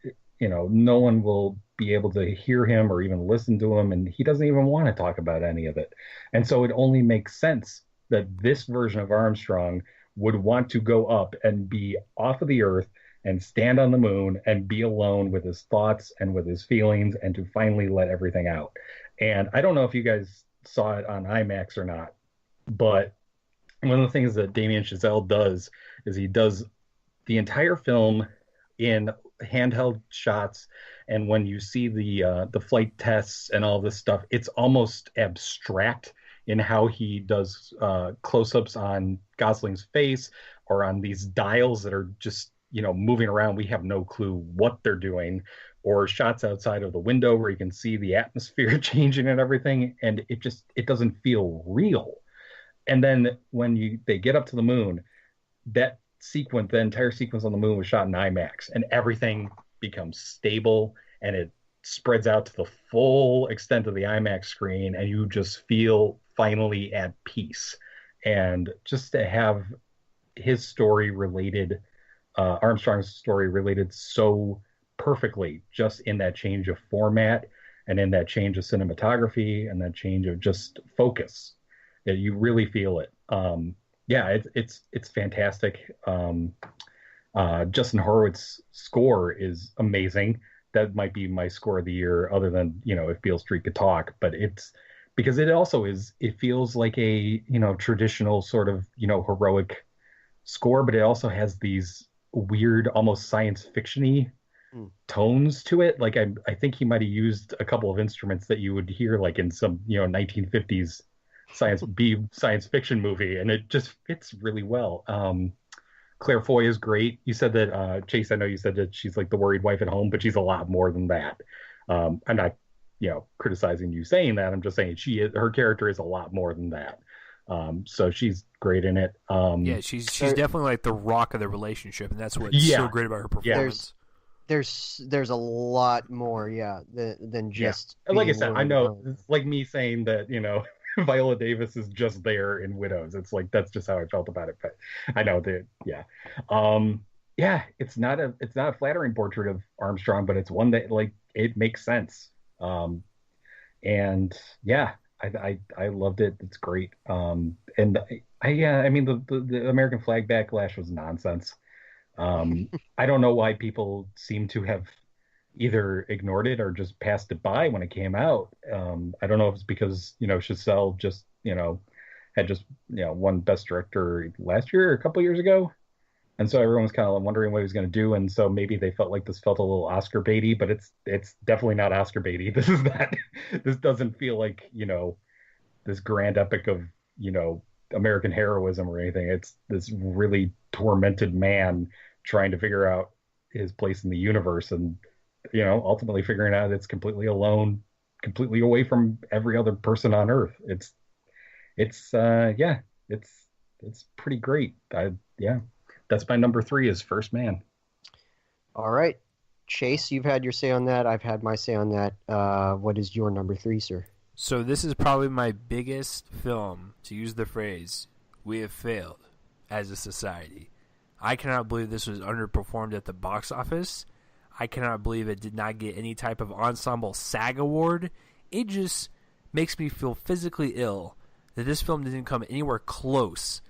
one will be able to hear him or even listen to him, and he doesn't even want to talk about any of it. And so it only makes sense that this version of Armstrong would want to go up and be off of the earth and stand on the moon and be alone with his thoughts and with his feelings, and to finally let everything out. And I don't know if you guys saw it on IMAX or not, but one of the things that Damien Chazelle does is he does the entire film in handheld shots, and when you see the flight tests and all this stuff, it's almost abstract in how he does close-ups on Gosling's face, or on these dials that are just moving around. We have no clue what they're doing, or shots outside of the window where you can see the atmosphere changing and everything, and it doesn't feel real. And then when they get up to the moon, that sequence, the entire sequence on the moon was shot in IMAX, and everything becomes stable and it spreads out to the full extent of the IMAX screen, and you just feel finally at peace. And just to have his story related, Armstrong's story related so perfectly, just in that change of format and in that change of cinematography and that change of just focus, that you really feel it. It's fantastic. Justin Horowitz's score is amazing. That might be my score of the year, other than If Beale Street Could Talk. But it's because it also is. It feels like a traditional sort of heroic score, but it also has these weird, almost science fiction-y tones to it. Like I think he might have used a couple of instruments that you would hear like in some 1950s science fiction movie, and it just fits really well. Claire Foy is great. You said that, Chase, I know you said that she's like the worried wife at home, but she's a lot more than that. I'm not criticizing you saying that. I'm just saying her character is a lot more than that. So she's great in it. She's definitely like the rock of the relationship, and that's what's so great about her performance. There's a lot more, than just. Like I said, I know it's like me saying that Viola Davis is just there in Widows. It's like that's just how I felt about it. But I know that, it's not a flattering portrait of Armstrong, but it's one that like it makes sense. I loved it. It's great. And I mean the American flag backlash was nonsense. I don't know why people seem to have either ignored it or just passed it by when it came out. I don't know if it's because Chazelle just had won Best Director last year or a couple years ago, and so everyone was kind of wondering what he was going to do, and so maybe they felt like this felt a little Oscar baity, but it's definitely not Oscar baity. This is not. This doesn't feel like this grand epic of American heroism or anything. It's this really tormented man trying to figure out his place in the universe, and ultimately figuring out it's completely alone, completely away from every other person on Earth. It's pretty great. That's my number 3 is First Man. All right, Chase, you've had your say on that. I've had my say on that. What is your number 3, sir? So this is probably my biggest film, to use the phrase, we have failed as a society. I cannot believe this was underperformed at the box office. I cannot believe it did not get any type of Ensemble SAG award. It just makes me feel physically ill that this film didn't come anywhere close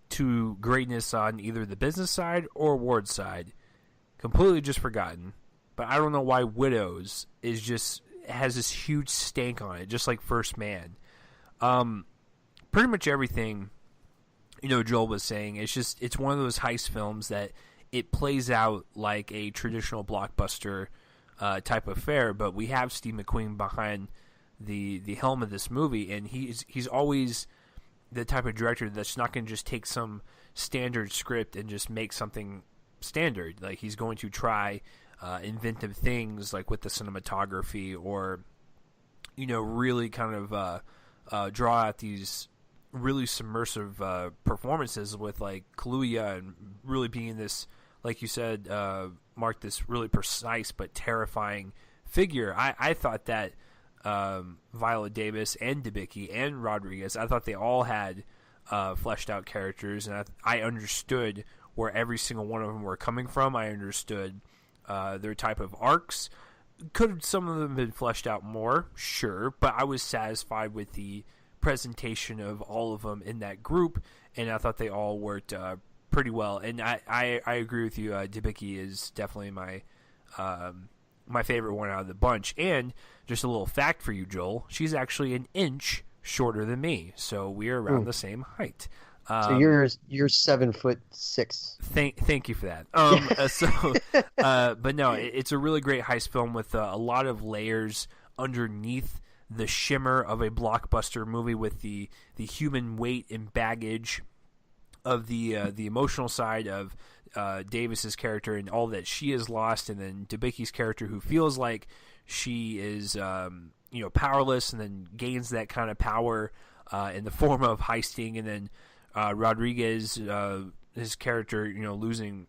to greatness on either the business side or award side. Completely just forgotten. But I don't know why Widows has this huge stank on it, just like First Man. Pretty much everything Joel was saying, it's one of those heist films that it plays out like a traditional blockbuster type of fare, but we have Steve McQueen behind the helm of this movie, and he's always the type of director that's not going to just take some standard script and just make something standard. Like, he's going to try inventive things, like with the cinematography, or really kind of draw out these really submersive performances with like Kaluuya, and really being this, like you said, Mark, this really precise but terrifying figure. I thought that Viola Davis and Debicki and Rodriguez, I thought they all had fleshed out characters, and I understood where every single one of them were coming from. I understood their type of arcs. Could some of them have been fleshed out more? Sure, but I was satisfied with the presentation of all of them in that group, and I thought they all worked pretty well. And I agree with you. Debicki is definitely my favorite one out of the bunch. And just a little fact for you, Joel: she's actually an inch shorter than me, so we are around the same height. So you're 7'6". Thank you for that. But no, it's a really great heist film with a lot of layers underneath the shimmer of a blockbuster movie, with the human weight and baggage of the emotional side of Davis's character and all that she has lost, and then Debicki's character, who feels like she is powerless, and then gains that kind of power in the form of heisting, and then Rodriguez, his character, losing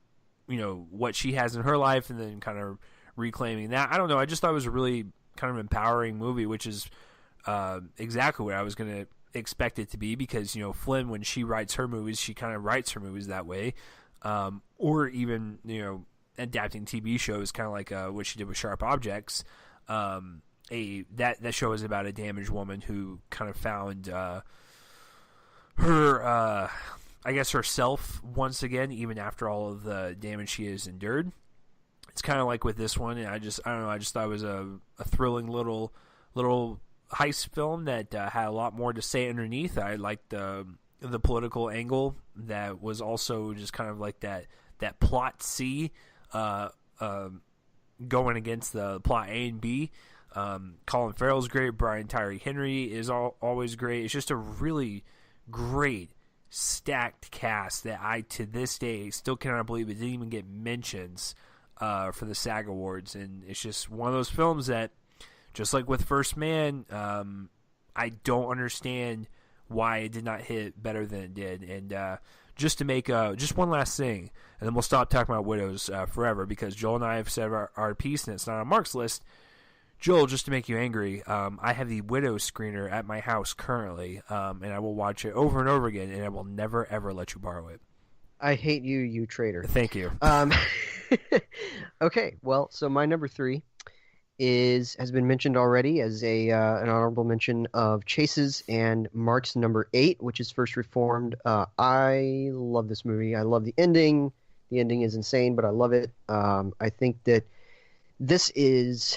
what she has in her life, and then kind of reclaiming that. I don't know. I just thought it was a really kind of empowering movie, which is exactly what I was going to expect it to be, because Flynn, when she writes her movies, she kind of writes her movies that way, or even adapting TV shows, kind of like what she did with Sharp Objects. That show is about a damaged woman who kind of found her herself once again, even after all of the damage she has endured. It's kind of like with this one, and I don't know, I just thought it was a thrilling little heist film that had a lot more to say underneath. I liked the political angle that was also just kind of like that plot C going against the plot A and B. Colin Farrell's great. Brian Tyree Henry is always great. It's just a really great stacked cast that I, to this day, still cannot believe it didn't even get mentions for the SAG Awards. And it's just one of those films that, just like with First Man, I don't understand why it did not hit better than it did. And just to make just one last thing, and then we'll stop talking about Widows forever, because Joel and I have said our piece, and it's not on Mark's list. Joel, just to make you angry, I have the Widow screener at my house currently, and I will watch it over and over again, and I will never, ever let you borrow it. I hate you, you traitor. Thank you. Okay, well, so my number 3 has been mentioned already as an honorable mention of Chase's and Mark's number 8, which is First Reformed. I love this movie. I love the ending. The ending is insane, but I love it. I think that this is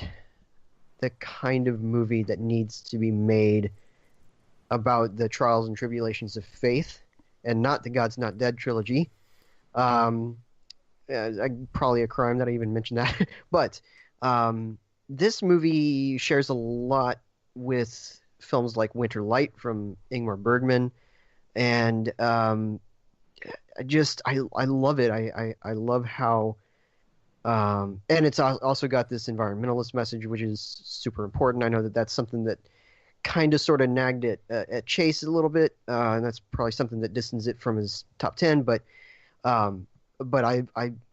the kind of movie that needs to be made about the trials and tribulations of faith, and not the God's Not Dead trilogy. Probably a crime that I even mentioned that. But this movie shares a lot with films like Winter Light from Ingmar Bergman, and I love it. I love how, and it's also got this environmentalist message, which is super important. I know that that's something that kind of sort of nagged at Chase a little bit, and that's probably something that distanced it from his top 10. But I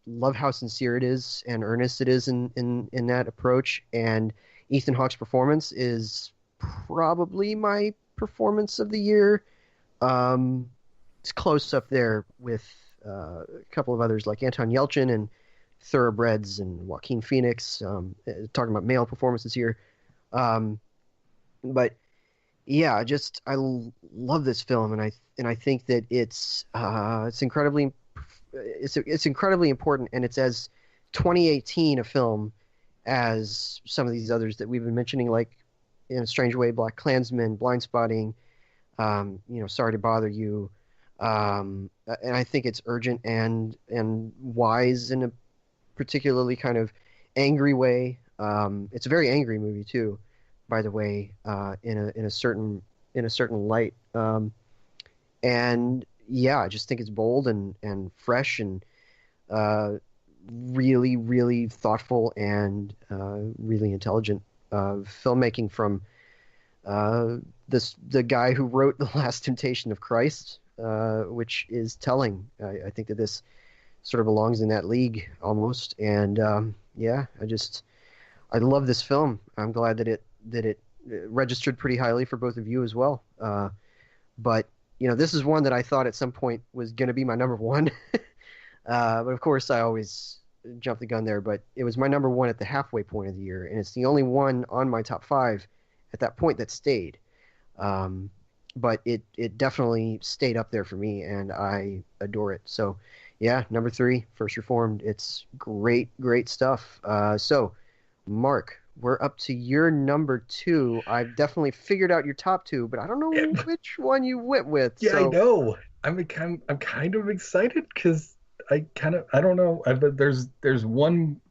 love how sincere it is and earnest it is in that approach. And Ethan Hawke's performance is probably my performance of the year. It's close up there with a couple of others like Anton Yelchin and Thoroughbreds and Joaquin Phoenix. Talking about male performances here. But yeah, I love this film, and I think that it's incredibly important, and it's as 2018 a film as some of these others that we've been mentioning, like in a strange way, Black Klansman, Blindspotting, Sorry to Bother You, and I think it's urgent and wise in a particularly kind of angry way. It's a very angry movie too, by the way, in a certain light. And yeah, I just think it's bold and fresh and uh, really, really thoughtful and really intelligent filmmaking from the guy who wrote The Last Temptation of Christ, which is telling. I think that this sort of belongs in that league almost. And yeah, I love this film. I'm glad that it registered pretty highly for both of you as well. But this is one that I thought at some point was going to be my number one. But of course, I always jump the gun there. But it was my number one at the halfway point of the year, and it's the only one on my top five at that point that stayed. But it definitely stayed up there for me, and I adore it. So, yeah, number 3, First Reformed. It's great, great stuff. So, Mark, we're up to your number 2. I've definitely figured out your top 2, but I don't know which one you went with. Yeah, so. I know. I'm kind of excited because I don't know. But there's one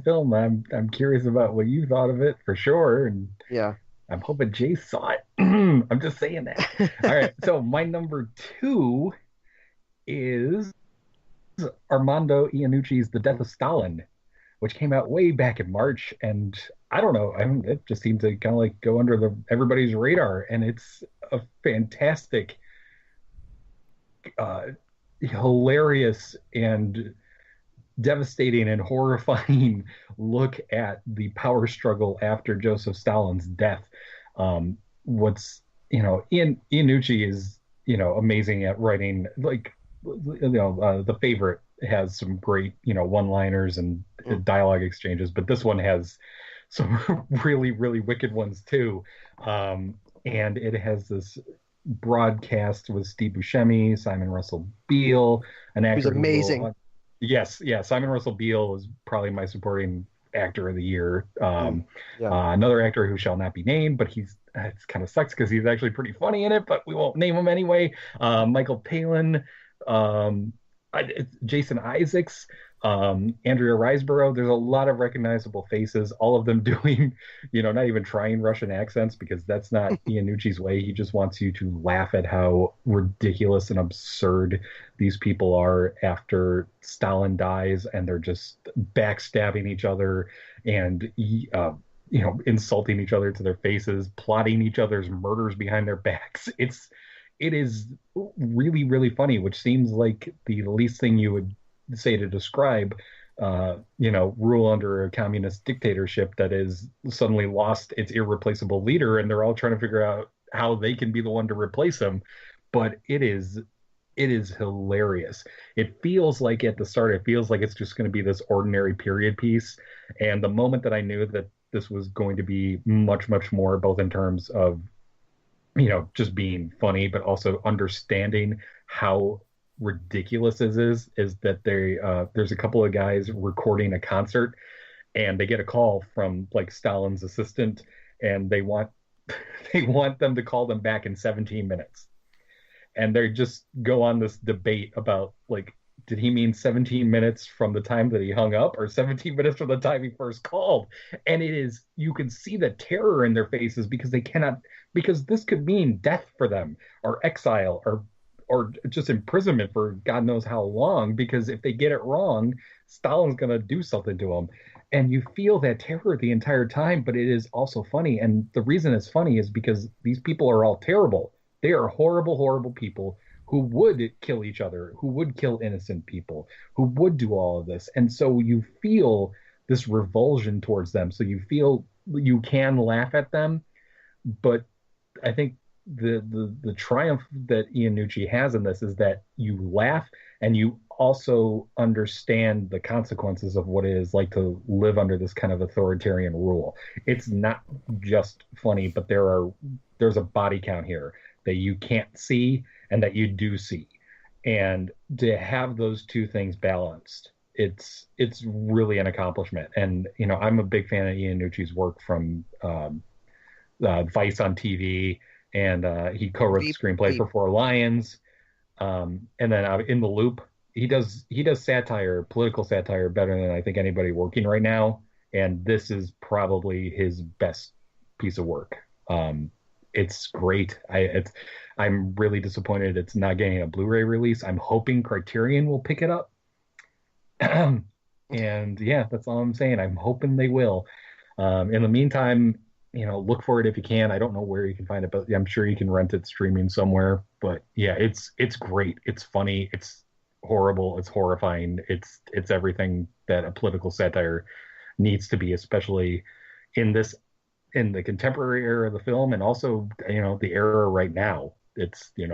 film I'm curious about what you thought of it for sure, and Yeah. I'm hoping Jay saw it. I'm just saying that. All right, so my number 2 is Armando Iannucci's The Death of Stalin, which came out way back in March, and I don't know, it just seemed to kind of like go under everybody's radar, and it's a fantastic, hilarious, and devastating and horrifying look at the power struggle after Joseph Stalin's death. Iannucci is, amazing at writing, like, The Favorite has some great, one-liners and dialogue exchanges, but this one has some really, really wicked ones too. And it has this broadcast with Steve Buscemi, Simon Russell Beale, an actor Who's amazing. Yes, Simon Russell Beale is probably my supporting actor of the year. Another actor who shall not be named, but it kind of sucks because he's actually pretty funny in it, but we won't name him anyway. Michael Palin, Jason Isaacs, Andrea Riseborough. There's a lot of recognizable faces, all of them doing, not even trying Russian accents, because that's not Iannucci's way. He just wants you to laugh at how ridiculous and absurd these people are after Stalin dies, and they're just backstabbing each other and insulting each other to their faces, plotting each other's murders behind their backs. It is really, really funny, which seems like the least thing you would say to describe, rule under a communist dictatorship that has suddenly lost its irreplaceable leader, and they're all trying to figure out how they can be the one to replace him. But it is hilarious. It feels like at the start, it's just going to be this ordinary period piece. And the moment that I knew that this was going to be much, much more, both in terms of, just being funny, but also understanding how ridiculous this is that there's a couple of guys recording a concert, and they get a call from like Stalin's assistant, and they want them to call them back in 17 minutes. And they just go on this debate about, like, did he mean 17 minutes from the time that he hung up, or 17 minutes from the time he first called? And you can see the terror in their faces, because this could mean death for them, or exile, or just imprisonment for God knows how long, because if they get it wrong, Stalin's going to do something to them. And you feel that terror the entire time, but it is also funny. And the reason it's funny is because these people are all terrible. They are horrible, horrible people who would kill each other, who would kill innocent people, who would do all of this. And so you feel this revulsion towards them. So you feel you can laugh at them, but I think the triumph that Iannucci has in this is that you laugh, and you also understand the consequences of what it is like to live under this kind of authoritarian rule. It's not just funny, but there's a body count here that you can't see and that you do see. And to have those two things balanced, it's really an accomplishment. And, I'm a big fan of Iannucci's work from Vice on TV, and he co-wrote the screenplay for Four Lions. And then In the Loop, he does satire, political satire, better than I think anybody working right now. And this is probably his best piece of work. it's great. I'm really disappointed it's not getting a Blu-ray release. I'm hoping Criterion will pick it up. And yeah, that's all I'm saying. I'm hoping they will. In the meantime, look for it if you can. I don't know where you can find it, but I'm sure you can rent it streaming somewhere. But yeah, it's great. It's funny. It's horrible. It's horrifying. It's everything that a political satire needs to be, especially in the contemporary era of the film, and also the era right now. It's it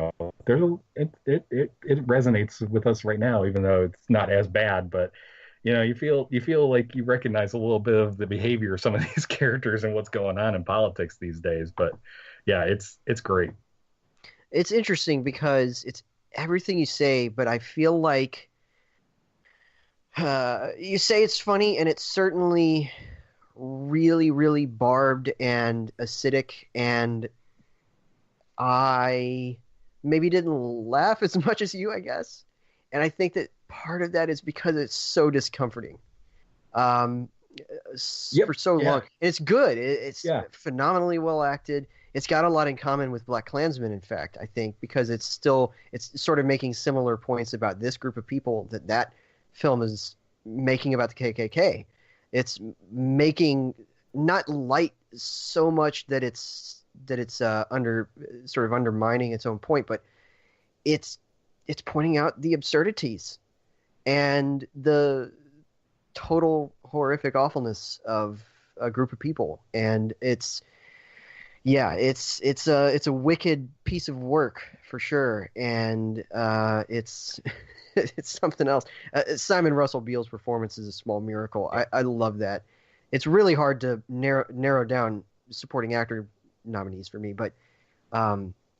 resonates with us right now, even though it's not as bad, but you feel like you recognize a little bit of the behavior of some of these characters and what's going on in politics these days. But yeah, it's great. It's interesting because it's everything you say, but I feel like you say it's funny, and it's certainly really, really barbed and acidic, and I maybe didn't laugh as much as you, I guess. And I think that part of that is because it's so discomforting for so long. And it's good. It's phenomenally well acted. It's got a lot in common with BlacKkKlansman, in fact, I think, because it's sort of making similar points about this group of people that film is making about the KKK. It's making not light so much that it's undermining its own point, but it's pointing out the absurdities and the total horrific awfulness of a group of people. And it's a wicked piece of work for sure. And it's it's something else. Simon Russell Beale's performance is a small miracle. I love that. It's really hard to narrow down supporting actor nominees for me, but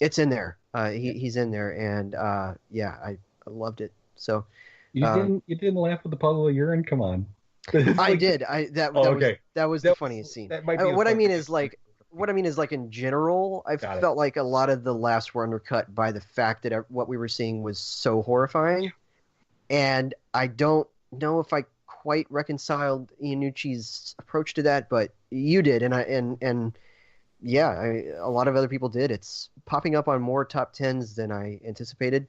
it's in there. He's in there, and I loved it. So you didn't laugh with the puddle of urine? Come on. I did. That was the funniest scene. What I mean is like in general, I felt like a lot of the laughs were undercut by the fact that what we were seeing was so horrifying, and I don't know if I quite reconciled Iannucci's approach to that, but you did, and a lot of other people did. It's popping up on more top 10s than I anticipated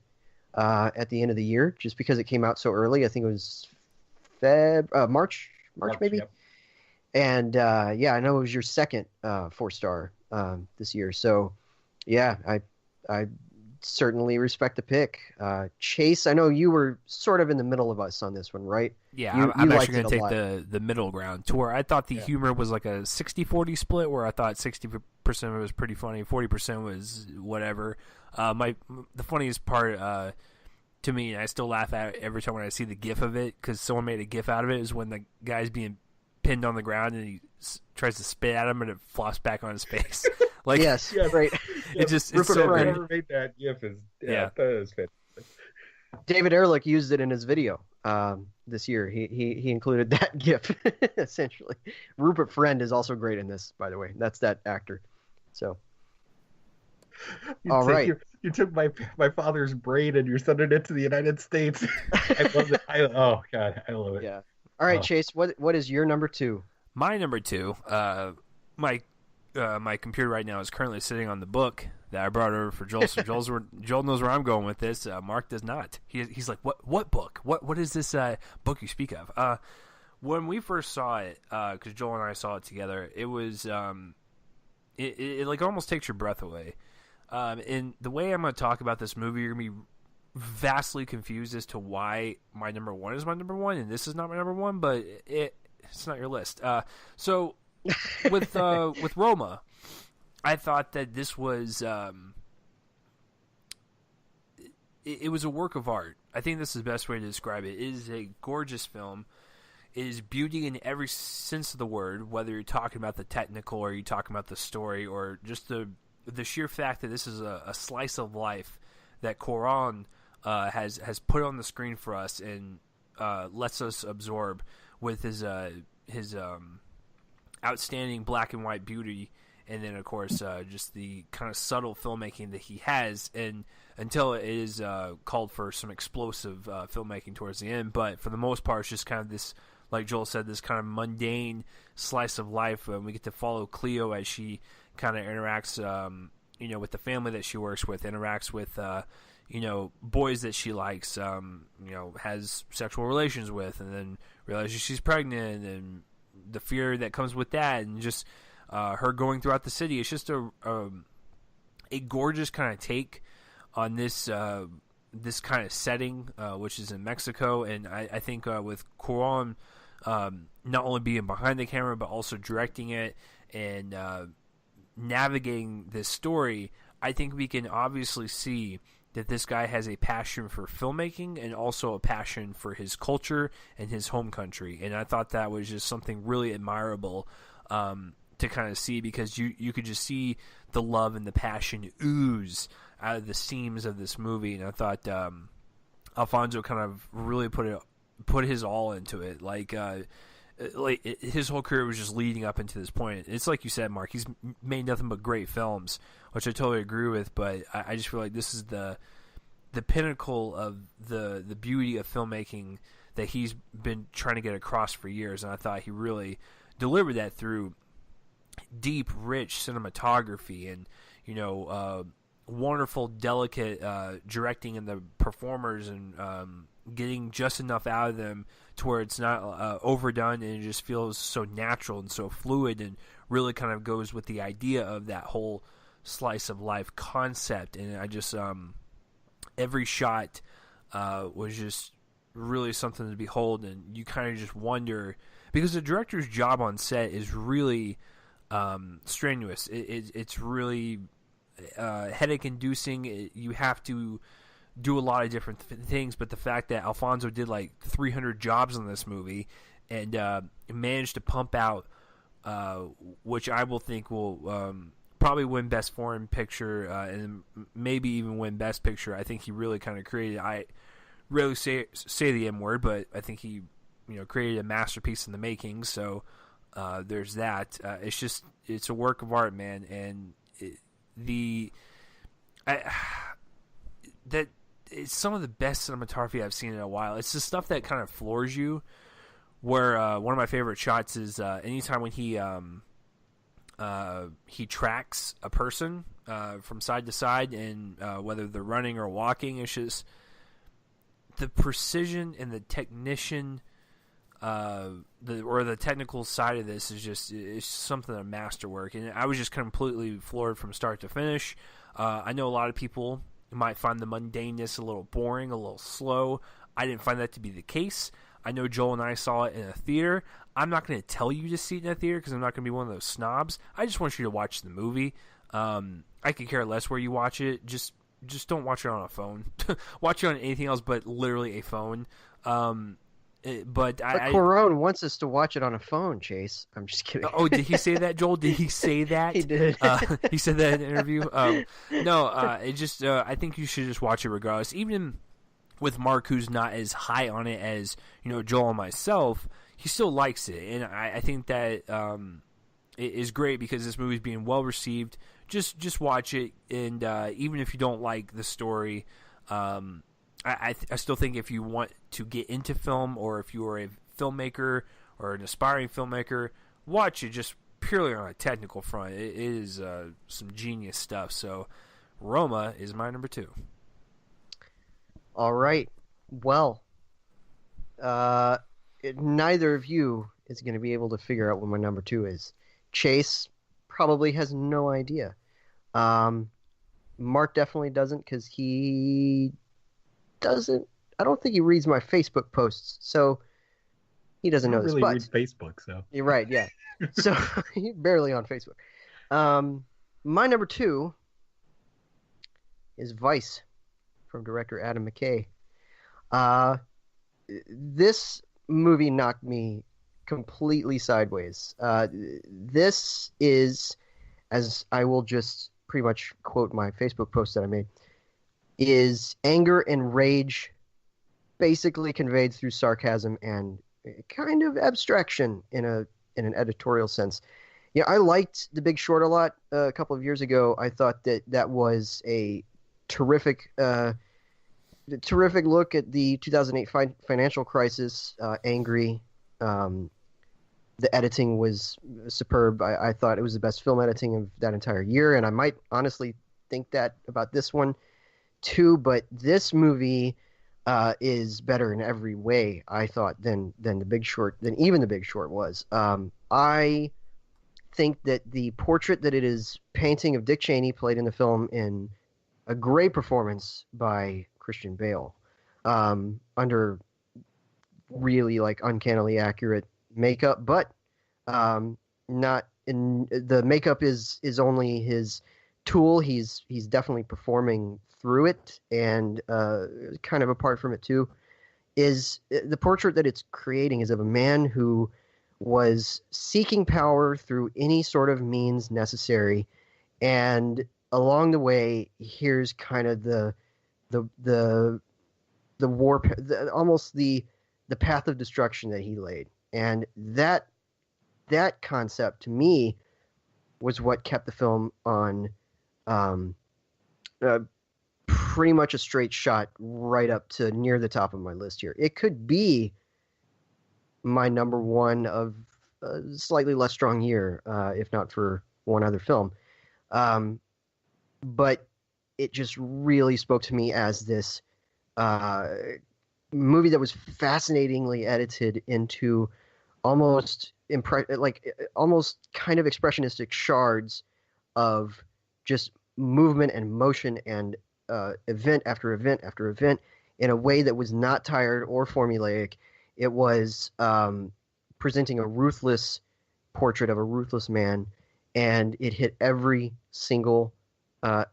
at the end of the year, just because it came out so early. I think it was March maybe. Yep. And I know it was your second 4-star this year. So yeah, I certainly respect the pick. Chase, I know you were sort of in the middle of us on this one, right? Yeah, I'm actually going to take the middle ground, to where I thought the humor was like a 60-40 split, where I thought 60% of it was pretty funny, 40% was whatever. The funniest part to me, and I still laugh at it every time when I see the GIF of it, because someone made a GIF out of it, is when the guy's being pinned on the ground and he tries to spit at him and it flops back on his face. Like, yes, right. It's so good. Whoever made that GIF that is fantastic. David Ehrlich used it in his video this year. He included that GIF essentially. Rupert Friend is also great in this, by the way. That's that actor. So, all right. You took my father's brain and you're sending it to the United States. I love it. Oh God, I love it. Yeah. All right, Chase. What is your number 2? My number 2. My computer right now is currently sitting on the book that I brought over for Joel. So Joel knows where I'm going with this. Mark does not. He's like, what book? What is this book you speak of? When we first saw it, because Joel and I saw it together, it was it like almost takes your breath away. And the way I'm going to talk about this movie, you're going to be vastly confused as to why my number 1 is my number 1 and this is not my number 1, but it's not your list. So with Roma, I thought that this was it was a work of art. I think this is the best way to describe it. It is a gorgeous film. It is beauty in every sense of the word, whether you're talking about the technical or you're talking about the story or just the sheer fact that this is a slice of life that Cuarón has put on the screen for us and lets us absorb with his outstanding black and white beauty, and then of course just the kind of subtle filmmaking that he has, and until it is called for some explosive filmmaking towards the end. But for the most part, it's just kind of this, like Joel said, this kind of mundane slice of life. We get to follow Cleo as she kind of interacts with the family that she works with, interacts with, boys that she likes, has sexual relations with, and then realizes she's pregnant, and the fear that comes with that, and just her going throughout the city. It's just a gorgeous kind of take on this this kind of setting, which is in Mexico. And I think with Cuarón not only being behind the camera but also directing it and navigating this story, I think we can obviously see that this guy has a passion for filmmaking and also a passion for his culture and his home country. And I thought that was just something really admirable to kind of see, because you could just see the love and the passion ooze out of the seams of this movie. And I thought Alfonso kind of really put his all into it. Like his whole career was just leading up into this point. It's like you said, Mark, he's made nothing but great films, which I totally agree with, but I just feel like this is the pinnacle of the beauty of filmmaking that he's been trying to get across for years. And I thought he really delivered that through deep, rich cinematography and, wonderful, delicate directing in the performers, and getting just enough out of them to where it's not overdone, and it just feels so natural and so fluid, and really kind of goes with the idea of that whole slice of life concept. And I just every shot was just really something to behold, and you kind of just wonder, because the director's job on set is really strenuous. It's really headache-inducing. You have to do a lot of different things, but the fact that Alfonso did like 300 jobs on this movie and managed to pump out, which I will think will probably win Best Foreign Picture and maybe even win Best Picture. I think he really kind of created, I rarely say the M word, but I think he created a masterpiece in the making. So there's that. It's a work of art, man, and that it's some of the best cinematography I've seen in a while. It's the stuff that kind of floors you. Where one of my favorite shots is anytime when he tracks a person from side to side, and whether they're running or walking, it's just the precision and the technician. The technical side of this is it's something of masterwork, and I was just completely floored from start to finish. I know a lot of people might find the mundaneness a little boring, a little slow. I didn't find that to be the case. I know Joel and I saw it in a theater. I'm not going to tell you to see it in a theater because I'm not going to be one of those snobs. I just want you to watch the movie. I could care less where you watch it. Just don't watch it on a phone. Watch it on anything else but literally a phone. But Cuarón wants us to watch it on a phone, Chase. I'm just kidding. Oh, did he say that, Joel? Did he say that? He did. He said that in an interview. I think you should just watch it regardless. Even with Mark, who's not as high on it as Joel and myself, he still likes it, and I think that it is great because this movie is being well received. Just watch it, and even if you don't like the story. I still think if you want to get into film, or if you are a filmmaker or an aspiring filmmaker, watch it just purely on a technical front. It is some genius stuff. So Roma is my number 2. All right. Well, neither of you is going to be able to figure out what my number 2 is. Chase probably has no idea. Mark definitely doesn't, because he doesn't. I don't think he reads my Facebook posts, so he doesn't know this. Really read Facebook, so you're right. Yeah, so he's barely on Facebook. My number 2 is Vice, from director Adam McKay. This movie knocked me completely sideways. This is, as I will just pretty much quote my Facebook post that I made, is anger and rage basically conveyed through sarcasm and kind of abstraction in an editorial sense. Yeah, I liked The Big Short a lot a couple of years ago. I thought that was a terrific look at the 2008 financial crisis. Angry. The editing was superb. I thought it was the best film editing of that entire year, and I might honestly think that about this one too, but this movie is better in every way, I thought, than The Big Short, than even The Big Short was. I think that the portrait that it is painting of Dick Cheney, played in the film in a great performance by Christian Bale, under really like uncannily accurate makeup, but not in the makeup is only his tool. He's definitely performing through it, and kind of apart from it too, is the portrait that it's creating is of a man who was seeking power through any sort of means necessary, and along the way, here's kind of the almost the path of destruction that he laid, and that concept to me was what kept the film on pretty much a straight shot right up to near the top of my list here. It could be my number one of a slightly less strong year, if not for one other film. But it just really spoke to me as this movie that was fascinatingly edited into almost almost kind of expressionistic shards of just movement and motion and event after event after event in a way that was not tired or formulaic. It was presenting a ruthless portrait of a ruthless man, and it hit every single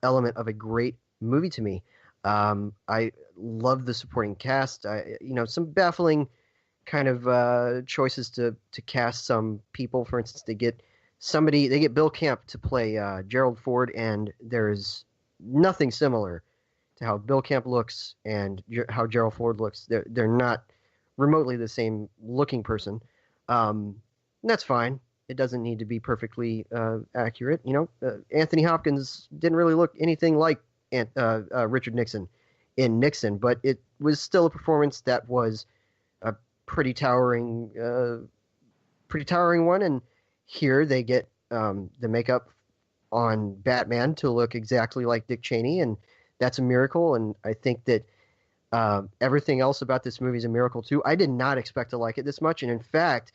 element of a great movie to me. I love the supporting cast. Some baffling kind of choices to cast some people. For instance, they get Bill Camp to play Gerald Ford, and there's nothing similar to how Bill Camp looks and how Gerald Ford looks. They're not remotely the same looking person. That's fine. It doesn't need to be perfectly accurate. Anthony Hopkins didn't really look anything like Richard Nixon in Nixon, but it was still a performance that was a pretty towering one. And here they get the makeup on Batman to look exactly like Dick Cheney, and that's a miracle. And I think that everything else about this movie is a miracle too. I did not expect to like it this much, and in fact,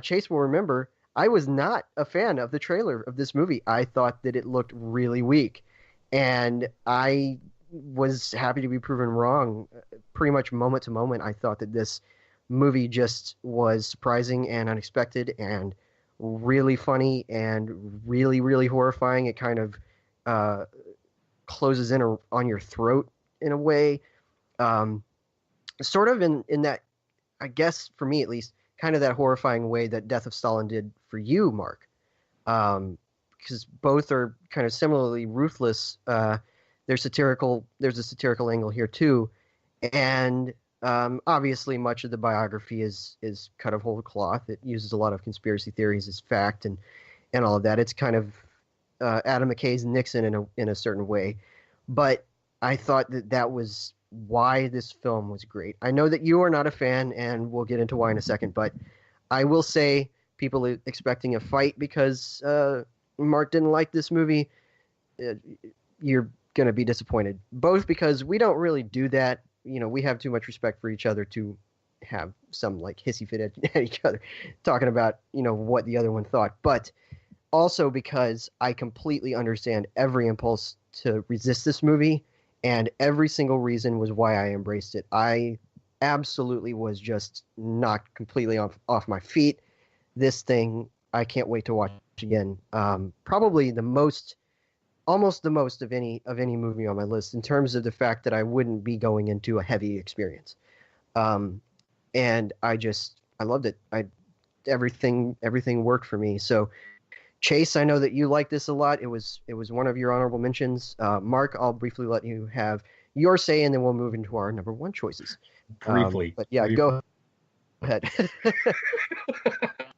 Chase will remember, I was not a fan of the trailer of this movie. I thought that it looked really weak, and I was happy to be proven wrong. Pretty much moment to moment, I thought that this movie just was surprising and unexpected and really funny and really, really horrifying. It kind of closes in on your throat in a way, sort of in that, I guess for me at least, kind of that horrifying way that Death of Stalin did for you, Mark. Because both are kind of similarly ruthless. There's a satirical angle here too, and obviously much of the biography is cut of whole cloth. It uses a lot of conspiracy theories as fact and all of that. It's kind of Adam McKay's Nixon in a certain way, but I thought that was why this film was great. I know that you are not a fan, and we'll get into why in a second, but I will say people expecting a fight because Mark didn't like this movie, you're going to be disappointed. Both because we don't really do that. We have too much respect for each other to have some like hissy fit at each other talking about, what the other one thought. But also because I completely understand every impulse to resist this movie, and every single reason was why I embraced it. I absolutely was just knocked completely off my feet. This thing, I can't wait to watch again. Probably almost the most of any movie on my list in terms of the fact that I wouldn't be going into a heavy experience. And I loved it. Everything worked for me. So Chase, I know that you like this a lot. It was one of your honorable mentions. Mark, I'll briefly let you have your say, and then we'll move into our number one choices. Briefly. But yeah, go ahead.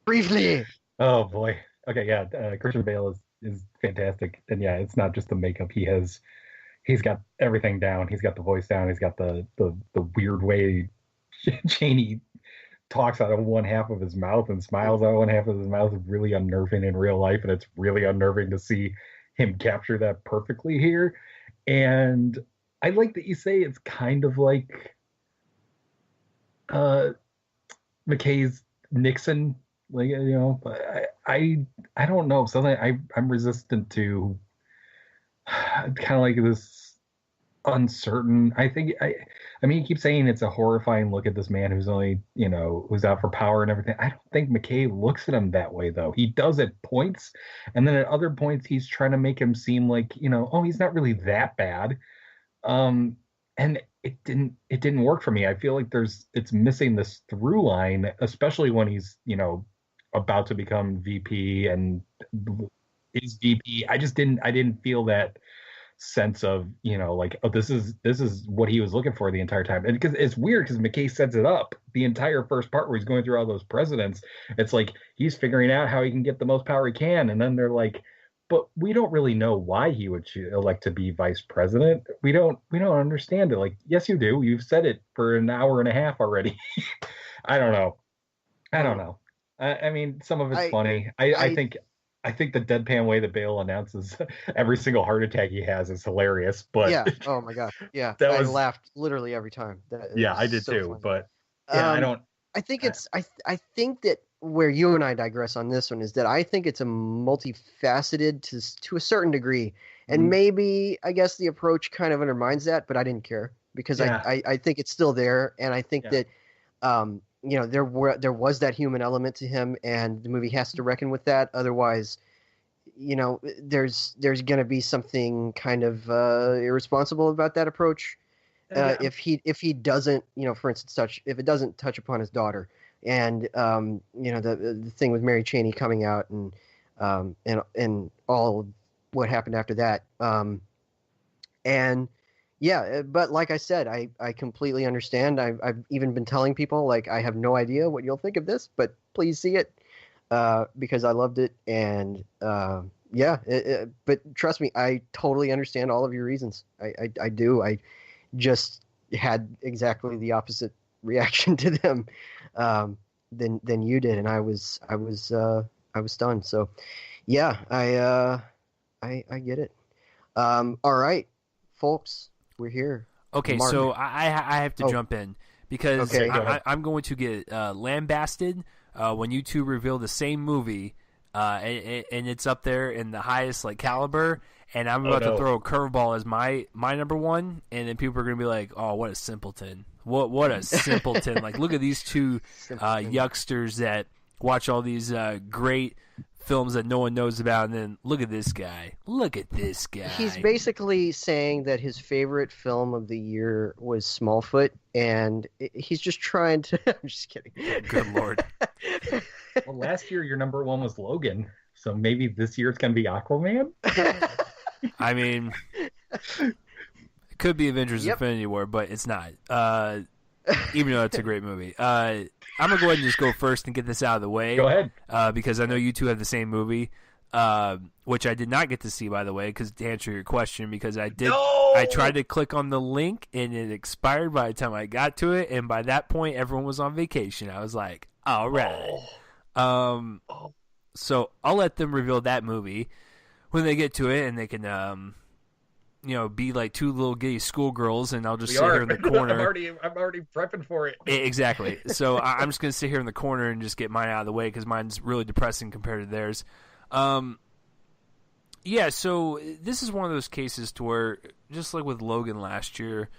Briefly. Oh boy. Okay, yeah. Christian Bale is fantastic, and yeah, it's not just the makeup. He's got everything down. He's got the voice down. He's got the weird way Cheney talks out of one half of his mouth and smiles out of one half of his mouth. Is really unnerving in real life, and it's really unnerving to see him capture that perfectly here. And I like that you say it's kind of like McKay's Nixon, like, but I don't know, something I'm resistant to kind of like this uncertain. I mean, he keeps saying it's a horrifying look at this man who's only, who's out for power and everything. I don't think McKay looks at him that way, though. He does at points, and then at other points he's trying to make him seem like, oh, he's not really that bad. And it didn't work for me. I feel like it's missing this through line, especially when he's, about to become VP and is VP. I didn't feel that sense of, like, oh, this is what he was looking for the entire time. And because it's weird, because McKay sets it up the entire first part where he's going through all those presidents. It's like he's figuring out how he can get the most power he can, and then they're like, but we don't really know why he would elect to be vice president. We don't understand it. Like, yes, you do. You've said it for an hour and a half already. I don't know. I mean, some of it's funny. I think the deadpan way that Bale announces every single heart attack he has is hilarious. But yeah, oh my god, yeah, I laughed literally every time. I did so too. Funny. But yeah, I don't. I think it's. I think that where you and I digress on this one is that I think it's a multifaceted to a certain degree, and maybe I guess the approach kind of undermines that, but I didn't care because I think it's still there, and I think that there was that human element to him, and the movie has to reckon with that. Otherwise, there's going to be something kind of irresponsible about that approach. If he doesn't, for instance, if it doesn't touch upon his daughter, and the thing with Mary Chaney coming out, and all what happened after that, but like I said, I completely understand. I've even been telling people, like, I have no idea what you'll think of this, but please see it because I loved it, and but trust me, I totally understand all of your reasons. I do. I just had exactly the opposite reaction to them than you did, and I was stunned. So yeah, I get it. All right, folks, we're here. Okay, Mark. so I have to jump in because I'm going to get lambasted when you two reveal the same movie, and it's up there in the highest caliber. And I'm about to throw a curveball as my number one, and then people are going to be like, "Oh, what a simpleton! What a simpleton!" Like, look at these two youngsters that watch all these great films that no one knows about, and then look at this guy. Look at this guy. He's basically saying that his favorite film of the year was Smallfoot, and he's just trying to. I'm just kidding. Good Lord. Well, last year your number one was Logan, so maybe this year it's going to be Aquaman. I mean, it could be Avengers Infinity War, but it's not. Even though it's a great movie. I'm going to go ahead and just go first and get this out of the way. Go ahead. Because I know you two have the same movie, which I did not get to see, by the way, because to answer your question, because I did. No! I tried to click on the link, and it expired by the time I got to it, and by that point, everyone was on vacation. I was like, all right. So I'll let them reveal that movie when they get to it, and they can, be like two little giddy schoolgirls, and I'll just sit here in the corner. I'm already prepping for it. Exactly. So I'm just going to sit here in the corner and just get mine out of the way because mine's really depressing compared to theirs. So this is one of those cases to where, just like with Logan last year,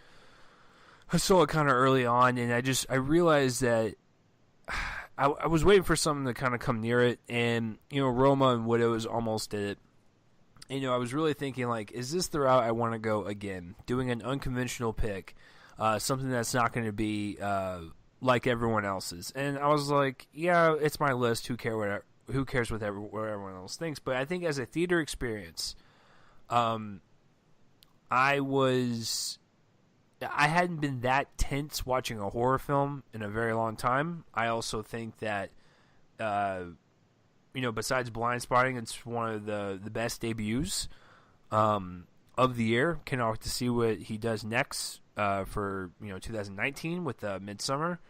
I saw it kind of early on, and I realized that I was waiting for something to kind of come near it, and, Roma and Widows almost did it. And, I was really thinking, like, is this the route I want to go again? Doing an unconventional pick, something that's not going to be like everyone else's. And I was like, yeah, it's my list. Who cares what everyone else thinks? But I think as a theater experience, I hadn't been that tense watching a horror film in a very long time. I also think that besides Blind Spotting, it's one of the best debuts of the year. Cannot wait to see what he does next for 2019 with Midsummer.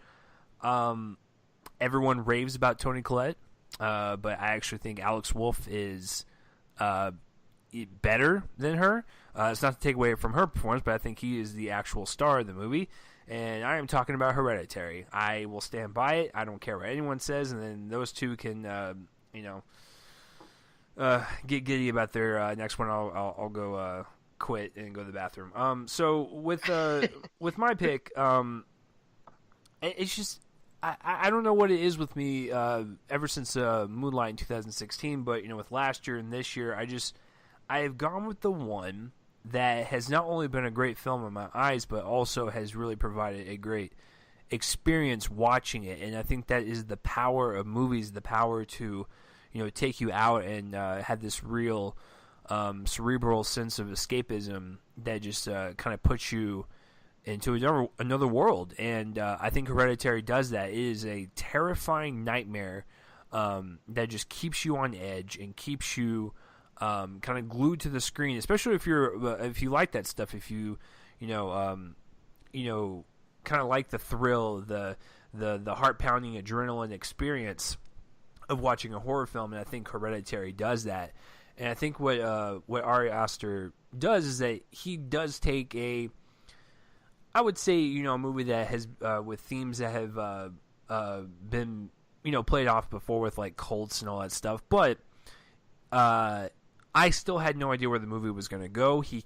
Everyone raves about Toni Collette, but I actually think Alex Wolff is better than her. It's not to take away from her performance, but I think he is the actual star of the movie. And I am talking about Hereditary. I will stand by it. I don't care what anyone says. And then those two can, get giddy about their next one. I'll go quit and go to the bathroom. So with my pick, it's just I don't know what it is with me ever since Moonlight in 2016, but with last year and this year, I have gone with the one that has not only been a great film in my eyes, but also has really provided a great experience watching it. And I think that is the power of movies, the power to take you out and have this real cerebral sense of escapism that just kind of puts you into another world. And I think Hereditary does that. It is a terrifying nightmare that just keeps you on edge and keeps you kind of glued to the screen, especially if you like that stuff. If you kind of like the thrill, the heart pounding adrenaline experience of watching a horror film, and I think Hereditary does that. And I think what Ari Aster does is that he does take I would say a movie that has with themes that have been played off before with like cults and all that stuff, but I still had no idea where the movie was going to go. He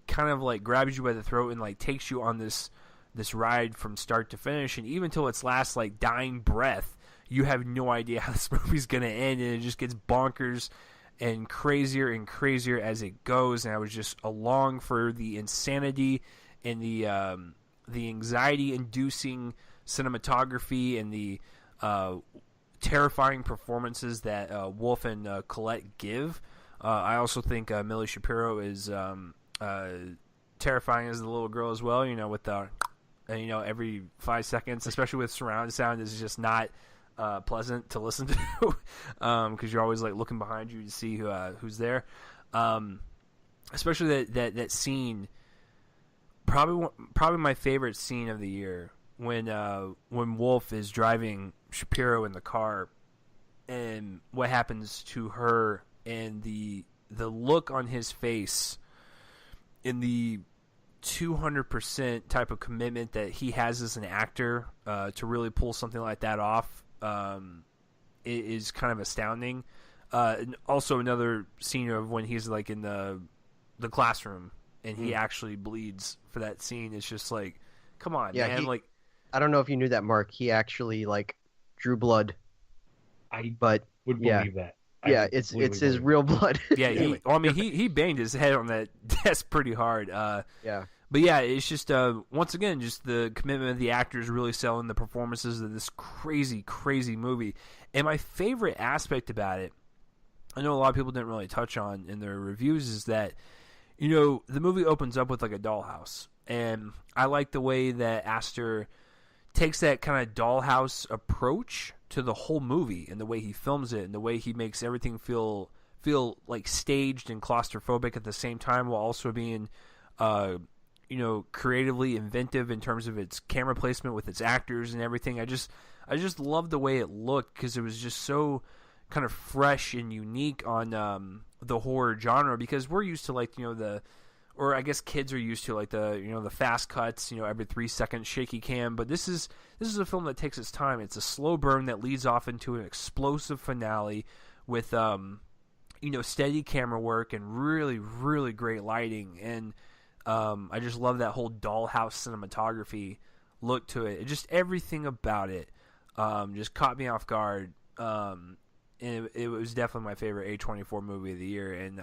kind of like grabs you by the throat and like takes you on this ride from start to finish, and even till its last like dying breath, you have no idea how this movie's going to end, and it just gets bonkers and crazier as it goes. And I was just along for the insanity and the anxiety-inducing cinematography and the terrifying performances that Wolf and Colette give. I also think Millie Shapiro is terrifying as the little girl as well. With the every 5 seconds, especially with surround sound, is just not pleasant to listen to because you're always like looking behind you to see who's there. Especially that scene, probably my favorite scene of the year, when Wolf is driving Shapiro in the car, and what happens to her, and the look on his face, in the 200% type of commitment that he has as an actor to really pull something like that off, is kind of astounding. And also another scene of when he's like in the classroom and he actually bleeds for that scene. It's just like, come on, man. I don't know if you knew that, Mark. He actually like drew blood. I would believe that. Yeah, it's his real blood. Yeah, he banged his head on that desk pretty hard. Yeah. But yeah, it's just once again just the commitment of the actors really selling the performances of this crazy movie. And my favorite aspect about it, I know a lot of people didn't really touch on in their reviews, is that the movie opens up with like a dollhouse, and I like the way that Aster takes that kind of dollhouse approach to the whole movie, and the way he films it, and the way he makes everything feel like staged and claustrophobic at the same time, while also being creatively inventive in terms of its camera placement with its actors and everything. I just loved the way it looked, because it was just so kind of fresh and unique on the horror genre, because we're used to like or I guess kids are used to like the fast cuts, every 3 seconds shaky cam. But this is a film that takes its time. It's a slow burn that leads off into an explosive finale with steady camera work and really, really great lighting. And I just love that whole dollhouse cinematography look to it. Just everything about it just caught me off guard. And it was definitely my favorite A24 movie of the year. And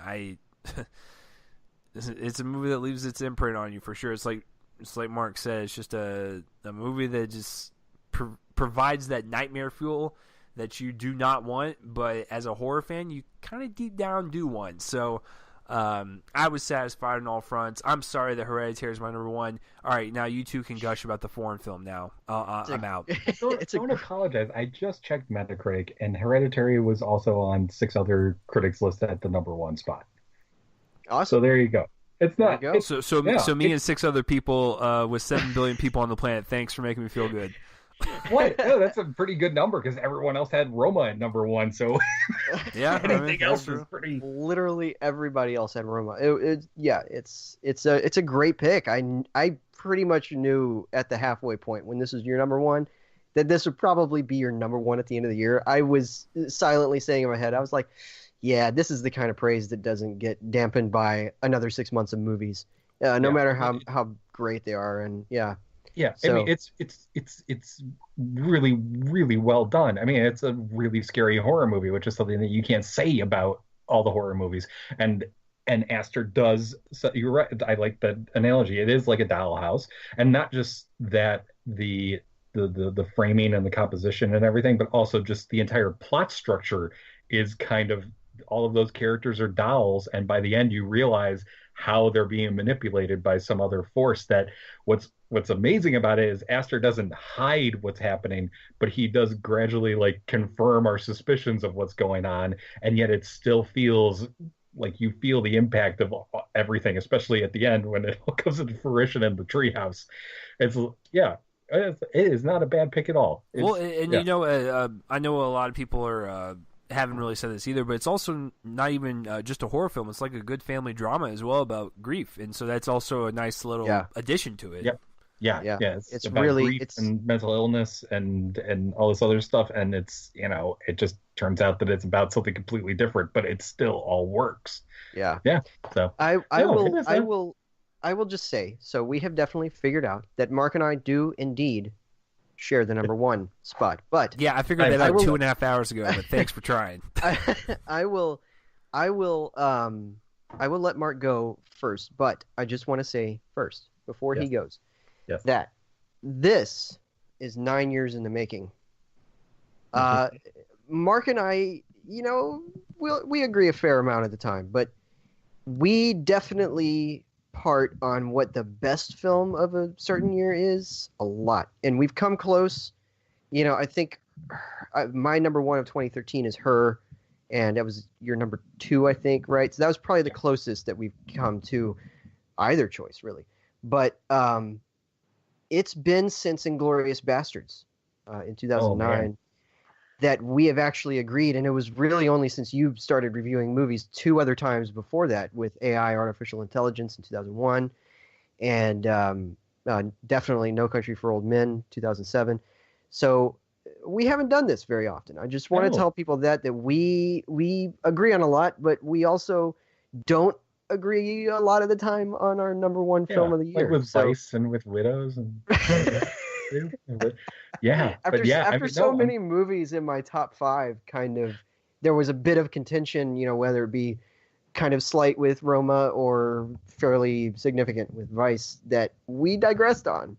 it's a movie that leaves its imprint on you for sure. It's like Mark said, it's just a movie that just provides that nightmare fuel that you do not want, but as a horror fan, you kind of deep down do want. So I was satisfied on all fronts. I'm sorry that Hereditary is my number one. All right, now you two can gush about the foreign film now. I'm out. Don't apologize. I just checked Metacritic, and Hereditary was also on 6 other critics' lists at the number 1 spot. Awesome. So there you go. It's not. So me and 6 other people with 7 billion people on the planet. Thanks for making me feel good. What? No, that's a pretty good number because everyone else had Roma at number one. So Yeah, anything else true. is pretty. Literally everybody else had Roma. Yeah, it's a great pick. I pretty much knew at the halfway point when this was your number one that this would probably be your number one at the end of the year. I was silently saying in my head, I was like, yeah, this is the kind of praise that doesn't get dampened by another 6 months of movies, no matter how great they are. And yeah. Yeah, So, I mean it's really really well done. I mean it's a really scary horror movie, which is something that you can't say about all the horror movies. And Aster does. So you're right. I like that analogy. It is like a dollhouse, and not just that the framing and the composition and everything, but also just the entire plot structure is kind of all of those characters are dolls, and by the end you realize how they're being manipulated by some other force. That what's amazing about it is Aster doesn't hide what's happening, but he does gradually like confirm our suspicions of what's going on, and yet it still feels like you feel the impact of everything, especially at the end when it all comes into fruition in the treehouse. It's yeah, it is not a bad pick at all. Well, and you know, I know a lot of people are haven't really said this either, but it's also not even just a horror film. It's like a good family drama as well about grief, and so that's also a nice little addition to it. Yep. Yeah. It's about really grief and mental illness and all this other stuff, and it's it just turns out that it's about something completely different, but it still all works. Yeah. So I will just say, so we have definitely figured out that Mark and I do indeed share the number one spot. But yeah, I figured that out 2.5 hours ago. But thanks for trying. I will let Mark go first. But I just want to say first before he goes that this is 9 years in the making. Mark and I, we agree a fair amount of the time, but we definitely part on what the best film of a certain year is a lot. And we've come close. I think my number one of 2013 is Her, and that was your number two, I think, right? So that was probably the closest that we've come to either choice, really. But it's been since Inglourious Bastards in 2009 that we have actually agreed, and it was really only since you started reviewing movies 2 other times before that with AI, Artificial Intelligence in 2001, and definitely No Country for Old Men, 2007. So we haven't done this very often. I just want to tell people that we agree on a lot, but we also don't agree a lot of the time on our number one film of the year. Like with Vice and with Widows and after so many movies in my top 5, kind of there was a bit of contention, whether it be kind of slight with Roma or fairly significant with Vice, that we digressed on.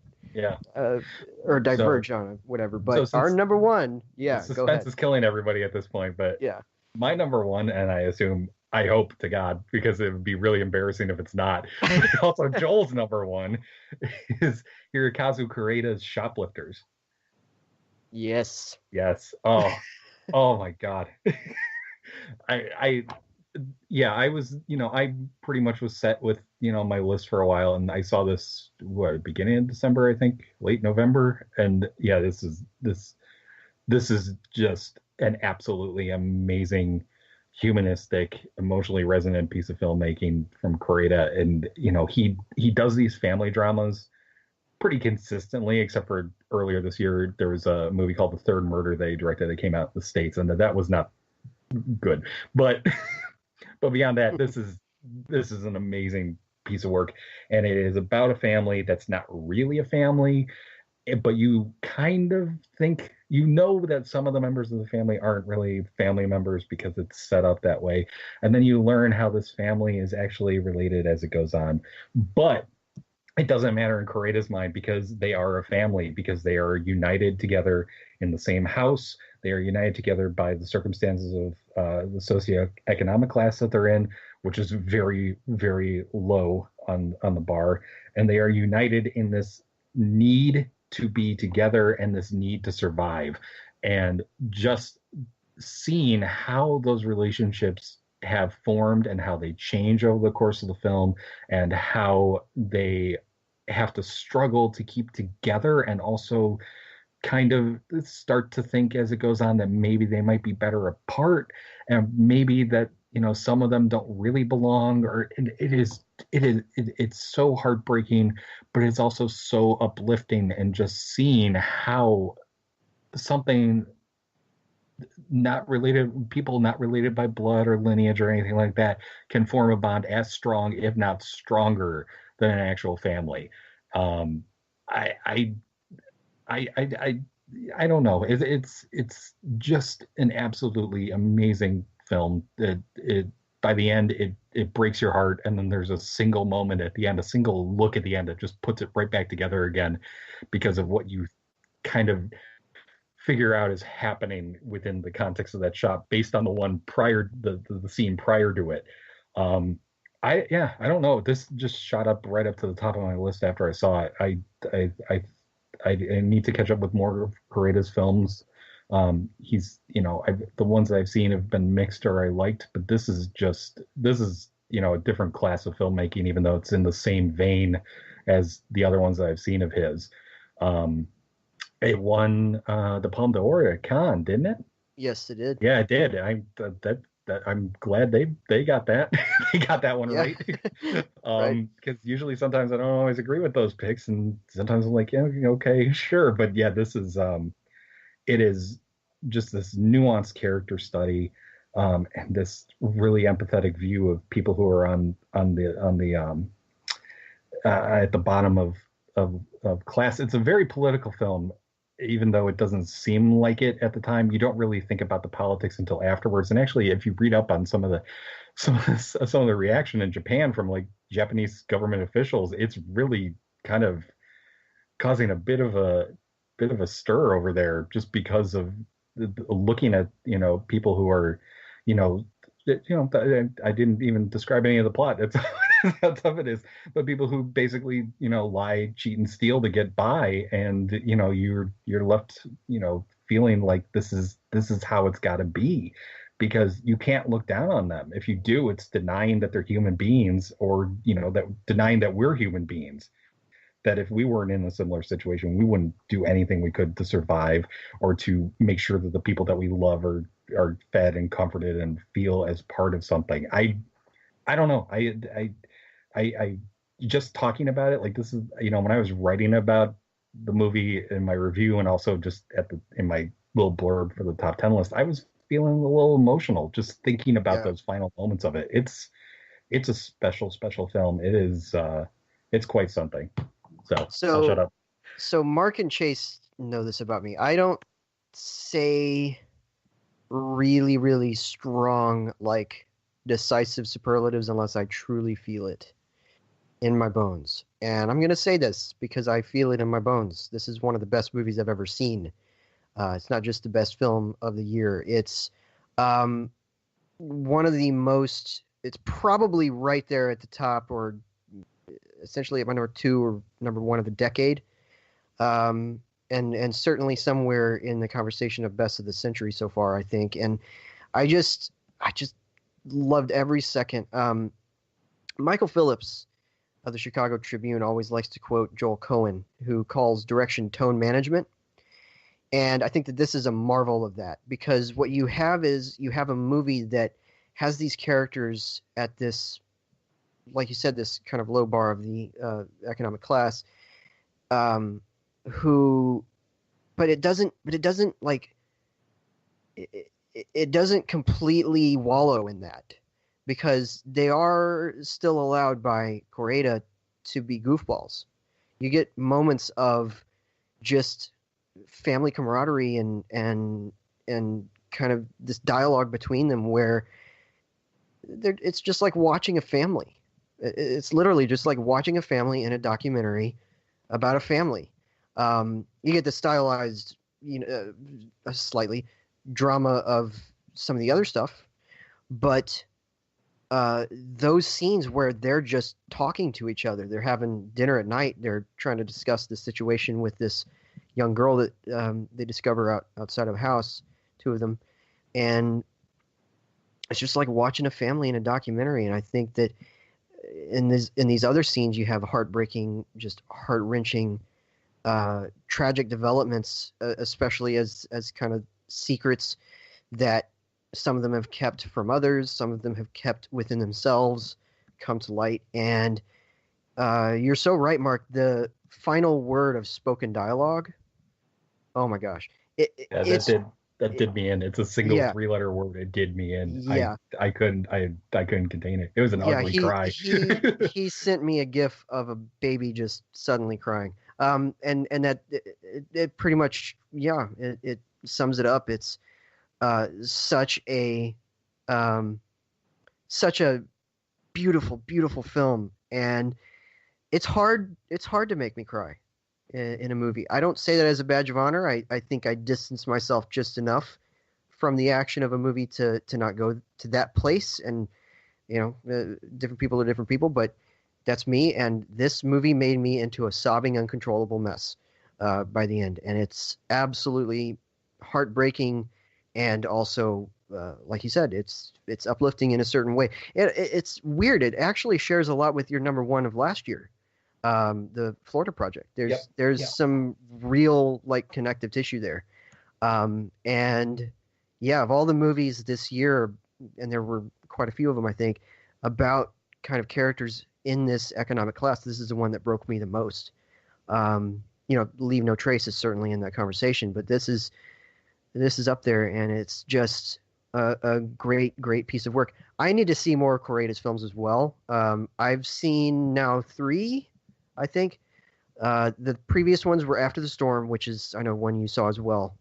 Or diverged on, whatever. But our number one, suspense is killing everybody at this point. But my number one, and I hope to God, because it would be really embarrassing if it's not. Also, Joel's number one is Hirokazu Koreeda's Shoplifters. Yes. Oh my God. I was, I pretty much was set with, my list for a while, and I saw this beginning of December, I think, late November, and this is just an absolutely amazing, humanistic, emotionally resonant piece of filmmaking from Koreeda. And he does these family dramas pretty consistently, except for earlier this year there was a movie called The Third Murder that he directed that came out in the States, and that was not good, but beyond that, this is an amazing piece of work, and it is about a family that's not really a family, but you kind of think that some of the members of the family aren't really family members because it's set up that way, and then you learn how this family is actually related as it goes on. But it doesn't matter in Koreeda's mind, because they are a family, because they are united together in the same house. They are united together by the circumstances of the socioeconomic class that they're in, which is very, very low on the bar. And they are united in this need to be together and this need to survive. And just seeing how those relationships have formed and how they change over the course of the film, and how they have to struggle to keep together and also kind of start to think as it goes on that maybe they might be better apart, and maybe that some of them don't really belong, or it's so heartbreaking, but it's also so uplifting, and just seeing how something people not related by blood or lineage or anything like that can form a bond as strong, if not stronger, than an actual family. um I I I don't know. It's just an absolutely amazing film. It by the end it breaks your heart, and then there's a single moment at the end, a single look at the end that just puts it right back together again, because of what you kind of figure out is happening within the context of that shot based on the one prior, the scene prior to it. I don't know. This just shot up right up to the top of my list after I saw it. I I I need to catch up with more of Koreeda's films. He's, the ones that I've seen have been mixed or I liked, but this is a different class of filmmaking, even though it's in the same vein as the other ones that I've seen of his. Um, it won the Palme d'Or at Cannes, didn't it? Yes, it did. Yeah, it did. I'm glad they got that. They got that one right. Right. Because usually sometimes I don't always agree with those picks, and sometimes I'm like, yeah, okay, sure. But yeah, this is it is just this nuanced character study, and this really empathetic view of people who are on the at the bottom of class. It's a very political film, even though it doesn't seem like it at the time. You don't really think about the politics until afterwards. And actually, if you read up on some of the reaction in Japan from like Japanese government officials, it's really kind of causing a bit of a stir over there, just because of looking at people who are you know I didn't even describe any of the plot. That's how tough it is. But people who basically lie, cheat, and steal to get by, and you're left feeling like this is how it's got to be, because you can't look down on them. If you do, it's denying that they're human beings, or that denying that we're human beings. That if we weren't in a similar situation, we wouldn't do anything we could to survive, or to make sure that the people that we love are fed and comforted and feel as part of something. I don't know. I just talking about it, like, this is, when I was writing about the movie in my review, and also just in my little blurb for the top 10 list, I was feeling a little emotional just thinking about those final moments of it. It's a special film. It is it's quite something. So I'll shut up. So Mark and Chase know this about me. I don't say really, really strong, like, decisive superlatives unless I truly feel it in my bones. And I'm going to say this because I feel it in my bones. This is one of the best movies I've ever seen. It's not just the best film of the year. It's one of the most... It's probably right there at the top, or essentially at my number 2 or number 1 of the decade. And certainly somewhere in the conversation of best of the century so far, I think. And I just loved every second. Michael Phillips of the Chicago Tribune always likes to quote Joel Cohen, who calls direction tone management. And I think that this is a marvel of that, because what you have is you have a movie that has these characters at this, like you said, this kind of low bar of the economic class, who, but it doesn't like, it doesn't completely wallow in that, because they are still allowed by Koreeda to be goofballs. You get moments of just family camaraderie and kind of this dialogue between them where it's just like watching a family. It's literally just like watching a family in a documentary about a family. You get the stylized, slightly drama of some of the other stuff, but those scenes where they're just talking to each other, they're having dinner at night, they're trying to discuss the situation with this young girl that they discover outside of a house, 2 of them, and it's just like watching a family in a documentary. And I think that in these other scenes, you have heartbreaking, just heart-wrenching tragic developments, especially as kind of secrets that some of them have kept from others, some of them have kept within themselves, come to light. And you're so right, Mark. The final word of spoken dialogue. Oh my gosh, Yeah, it's that did me in. It's a single yeah, 3-letter word. It did me in. yeah, I couldn't contain it. It was an yeah. ugly He cry. he he sent me a gif of a baby just suddenly crying. And that it pretty much, yeah, it sums it up. It's such a um such a beautiful film, and it's hard to make me cry in a movie. I don't say that as a badge of honor. I think I distance myself just enough from the action of a movie to not go to that place. And different people are different people, but that's me. And this movie made me into a sobbing, uncontrollable mess by the end, and it's absolutely heartbreaking, and also, like you said, it's uplifting in a certain way. It's weird. It actually shares a lot with your number one of last year, the Florida Project. There's Yep. some real like connective tissue there, and yeah, of all the movies this year, and there were quite a few of them, I think, about kind of characters in this economic class, this is the one that broke me the most. Leave No Trace is certainly in that conversation, but this is up there, and it's just a great piece of work. I need to see more Correda's films as well. I've seen now 3, I think. The previous ones were After the Storm, which is, I know, one you saw as well.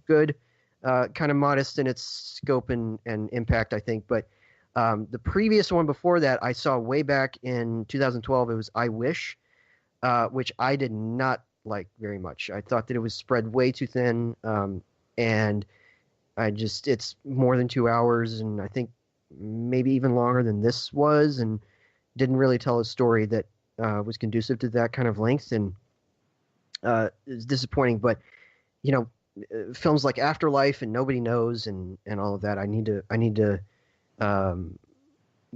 Good, kind of modest in its scope and impact, I think. But the previous one before that, I saw way back in 2012. It was I Wish, which I did not like very much. I thought that it was spread way too thin, and it's more than 2 hours, and I think maybe even longer than this was, and didn't really tell a story that was conducive to that kind of length, and it's disappointing. But films like Afterlife and Nobody Knows and all of that, I need to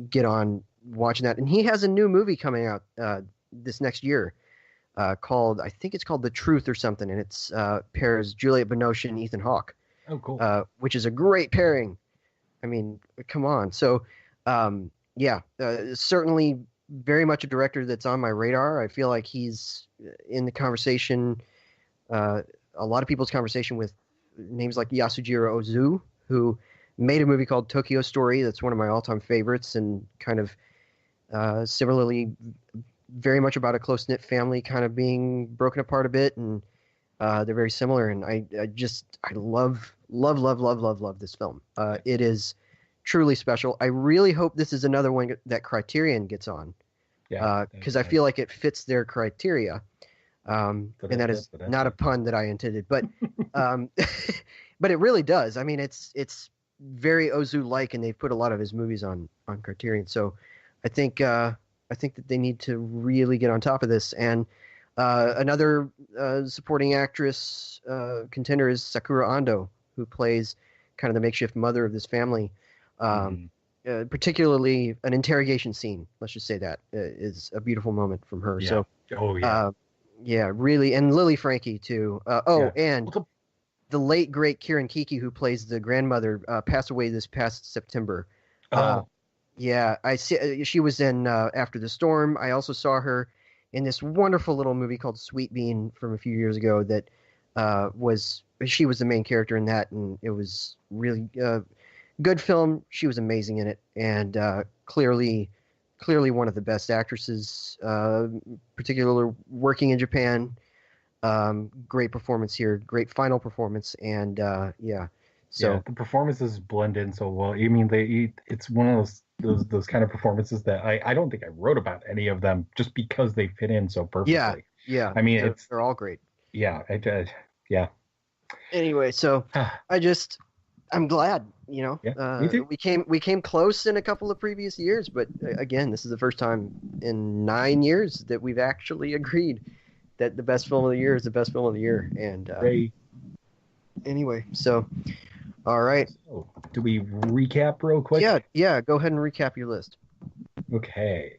get on watching that. And he has a new movie coming out this next year called, I think it's called The Truth or something, and it's pairs Juliette Binoche and Ethan Hawke. Oh, cool. Which is a great pairing. I mean, come on. So, certainly very much a director that's on my radar. I feel like he's in the conversation, a lot of people's conversation with names like Yasujiro Ozu, who made a movie called Tokyo Story. That's one of my all-time favorites, and kind of similarly very much about a close-knit family kind of being broken apart a bit, and they're very similar. And I love this film. It is truly special. I really hope this is another one that Criterion gets on, because I feel like it fits their criteria. And that is not a pun that I intended, but but it really does. I mean, it's very Ozu-like, and they've put a lot of his movies on Criterion. So I think that they need to really get on top of this. And another supporting actress contender is Sakura Ando, who plays kind of the makeshift mother of this family. Particularly an interrogation scene, let's just say that, is a beautiful moment from her. Yeah. So, really. And Lily Frankie, too. And the late, great Kieran Kiki, who plays the grandmother, passed away this past September. I see. She was in After the Storm. I also saw her in this wonderful little movie called Sweet Bean from a few years ago that she was the main character in that, and it was really good film. She was amazing in it, and clearly one of the best actresses, particularly working in Japan. Great performance here, great final performance, and So the performances blend in so well. I mean, it's one of those kind of performances that I don't think I wrote about any of them just because they fit in so perfectly. Yeah. I mean, they're all great. Yeah, Anyway, so I'm glad, me too. We came close in a couple of previous years, but again, this is the first time in 9 years that we've actually agreed that the best film of the year is the best film of the year. And anyway, so all right. So, do we recap real quick? Yeah. Go ahead and recap your list. Okay.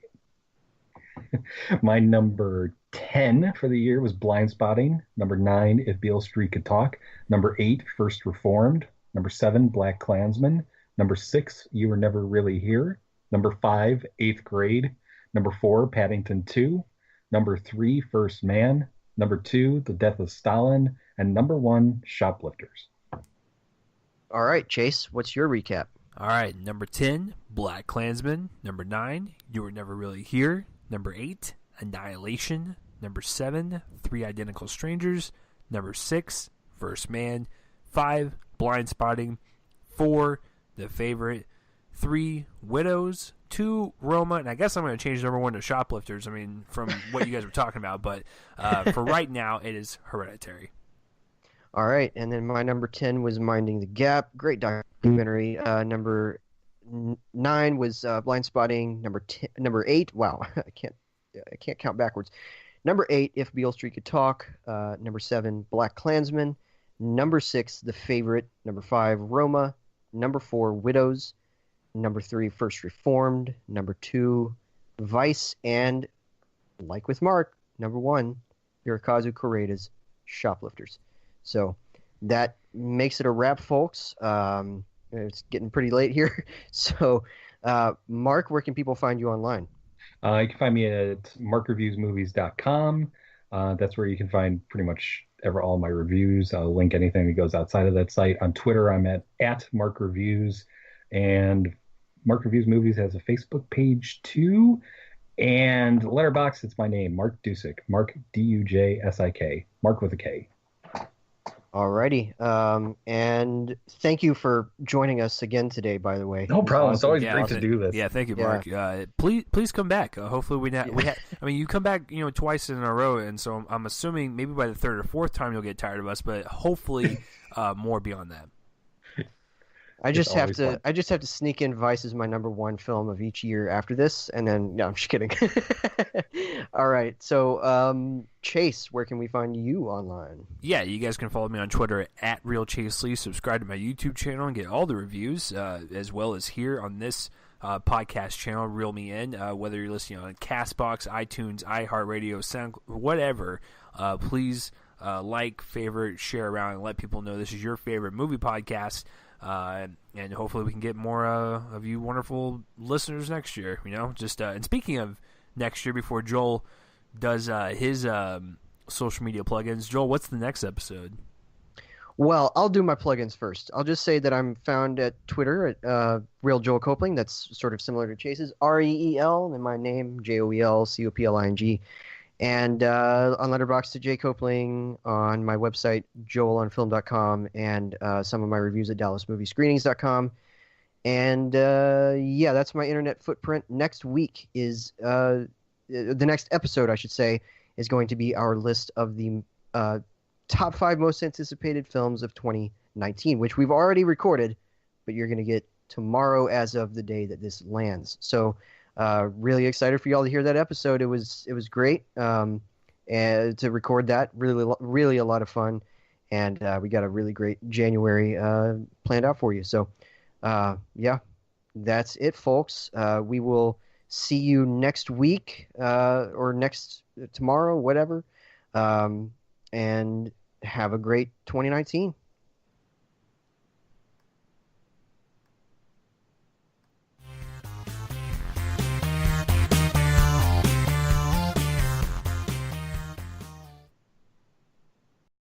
My number 10 for the year was Blind Spotting. Number 9, If Beale Street Could Talk. Number 8, First Reformed. Number 7, Black Klansman. Number 6, You Were Never Really Here. Number 5, Eighth Grade. Number 4, Paddington 2. Number 3, First Man. Number 2, The Death of Stalin. And number 1, Shoplifters. All right, Chase, what's your recap? All right, number 10, Black Klansman. Number 9, You Were Never Really Here. Number 8, Annihilation. Number 7, Three Identical Strangers. Number 6, First Man. 5, Blind Spotting. 4, The Favorite. 3, Widows. 2, Roma. And I guess I'm going to change number 1 to Shoplifters, I mean, from what you guys were talking about. But for right now, it is Hereditary. All right, and then my number 10 was Minding the Gap. Great documentary. Number 9 was Blind Spotting. Number 8, wow, I can't count backwards. Number 8, If Beale Street Could Talk. Number 7, Black Klansman. Number 6, The Favorite. Number 5, Roma. Number 4, Widows. Number 3, First Reformed. Number 2, Vice. And, like with Mark, number 1, Hirokazu Koreeda's Shoplifters. So that makes it a wrap, folks. It's getting pretty late here. So, Mark, where can people find you online? You can find me at markreviewsmovies.com. That's where you can find pretty much all my reviews. I'll link anything that goes outside of that site. On Twitter, I'm at Mark Reviews. And Mark Reviews Movies has a Facebook page, too. And Letterboxd, it's my name, Mark Dujsik. Mark, D-U-J-S-I-K. Mark with a K. Alrighty. And thank you for joining us again today, by the way. No problem. It's always great to do this. Yeah, thank you, Mark. Please come back. Hopefully I mean, you come back, twice in a row, and so I'm assuming maybe by the third or fourth time you'll get tired of us, but hopefully more beyond that. I just have to sneak in Vice as my number 1 film of each year after this, and then no, I'm just kidding. All right, so Chase, where can we find you online? Yeah, you guys can follow me on Twitter at RealChaseLee. Subscribe to my YouTube channel and get all the reviews, as well as here on this podcast channel, Reel Me In. Whether you're listening on CastBox, iTunes, iHeartRadio, SoundCloud, whatever, please like, favorite, share around, and let people know this is your favorite movie podcast. And hopefully we can get more of you wonderful listeners next year. And speaking of next year, before Joel does his social media plugins, Joel, what's the next episode? Well, I'll do my plugins first. I'll just say that I'm found at Twitter at Real Joel Copling. That's sort of similar to Chase's, REEL, and my name, JOELCOPLING. And on Letterboxd to J Copling, on my website, joelonfilm.com, and some of my reviews at dallasmoviescreenings.com. And that's my internet footprint. Next week is the next episode, I should say, is going to be our list of the top 5 most anticipated films of 2019, which we've already recorded, but you're going to get tomorrow as of the day that this lands. So really excited for y'all to hear that episode. It was great and to record that. Really a lot of fun, and we got a really great January planned out for you. So that's it, folks. We will see you next week or tomorrow, whatever. And have a great 2019.